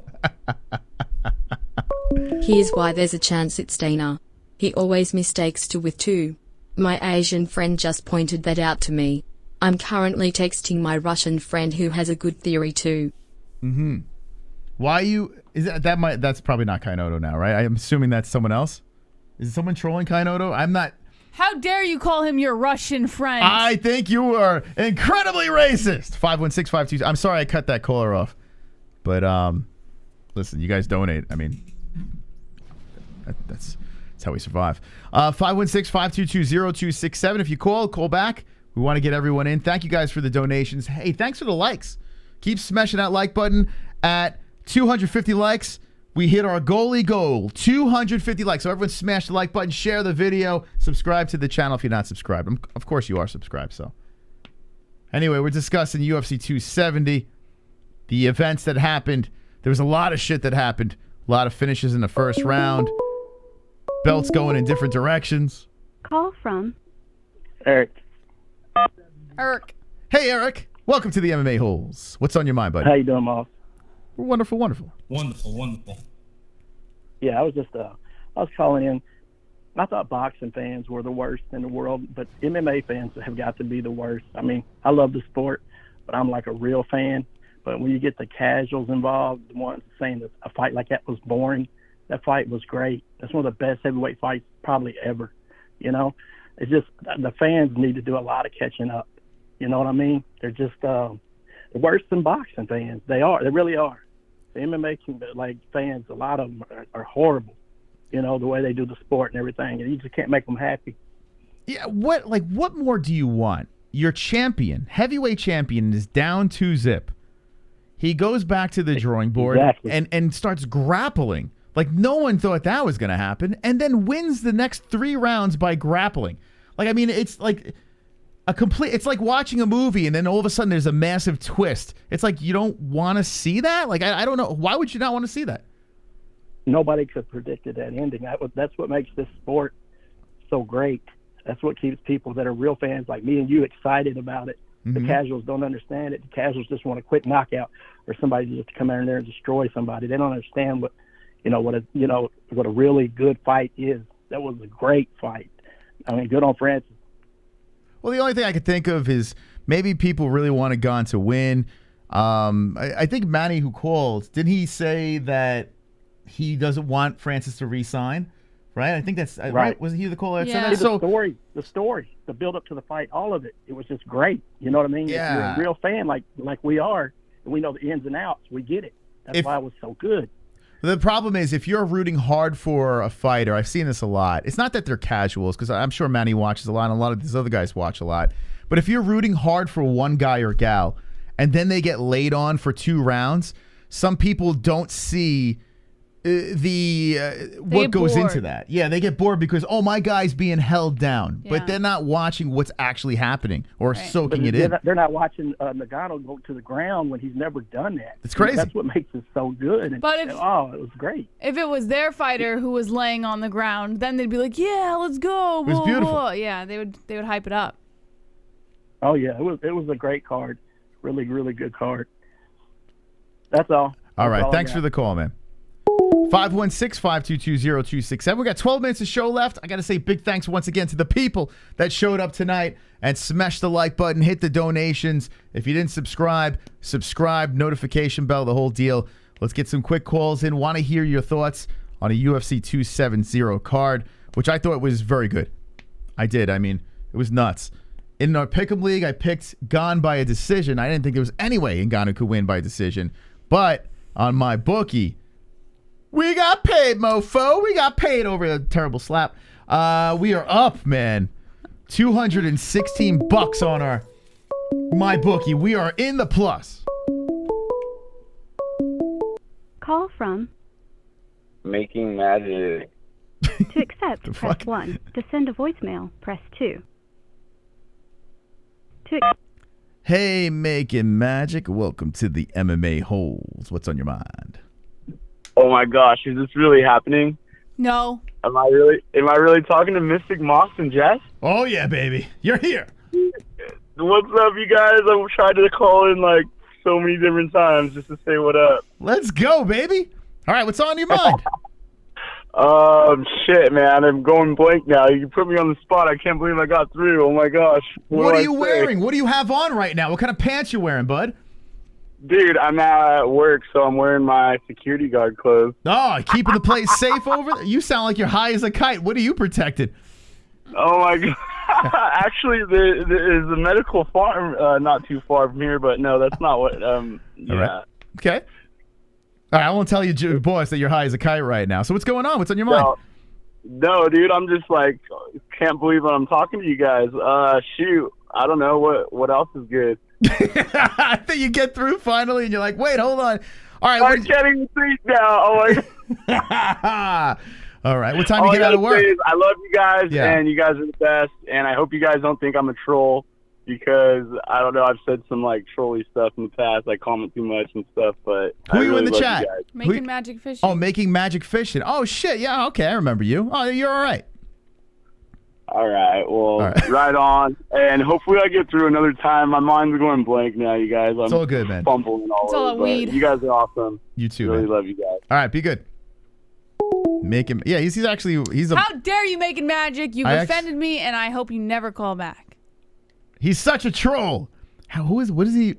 Here's why there's a chance it's Dana. He always mistakes 2 with 2. My Asian friend just pointed that out to me. I'm currently texting my Russian friend who has a good theory too. Mm-hmm. Why you... That's probably not Kainoto now, right? I'm assuming that's someone else. Is someone trolling Kainoto? I'm not... How dare you call him your Russian friend? I think you are incredibly racist. 516-522. I'm sorry I cut that caller off. But, listen, you guys donate. I mean, that's how we survive. 516-522-0267. If you call back. We want to get everyone in. Thank you guys for the donations. Hey, thanks for the likes. Keep smashing that like button. At 250 likes, we hit our goalie goal. 250 likes. So everyone smash the like button, share the video, subscribe to the channel if you're not subscribed. Of course you are subscribed. So anyway, we're discussing UFC 270, the events that happened. There was a lot of shit that happened. A lot of finishes in the first round. Belts going in different directions. Call from Eric. Hey, Eric. Welcome to the MMA-Holes. What's on your mind, buddy? How you doing, Moss? We're wonderful. Wonderful. Yeah, I was calling in. I thought boxing fans were the worst in the world, but MMA fans have got to be the worst. I mean, I love the sport, but I'm like a real fan. But when you get the casuals involved, the ones saying that a fight like that was boring, that fight was great. That's one of the best heavyweight fights probably ever. You know, it's just the fans need to do a lot of catching up. You know what I mean? They're just worse than boxing fans. They are. They really are. The MMA fans, a lot of them are horrible. You know, the way they do the sport and everything. And you just can't make them happy. Yeah. What more do you want? your champion, heavyweight champion, is down 2-zip. He goes back to the drawing board and starts grappling. Like, no one thought that was going to happen, and then wins the next 3 rounds by grappling. Like, I mean, it's like it's like watching a movie, and then all of a sudden there's a massive twist. It's like, you don't want to see that? Like, I don't know. Why would you not want to see that? Nobody could have predicted that ending. That's what makes this sport so great. That's what keeps people that are real fans like me and you excited about it. The casuals don't understand it. The casuals just want a quick knockout or somebody just to come in there and destroy somebody. They don't understand what a really good fight is. That was a great fight. I mean, good on Francis. Well, the only thing I could think of is maybe people really wanted Gane to win. I think Manny, who called, didn't he say that he doesn't want Francis to re-sign? Right? I think that's right. Was he the caller that said that? So, the story, the build up to the fight, all of it. It was just great. You know what I mean? Yeah. If you're a real fan like we are, and we know the ins and outs, we get it. That's why it was so good. The problem is, if you're rooting hard for a fighter, I've seen this a lot. It's not that they're casuals, because I'm sure Manny watches a lot, and a lot of these other guys watch a lot. But if you're rooting hard for one guy or gal, and then they get laid on for 2 rounds, some people don't see what goes into that. Yeah, they get bored because, oh, my guy's being held down. Yeah. But they're not watching what's actually happening or soaking it in. They're not watching Ngannou go to the ground when he's never done that. It's crazy. That's what makes it so good. But it was great. If it was their fighter who was laying on the ground, then they'd be like, yeah, let's go. It was beautiful. Whoa. Yeah, they would hype it up. Oh, yeah, it was a great card. Really, really good card. That's all. All right, thanks for the call, man. 516-522-0267. We got 12 minutes of show left. I got to say big thanks once again to the people that showed up tonight and smash the like button, hit the donations. If you didn't subscribe, notification bell, the whole deal. Let's get some quick calls in. Want to hear your thoughts on a UFC 270 card, which I thought was very good. I did. I mean, it was nuts. In our Pick'em League, I picked Gane by a decision. I didn't think there was any way Ngannou could win by a decision. But on my bookie, we got paid, mofo. We got paid over a terrible slap. We are up, man. $216 on our my bookie. We are in the plus. Call from Making Magic. To accept, press 1. To send a voicemail, press 2. Hey, Making Magic. Welcome to the MMA-Holes. What's on your mind? Oh my gosh, is this really happening? No. Am I really talking to Mystic, Mox, and Jess? Oh yeah, baby. You're here. What's up, you guys? I've tried to call in like so many different times just to say what up. Let's go, baby. All right, what's on your mind? Shit, man. I'm going blank now. You put me on the spot. I can't believe I got through. Oh my gosh. What are you wearing? What do you have on right now? What kind of pants you wearing, bud? Dude, I'm at work, so I'm wearing my security guard clothes. Oh, keeping the place safe over there? You sound like you're high as a kite. What are you protected? Oh, my God. Actually, there is a medical farm not too far from here, but no, that's not what, yeah. All right. Okay. All right, I won't tell you, boss, that you're high as a kite right now. So what's going on? What's on your mind? No, dude, I'm just like, can't believe I'm talking to you guys. Shoot, I don't know what else is good. I think you get through finally, and you're like, wait, hold on. All right, I'm getting sleep now. Oh my God. All right, what time do you get out of work? I love you guys, and you guys are the best. And I hope you guys don't think I'm a troll because I don't know. I've said some like trolly stuff in the past. I comment too much and stuff. But who are you in the chat? Making Magic Fishing. Oh, Making Magic Fishing. Oh shit, yeah, okay, I remember you. Oh, you're all right. All right, well, right on. And hopefully I get through another time. My mind's going blank now, you guys. It's all good, man. Fumbling all it's all over, weed. You guys are awesome. You too, really man. love you guys. All right, be good. Make him. Yeah, he's actually a. How dare you, Making Magic? You've offended me, and I hope you never call back. He's such a troll. What is he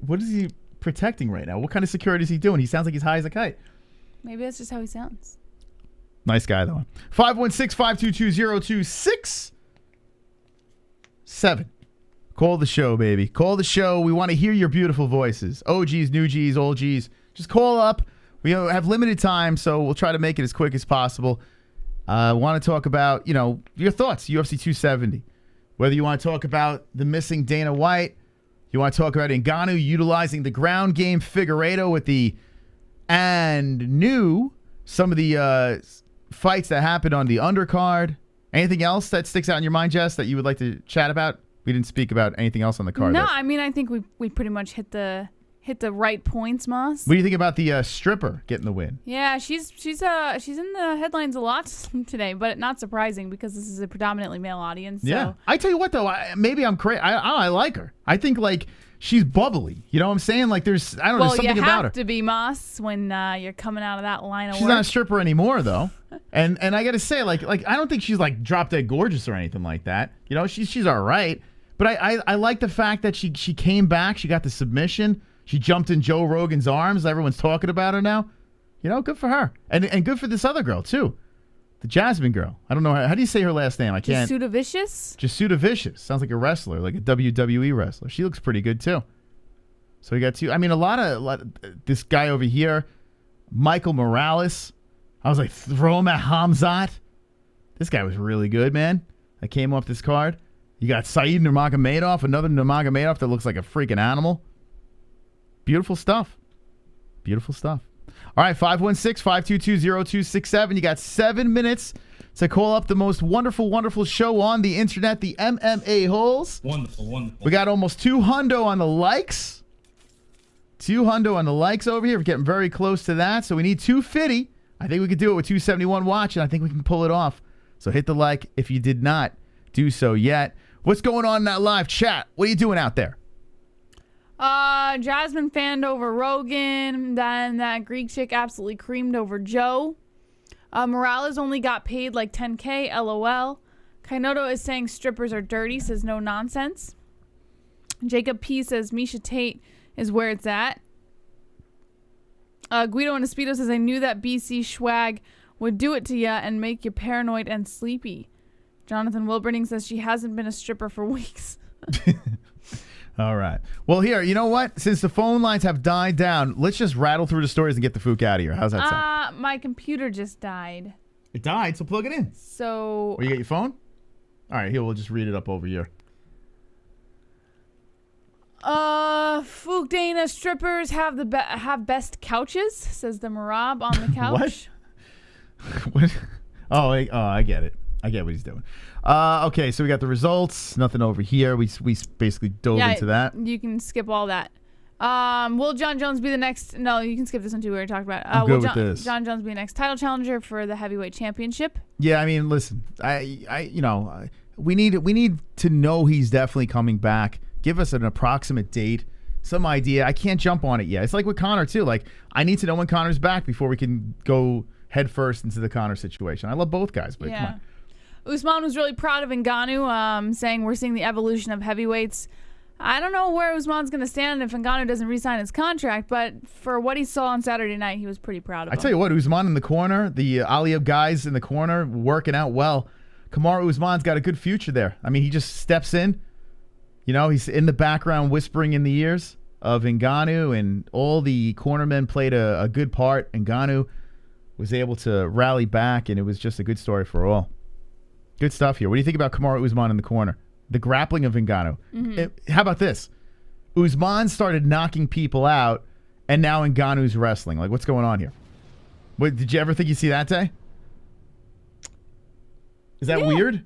protecting right now? What kind of security is he doing? He sounds like he's high as a kite. Maybe that's just how he sounds. Nice guy though. 516-522-0267. Call the show, baby. Call the show. We want to hear your beautiful voices. OGs, new Gs, old Gs. Just call up. We have limited time, so we'll try to make it as quick as possible. Want to talk about, your thoughts, UFC 270. Whether you want to talk about the missing Dana White, you want to talk about Ngannou utilizing the ground game, Figueiredo with the some of the fights that happened on the undercard. Anything else that sticks out in your mind, Jess, that you would like to chat about? We didn't speak about anything else on the card. No, I mean, I think we pretty much hit the right points, Moss. What do you think about the stripper getting the win? Yeah, she's in the headlines a lot today, but not surprising because this is a predominantly male audience. So. Yeah, I tell you what though, maybe I'm crazy. I like her. I think like she's bubbly. You know what I'm saying? Like there's something about her. Well, you have to be, Moss, when you're coming out of that line of She's work. not a stripper anymore though, and I got to say like I don't think she's like drop dead gorgeous or anything like that. You know, she's all right. But I like the fact that she came back. She got the submission. She jumped in Joe Rogan's arms. Everyone's talking about her now. You know, good for her. And good for this other girl, too. The Jasmine girl. I don't know. How do you say her last name? I can't. Jasuda Vicious? Jasuda Vicious. Sounds like a wrestler, like a WWE wrestler. She looks pretty good, too. So we got two. I mean, a lot of this guy over here, Michael Morales. I was like, throw him at KHAMZAT. This guy was really good, man. I came off this card. You got Saeed Nurmagomedov, another Nurmagomedov that looks like a freaking animal. Beautiful stuff. Beautiful stuff. All right, 516-522-0267. You got 7 minutes to call up the most wonderful, wonderful show on the internet, the MMA-Holes. Wonderful, wonderful. We got almost 200 on the likes. 200 on the likes over here. We're getting very close to that, so we need 250. I think we could do it with 271 watching. I think we can pull it off. So hit the like if you did not do so yet. What's going on in that live chat? What are you doing out there? Jasmine fanned over Rogan. Then that Greek chick absolutely creamed over Joe. Morales only got paid like $10K. LOL. Kainoto is saying strippers are dirty. Says no nonsense. Jacob P says Misha Tate is where it's at. Guido and Espedo says I knew that BC swag would do it to ya and make you paranoid and sleepy. Jonathan Wilberding says she hasn't been a stripper for weeks. All right. Well, here, you know what? Since the phone lines have died down, let's just rattle through the stories and get the fook out of here. How's that sound? My computer just died. It died, so plug it in. So... Well, you got your phone? All right, here, we'll just read it up over here. Fook Dana strippers have have best couches, says the Marab on the couch. What? Oh, I get it. I get what he's doing. Okay, so we got the results. Nothing over here. We basically dove into that. You can skip all that. Will John Jones be the next? No, you can skip this one too. We already talked about it. I'm good with this. John Jones be the next title challenger for the heavyweight championship? Yeah, I mean, listen, we need to know he's definitely coming back. Give us an approximate date, some idea. I can't jump on it yet. It's like with Conor too. Like I need to know when Conor's back before we can go head first into the Conor situation. I love both guys, but come on. Usman was really proud of Ngannou, saying we're seeing the evolution of heavyweights. I don't know where Usman's going to stand if Ngannou doesn't re-sign his contract, but for what he saw on Saturday night, he was pretty proud of him. I tell you what, Usman in the corner, the Aliyev guys in the corner working out well. Kamaru Usman's got a good future there. I mean, he just steps in. You know, he's in the background whispering in the ears of Ngannou, and all the cornermen played a good part. Ngannou was able to rally back, and it was just a good story for all. Good stuff here. What do you think about Kamaru Usman in the corner? The grappling of Ngannou. Mm-hmm. How about this? Usman started knocking people out, and now Ngannou's wrestling. Like, what's going on here? What, did you ever think you'd see that day? Is that weird?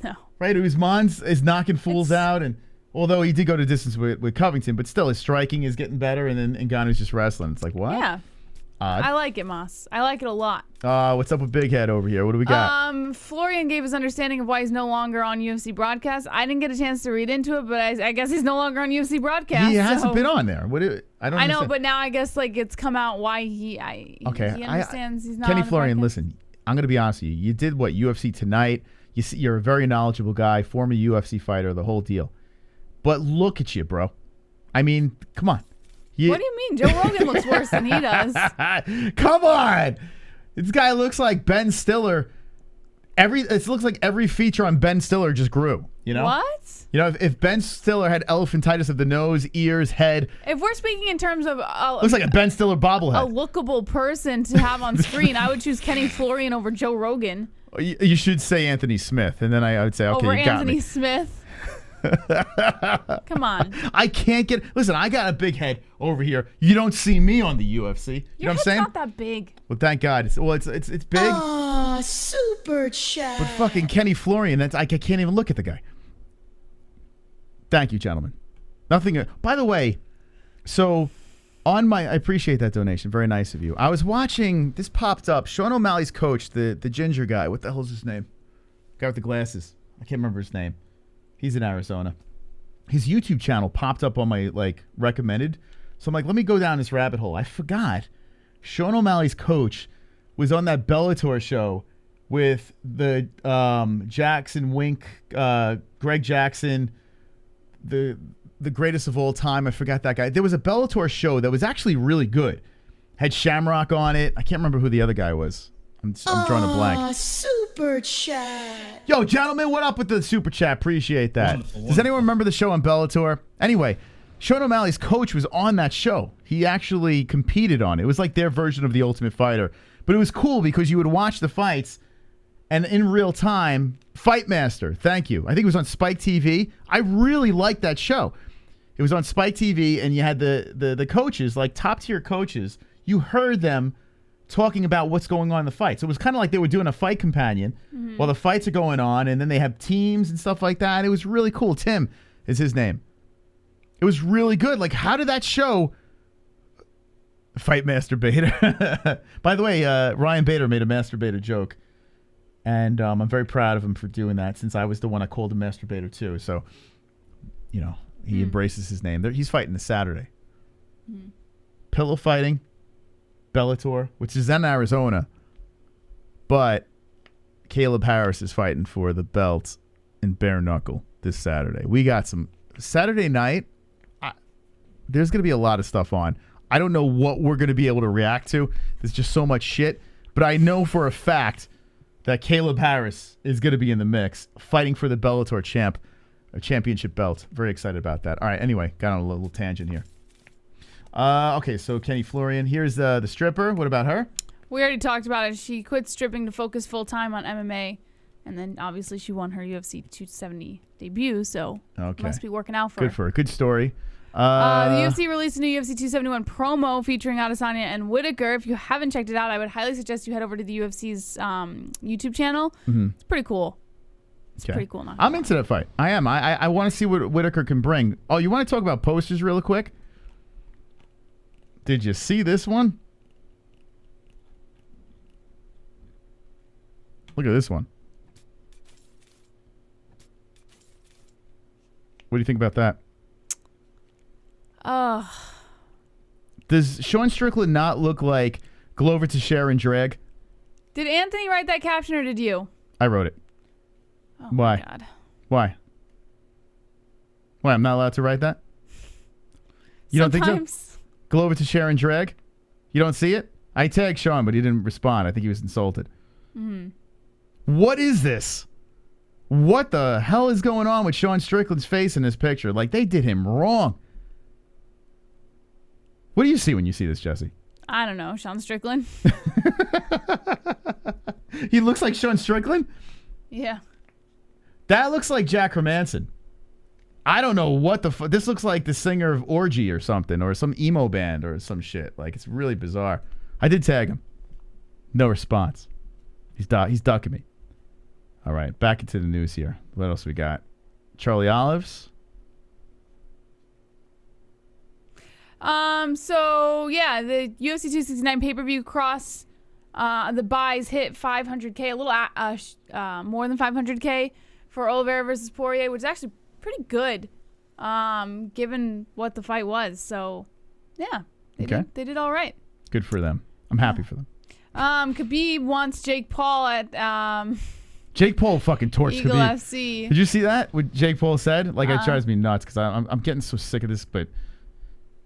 No. Right? Usman is knocking fools out, and although he did go to distance with Covington, but still his striking is getting better, and then Ngannou's just wrestling. It's like, what? Yeah. I like it, Moss. I like it a lot. What's up with Big Head over here? What do we got? Florian gave his understanding of why he's no longer on UFC broadcast. I didn't get a chance to read into it, but I guess he's no longer on UFC broadcast. He hasn't been on there. I know, but now I guess like it's come out why he understands he's not Kenny on the Florian, broadcast. listen, I'm going to be honest with you. You did what? UFC Tonight. You're a very knowledgeable guy, former UFC fighter, the whole deal. But look at you, bro. I mean, come on. What do you mean? Joe Rogan looks worse than he does. Come on. This guy looks like Ben Stiller. It looks like every feature on Ben Stiller just grew. You know? What? You know, if Ben Stiller had elephantitis of the nose, ears, head. If we're speaking in terms of looks like a Ben Stiller bobblehead. A lookable person to have on screen, I would choose Kenny Florian over Joe Rogan. You should say Anthony Smith, and then I would say, okay, over you got Anthony me. Smith. Come on. I can't get. Listen, I got a big head over here. You don't see me on the UFC. You know what I'm saying? It's not that big. Well, thank God. It's big. Aw, super chat. But fucking Kenny Florian, I can't even look at the guy. Thank you, gentlemen. Nothing. By the way, so on I appreciate that donation. Very nice of you. I was watching. This popped up. Sean O'Malley's coach, the ginger guy. What the hell's his name? Guy with the glasses. I can't remember his name. He's in Arizona. His YouTube channel popped up on my recommended. So I'm like, let me go down this rabbit hole. I forgot. Sean O'Malley's coach was on that Bellator show with the Jackson Wink, Greg Jackson, the greatest of all time. I forgot that guy. There was a Bellator show that was actually really good. Had Shamrock on it. I can't remember who the other guy was. I'm drawing a blank. Super chat. Yo, gentlemen, what up with the super chat? Appreciate that. Does anyone remember the show on Bellator? Anyway, Sean O'Malley's coach was on that show. He actually competed on it. It was like their version of The Ultimate Fighter. But it was cool because you would watch the fights and in real time, Fight Master, thank you. I think it was on Spike TV. I really liked that show. It was on Spike TV and you had the coaches, like top tier coaches. You heard them talking about what's going on in the fight. So it was kind of like they were doing a fight companion while the fights are going on, and then they have teams and stuff like that. It was really cool. Tim is his name. It was really good. Like, how did that show Fight Masturbator? By the way, Ryan Bader made a masturbator joke, and I'm very proud of him for doing that since I was the one I called him masturbator too. So, you know, he embraces his name. He's fighting this Saturday. Pillow fighting. Bellator, which is in Arizona, but Caleb Harris is fighting for the belt in bare knuckle this Saturday. We got some Saturday night. There's going to be a lot of stuff on. I don't know what we're going to be able to react to. There's just so much shit, but I know for a fact that Caleb Harris is going to be in the mix, fighting for the Bellator championship belt. Very excited about that. All right, anyway, got on a little tangent here. Okay, so Kenny Florian. Here's the stripper. What about her? We already talked about it. She quit stripping to focus full-time on MMA. And then, obviously, she won her UFC 270 debut, so it must be working out for her. Good for her. Good story. The UFC released a new UFC 271 promo featuring Adesanya and Whitaker. If you haven't checked it out, I would highly suggest you head over to the UFC's YouTube channel. It's pretty cool. It's pretty cool. I'm into that fight. I am. I want to see what Whitaker can bring. Oh, you want to talk about posters real quick? Did you see this one? Look at this one. What do you think about that? Does Sean Strickland not look like Glover Teixeira in drag? Did Anthony write that caption or did you? I wrote it. Oh Why? My God. Why? Why? I'm not allowed to write that? You don't think so? Glover Teixeira in drag? You don't see it? I tagged Sean, but he didn't respond. I think he was insulted. What is this? What the hell is going on with Sean Strickland's face in this picture? Like, they did him wrong. What do you see when you see this, Jesse? I don't know. Sean Strickland. He looks like Sean Strickland? Yeah. That looks like Jack Hermanson. I don't know what the fuck. This looks like the singer of Orgy or something, or some emo band or some shit. Like, it's really bizarre. I did tag him. No response. He's ducking me. All right, back into the news here. What else we got? Charlie Olives. So yeah, the UFC 269 pay-per-view cross, the buys hit 500K, a little more than 500K for Oliveira versus Poirier, which is actually pretty good, given what the fight was. So yeah, they did all right. Good for them. I'm happy for them. Khabib wants Jake Paul at Jake Paul fucking torched Eagle Khabib. FC. Did you see that? What Jake Paul said? Like, it drives me nuts because I'm getting so sick of this. But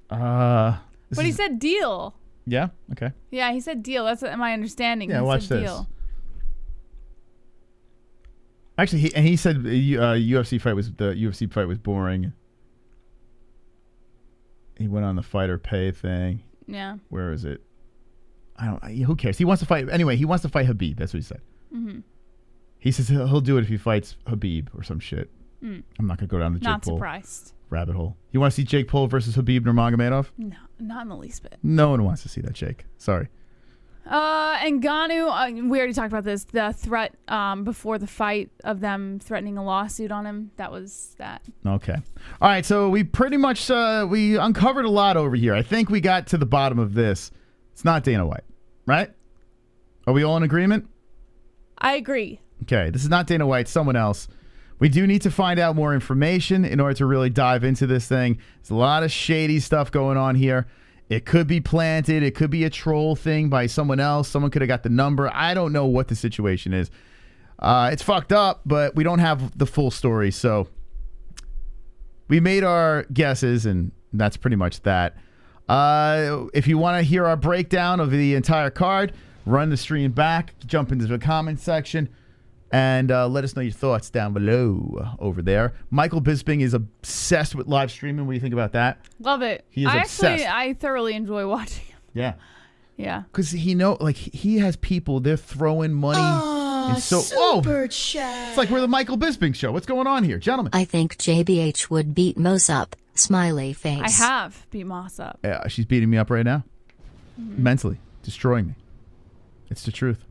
he said deal. Yeah. Okay. Yeah, he said deal. That's my understanding. Yeah, he watch said this. Deal. Actually, he said the UFC fight was boring. He went on the fighter pay thing. Yeah. Where is it? Who cares? He wants to fight anyway. He wants to fight Habib. That's what he said. Mm-hmm. He says he'll do it if he fights Habib or some shit. I'm not going to go down the Jake Not Paul surprised. rabbit hole. You want to see Jake Paul versus Khabib Nurmagomedov? No, not in the least bit. No one wants to see that, Jake. Sorry. And Ngannou, we already talked about this. The threat before the fight of them threatening a lawsuit on him. That was that. Okay. All right. So we pretty much we uncovered a lot over here. I think we got to the bottom of this. It's not Dana White, right? Are we all in agreement? I agree. Okay. This is not Dana White. Someone else. We do need to find out more information in order to really dive into this thing. There's a lot of shady stuff going on here. It could be planted. It could be a troll thing by someone else. Someone could have got the number. I don't know what the situation is. It's fucked up, but we don't have the full story. So we made our guesses, and that's pretty much that. If you want to hear our breakdown of the entire card, run the stream back, jump into the comment section, and let us know your thoughts down below over there. Michael Bisping is obsessed with live streaming. What do you think about that? Love it. He is obsessed. I thoroughly enjoy watching him. Yeah. Yeah. Because he has people, they're throwing money. And so, super chat. It's like we're the Michael Bisping show. What's going on here, gentlemen? I think JBH would beat Moss up. Smiley face. I have beat Moss up. Yeah, she's beating me up right now. Mentally. Destroying me. It's the truth.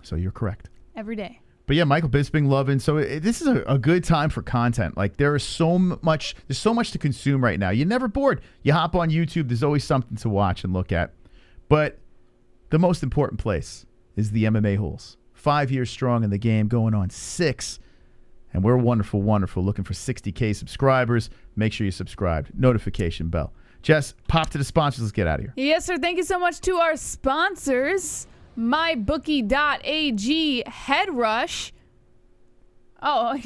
So you're correct. Every day. But yeah, Michael Bisping loving. So this is a good time for content. Like there's so much to consume right now. You're never bored. You hop on YouTube. There's always something to watch and look at. But the most important place is the MMA-Holes. 5 years strong in the game, going on 6. And we're wonderful, looking for 60K subscribers. Make sure you subscribed. Notification bell. Jess, pop to the sponsors. Let's get out of here. Yes, sir. Thank you so much to our sponsors. MyBookie.ag, Head Rush. Oh,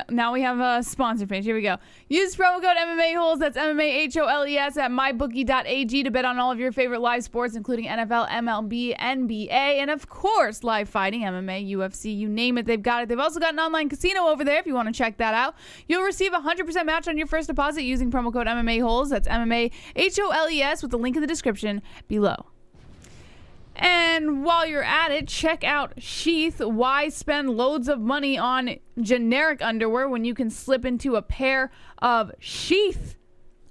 now we have a sponsor page. Here we go. Use promo code MMA-Holes. That's MMA-HOLES at MyBookie.ag to bet on all of your favorite live sports, including NFL, MLB, NBA, and of course, live fighting, MMA, UFC, you name it, they've got it. They've also got an online casino over there if you want to check that out. You'll receive a 100% match on your first deposit using promo code MMA-Holes. That's MMA-HOLES with the link in the description below. And while you're at it, check out Sheath. Why spend loads of money on generic underwear when you can slip into a pair of Sheath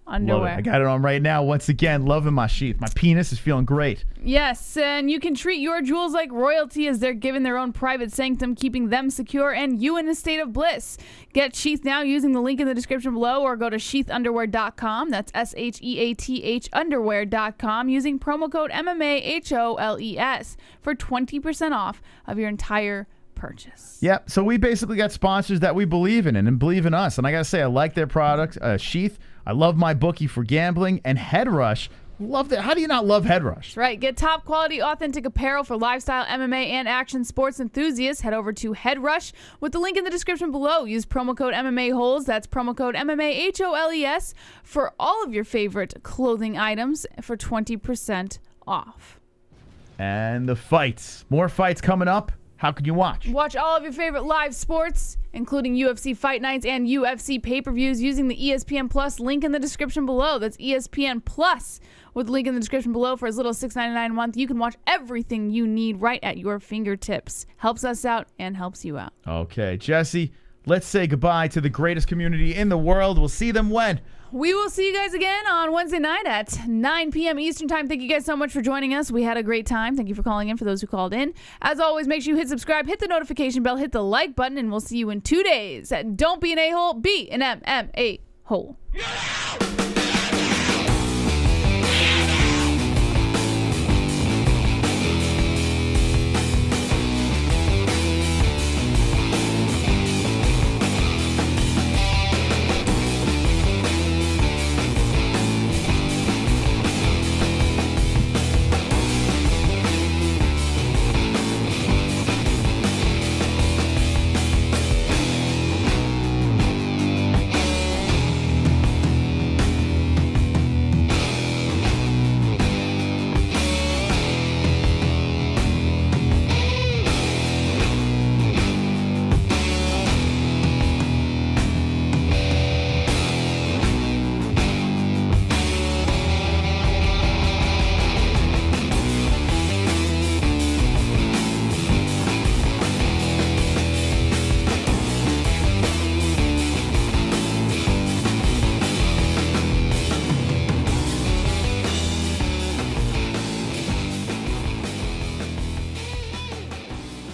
underwear? Love it. I got it on right now. Once again, loving my Sheath. My penis is feeling great. Yes, and you can treat your jewels like royalty as they're given their own private sanctum, keeping them secure and you in a state of bliss. Get Sheath now using the link in the description below or go to sheathunderwear.com. That's SHEATH underwear.com using promo code MMA-HOLES for 20% off of your entire purchase. Yep. So we basically got sponsors that we believe in and believe in us. And I got to say, I like their products. Sheath. I love my bookie for gambling. And Head Rush. Love that. How do you not love Head Rush? That's right. Get top quality, authentic apparel for lifestyle, MMA, and action sports enthusiasts. Head over to Head Rush with the link in the description below. Use promo code MMA-Holes. That's promo code MMA-HOLES for all of your favorite clothing items for 20% off. And the fights. More fights coming up. How can you watch? Watch all of your favorite live sports, including UFC Fight Nights and UFC pay-per-views using the ESPN Plus link in the description below. That's ESPN Plus with the link in the description below. For as little as $6.99 a month, you can watch everything you need right at your fingertips. Helps us out and helps you out. Okay, Jesse, let's say goodbye to the greatest community in the world. We'll see them when? We will see you guys again on Wednesday night at 9 p.m. Eastern Time. Thank you guys so much for joining us. We had a great time. Thank you for calling in for those who called in. As always, make sure you hit subscribe, hit the notification bell, hit the like button, and we'll see you in 2 days. Don't be an a-hole, be an MMA hole.